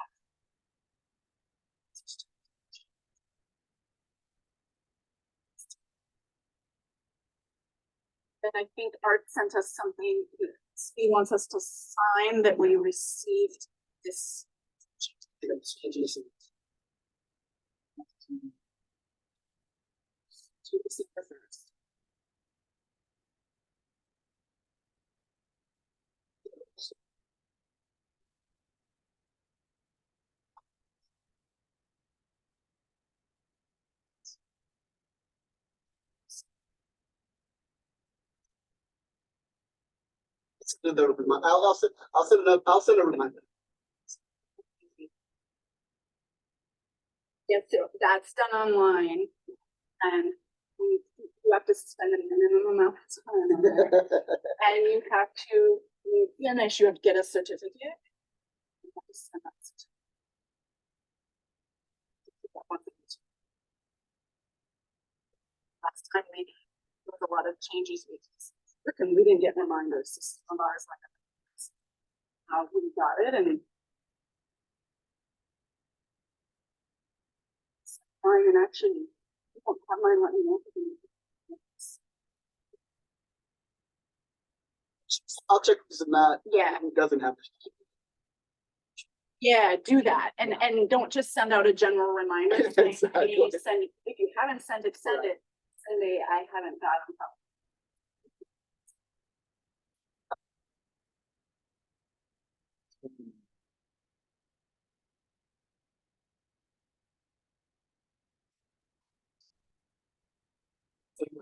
And I think Art sent us something that he wants us to sign that we received this changes. To December 1st. I'll send a reminder. Yes, so that's done online. And you have to spend a minimum amount of time on it. And you have to, when you finish, you have to get a certificate. You have to send that certificate. Last time we, there was a lot of changes, and we didn't get reminders, just on ours like we got it and fine, and actually, you don't have mine, let me know. I'll check this and that. Yeah, It doesn't have. yeah, do that, and don't just send out a general reminder. saying, Exactly. "Hey, send, if you haven't sent it, send it. Send a, I haven't gotten.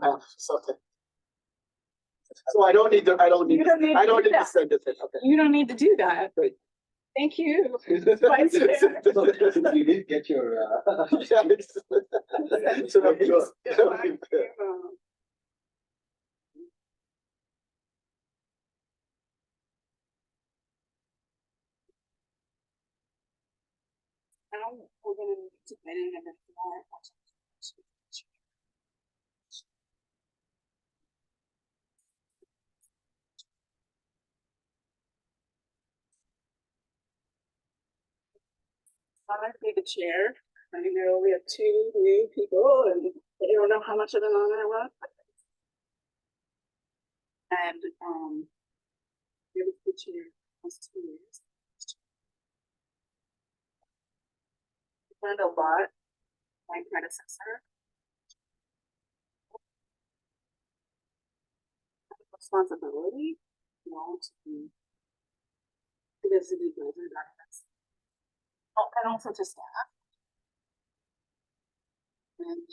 Okay. So I don't need to, I don't need, You don't need I to don't do need to that. send it. Okay. You don't need to do that. Great. Thank you. Vice Chair. You did get your, yeah, it's so good. Now we're gonna move to item number 4. I be the chair. I know we have 2 new people and they don't know how much of an honor it was. And it was the chair almost 2 years. I learned a lot. My predecessor. Responsibility, you know, to visit the benefits. Oh, and also to staff. And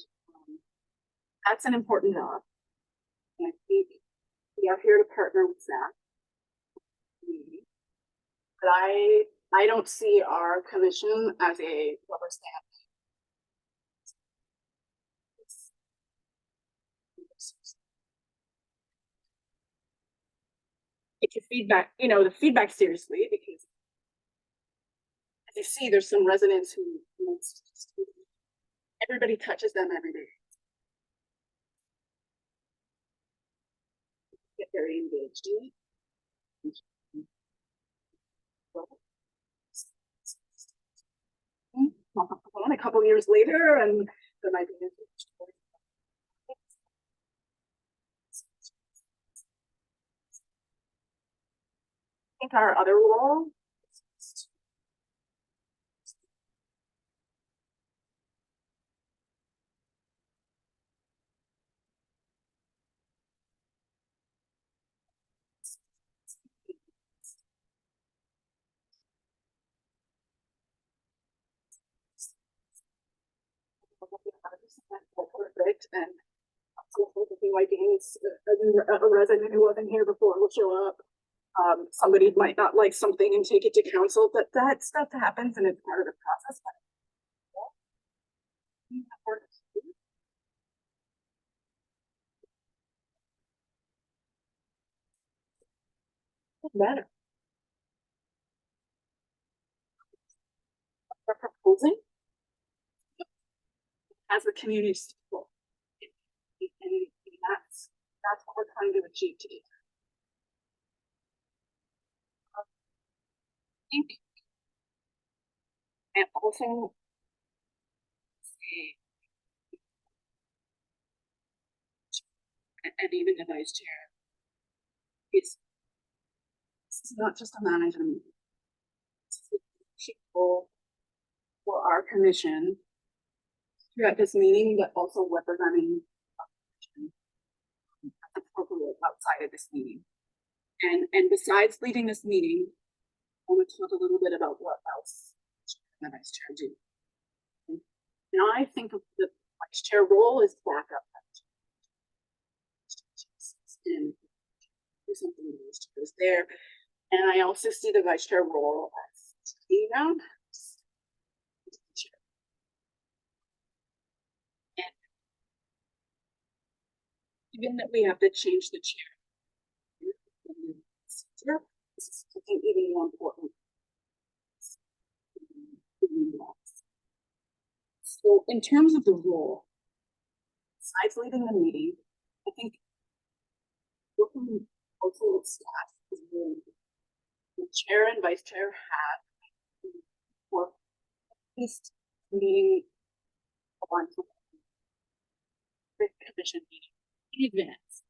that's an important job. And I think we are here to partner with staff. But I don't see our commission as a rubber stamp. Take your feedback, you know, the feedback seriously, because as you see, there's some residents who everybody touches them every day. Get very engaged in it. And a couple years later, and there might be I think our other role perfect, and something like a resident who wasn't here before will show up. Somebody might not like something and take it to council, but that stuff happens and it's part of the process. Better. We're proposing as a community support. And that's what we're trying to achieve today. I think, and also and even the vice chair, this is not just a management. People for our commission throughout this meeting, but also representing appropriate outside of this meeting. And besides leading this meeting, I want to talk a little bit about what else the vice chair do. And I think of the vice chair role as backup. And do something with those chairs there. And I also see the vice chair role as being around. given that we have to change the chair. This is, I think, even more important. So in terms of the role, besides leading the meeting, I think working closely with staff is really important. The chair and vice chair have for at least meeting once the commission meeting in advance,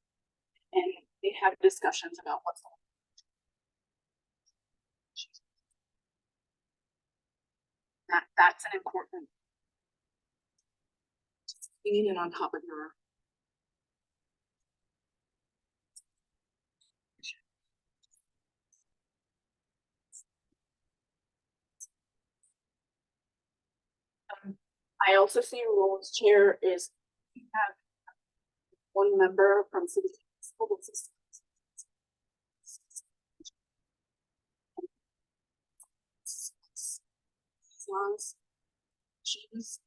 and they have discussions about what's going on. That's an important being in on top of your I also see a role as chair is you have one member from city council that's songs. Choose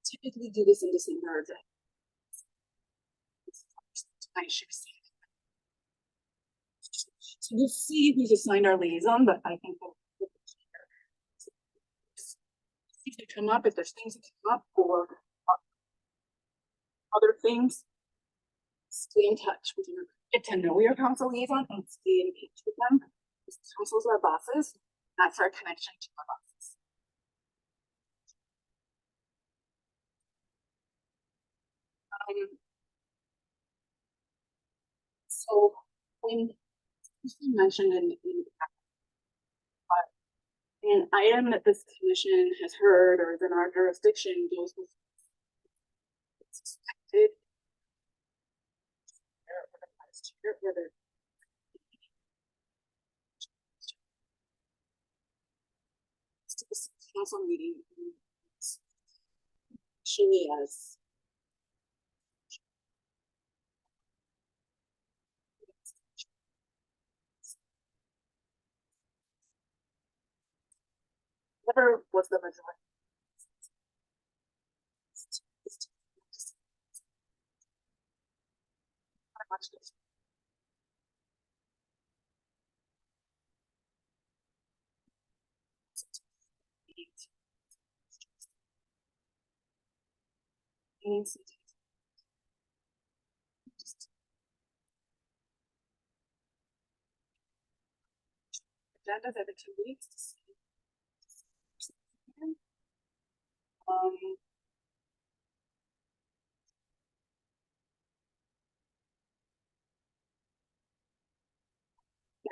typically do this in December. I should see. So we'll see who's assigned our liaison, but I think if they come up, if there's things that come up or other things, stay in touch with your, get to know your council liaison and stay in touch with them. Because councils are bosses. That's our connection to our bosses. So when you mentioned an item that this commission has heard or is in our jurisdiction goes with expected. Whether to the council meeting, actually as whatever was the majority. Agendas every 2 weeks to see.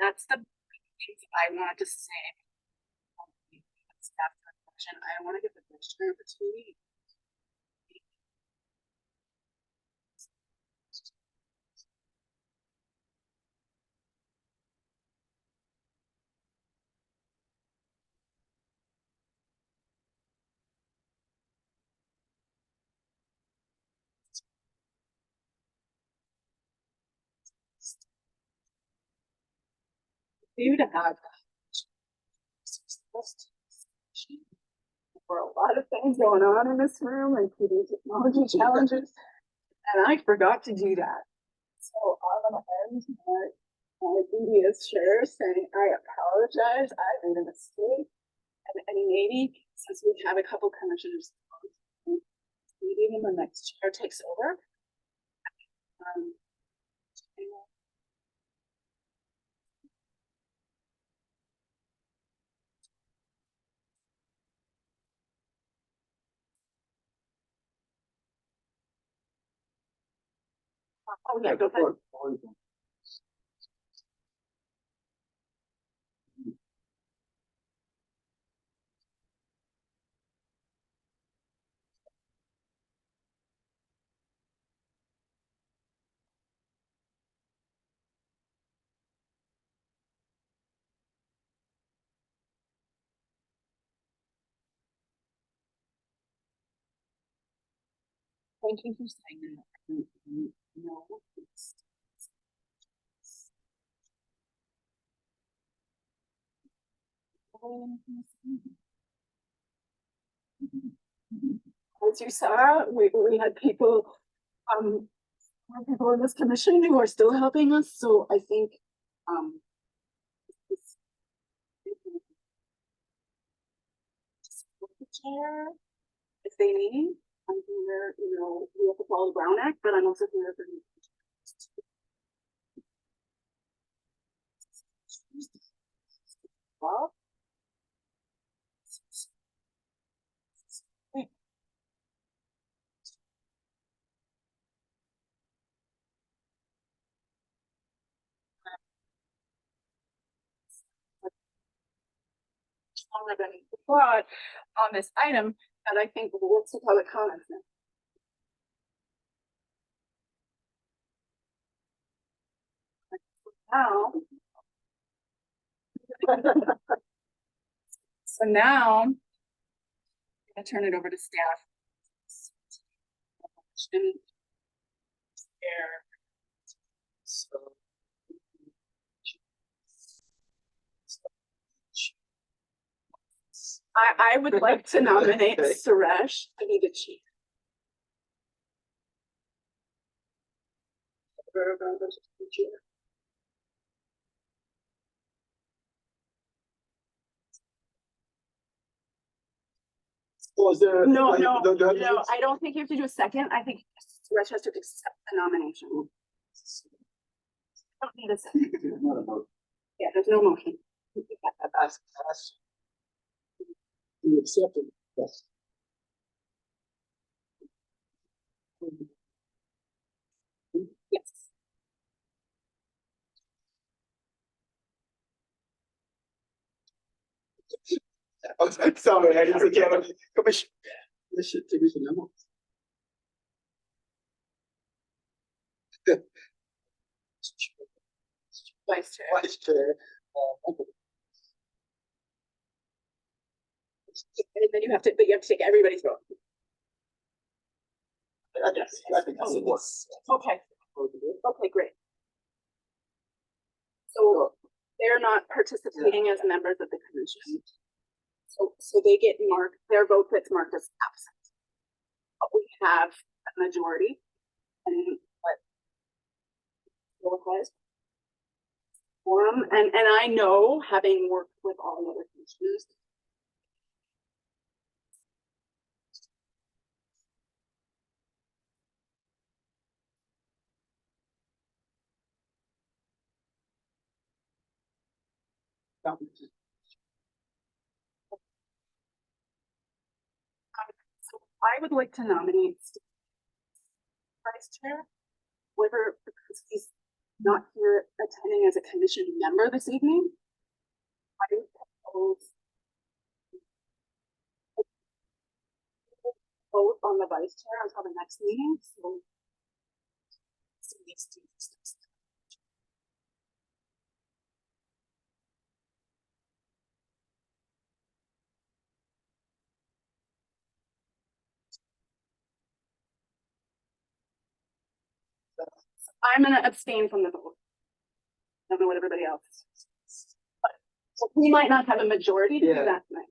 That's the things I wanted to say. I want to give the commissioner an opportunity. You to have for a lot of things going on in this room, including technology challenges, and I forgot to do that. So I'm gonna end my duty as chair saying I apologize. I made a mistake, and maybe since we have a couple commissioners meeting and the next chair takes over. Oh yeah, go ahead. Thank you for saying that. No, it's as you saw, we had people more people in this commission who are still helping us, so I think, it's- the chair, if they need, I'm here, you know, we have to follow the Brown Act, but I'm also here for. Well. Longer than thought on this item, and I think we'll see public comments now. Now. So now. I'm gonna turn it over to staff. And share. I would like to nominate Suresh to be the chief. Was there? No, like, no, the- the- no, I don't think you have to do a second. I think Suresh has to accept the nomination. I don't need a second. Yeah, there's no motion. You accept it, yes. Yes. Oh, sorry, I didn't get it. Commission. This should take us a memo. Vice chair. Vice Chair. And then you have to, but you have to take everybody's vote. I think that's it. Okay. Okay, great. So they're not participating as members of the commission. So they get marked, their vote gets marked as absent. But we have a majority and what? Forum, and I know, having worked with all the other commissioners. So I would like to nominate Steve vice chair, whether because he's not here attending as a commission member this evening. I would propose vote on the vice chair until the next meeting, so. I'm gonna abstain from the vote. I don't know what everybody else. But so we might not have a majority to do Yeah. that tonight.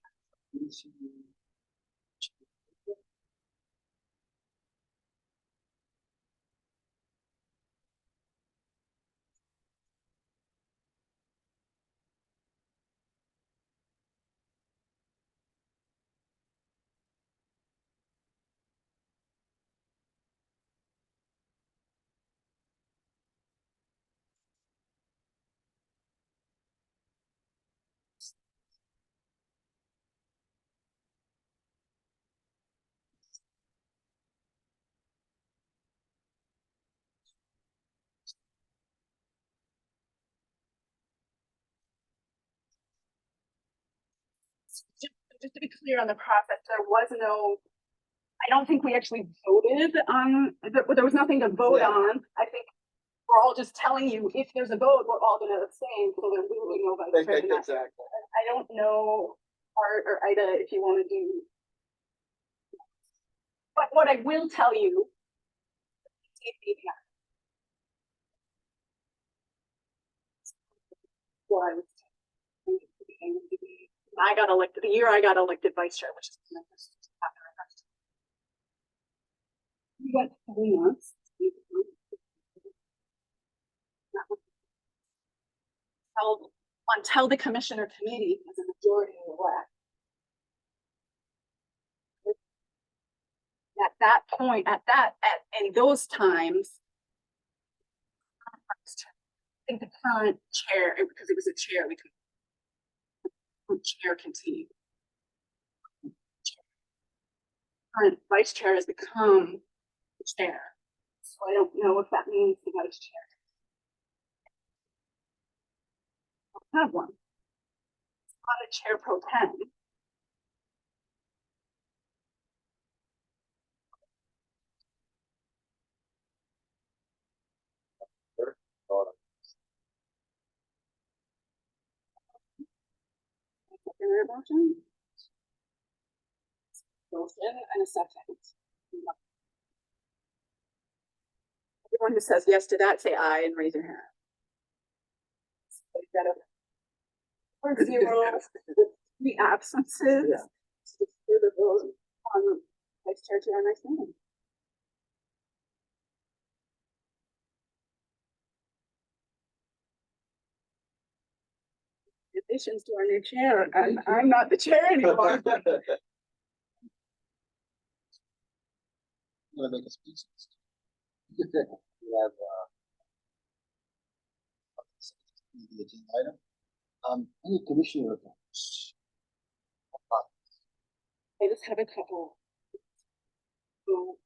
Just to be clear on the process, there was no, I don't think we actually voted on, there was nothing to vote Yeah. on. I think we're all just telling you, if there's a vote, we're all gonna abstain, so there will be no vice chair. tonight. Exactly. I don't know, Art or Ida, if you wanna do. But what I will tell you. What I was. I got elected, the year I got elected vice chair, which is. We went 3 months. until the commissioner committee has a majority elect. At that point, in those times, I think the current chair, because it was a chair, we could chair continue. Current vice chair has become the chair, so I don't know if that means the vice chair. I don't have one. It's not a chair pro tem. Motion. Motion and a second. Everyone who says yes to that, say aye and raise your hand. 4-0, 3 absences. Yeah. For the vote on vice chair to our next meeting. Additions to our new chair, and I'm not the chair anymore. I'm gonna make a speech. We have, the agenda item. Any commissioner reports? I just have a couple. So,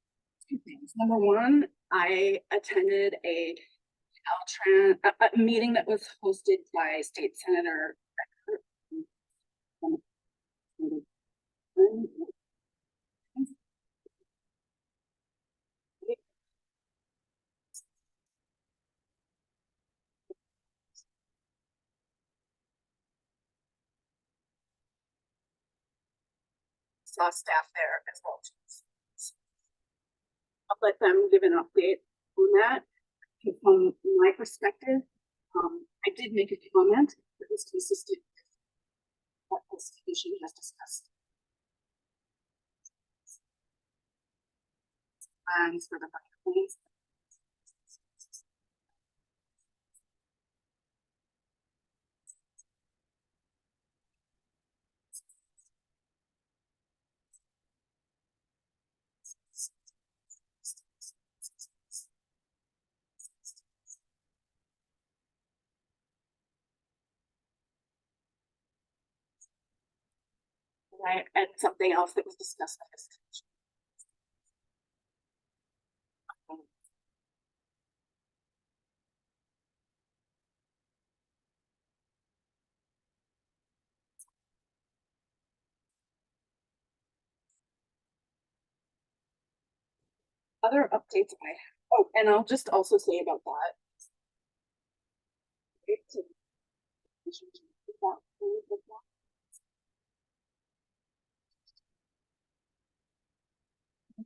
2 things. Number one, I attended a Caltrans, a meeting that was hosted by State Senator saw staff there as well. I'll let them give an update on that. From my perspective, I did make a comment that was consistent with what this commission has discussed. Plans for the plans. Right, and something else that was discussed by this commission. Other updates I have. Oh, and I'll just also say about that.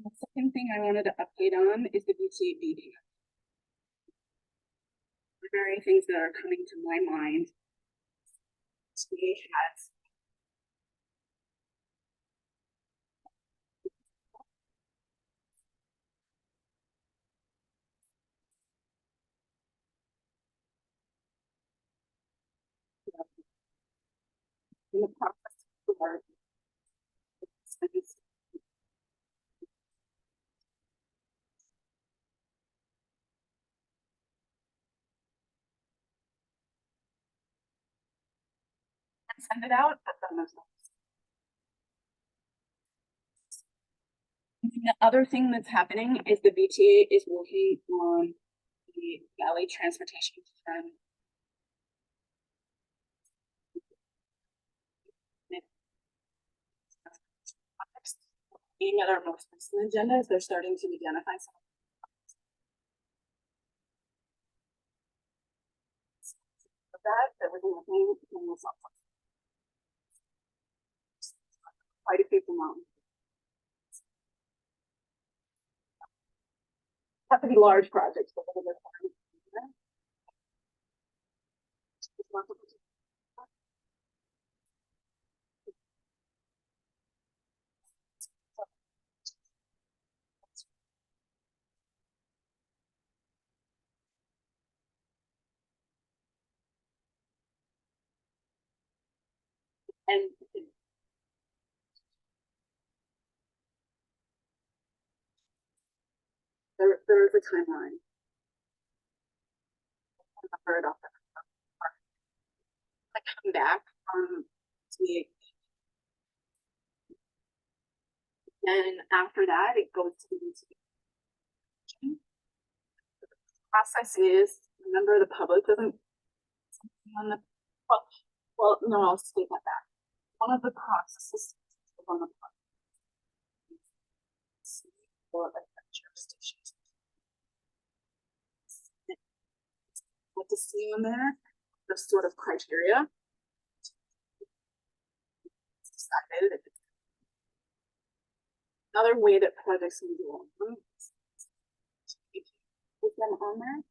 The second thing I wanted to update on is the BTA meeting. The very things that are coming to my mind. We had in the process of our send it out, but then there's no. The other thing that's happening is the BTA is working on the Valley Transportation Fund. Being at our most recent agendas, they're starting to identify some. That we're looking in this up. Quite a few from them. Have to be large projects, but they're And there is a timeline. Heard of it. I come back to the, and after that it goes to the BTA. The process is, remember, the public doesn't on the no, I'll state that back. One of the processes on the or a jurisdiction. What to see on there, the sort of criteria. Decided if it's another way that projects can go on. With them on there.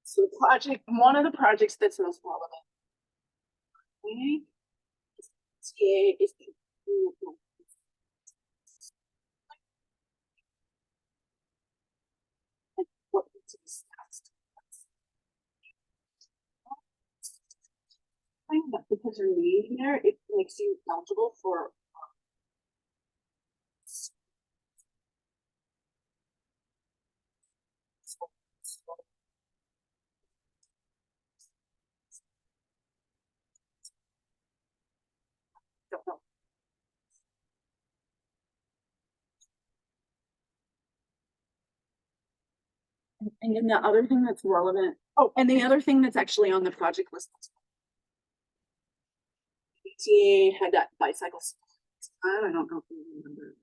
So project, one of the projects that's most relevant. TA is what needs to be discussed. I think that because you're leading there, it makes you eligible for don't know. And then the other thing that's relevant, oh, and the other thing that's actually on the project list. BTA had that bicycle. I don't know if you remember.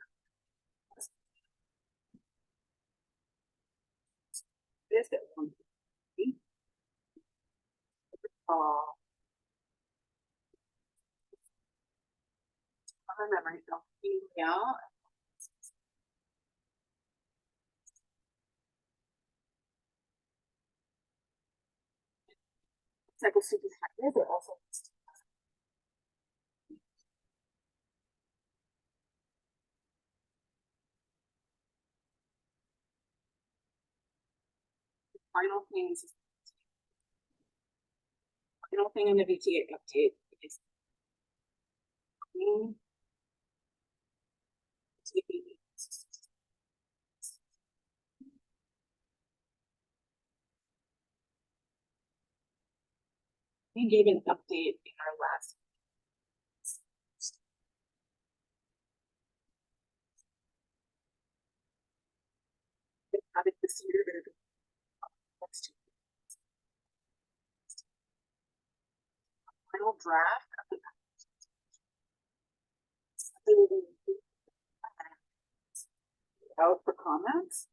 Is that one? I remember, yeah. Cycle supervisors are also. Final things. Final thing in the VTA update is. We gave an update in our last. Have it this year, but it'll be next year. Final draft of the. Out for comments.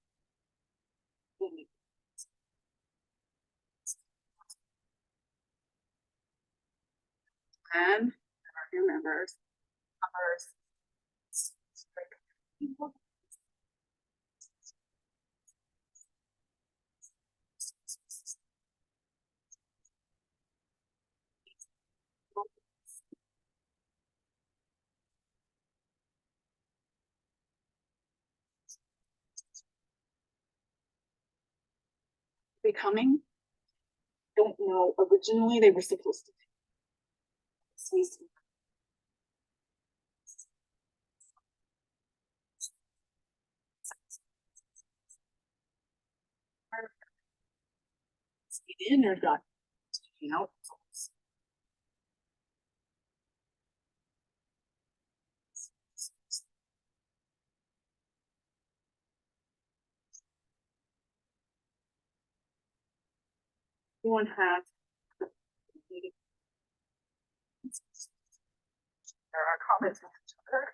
And your members. Becoming. Don't know, originally they were supposed to. In or got taken out. Anyone have? There are comments on each other.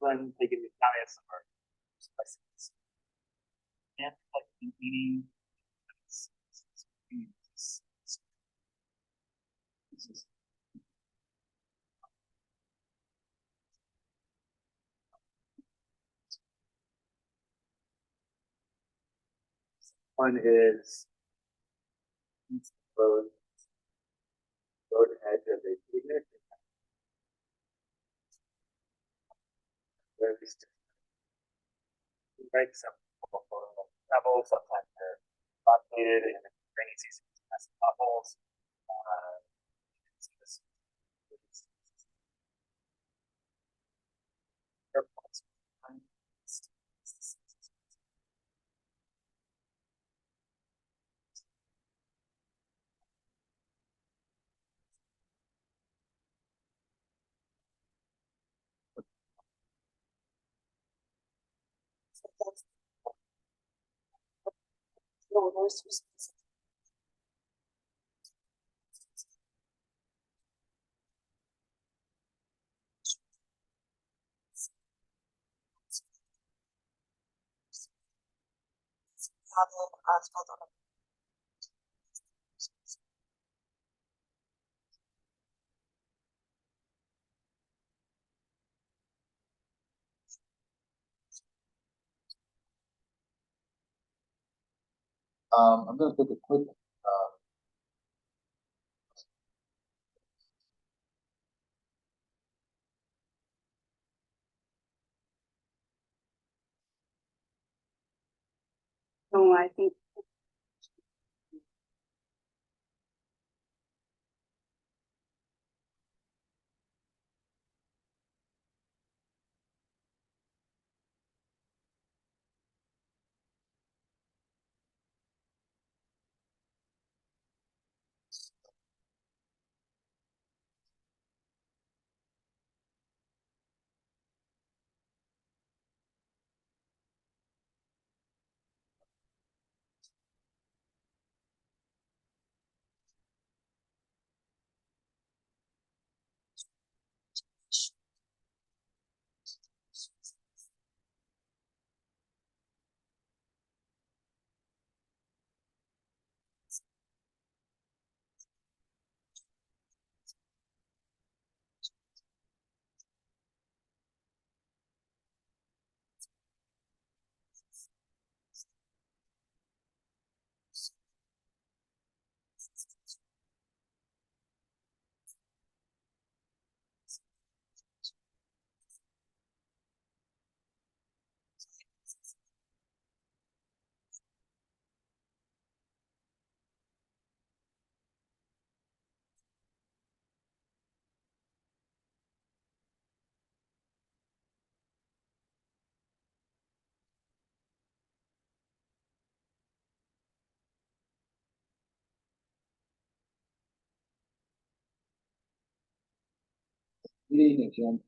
Then they give you now have some and like meeting one is east road, road edge of a picnic. Where we still make some pebbles, sometimes they're populated in the rainy season, has potholes. You can see this. Airports. So that's the owner's responsibility. Gravel, asphalt on a I'm gonna take a quick, No, I think leading agenda.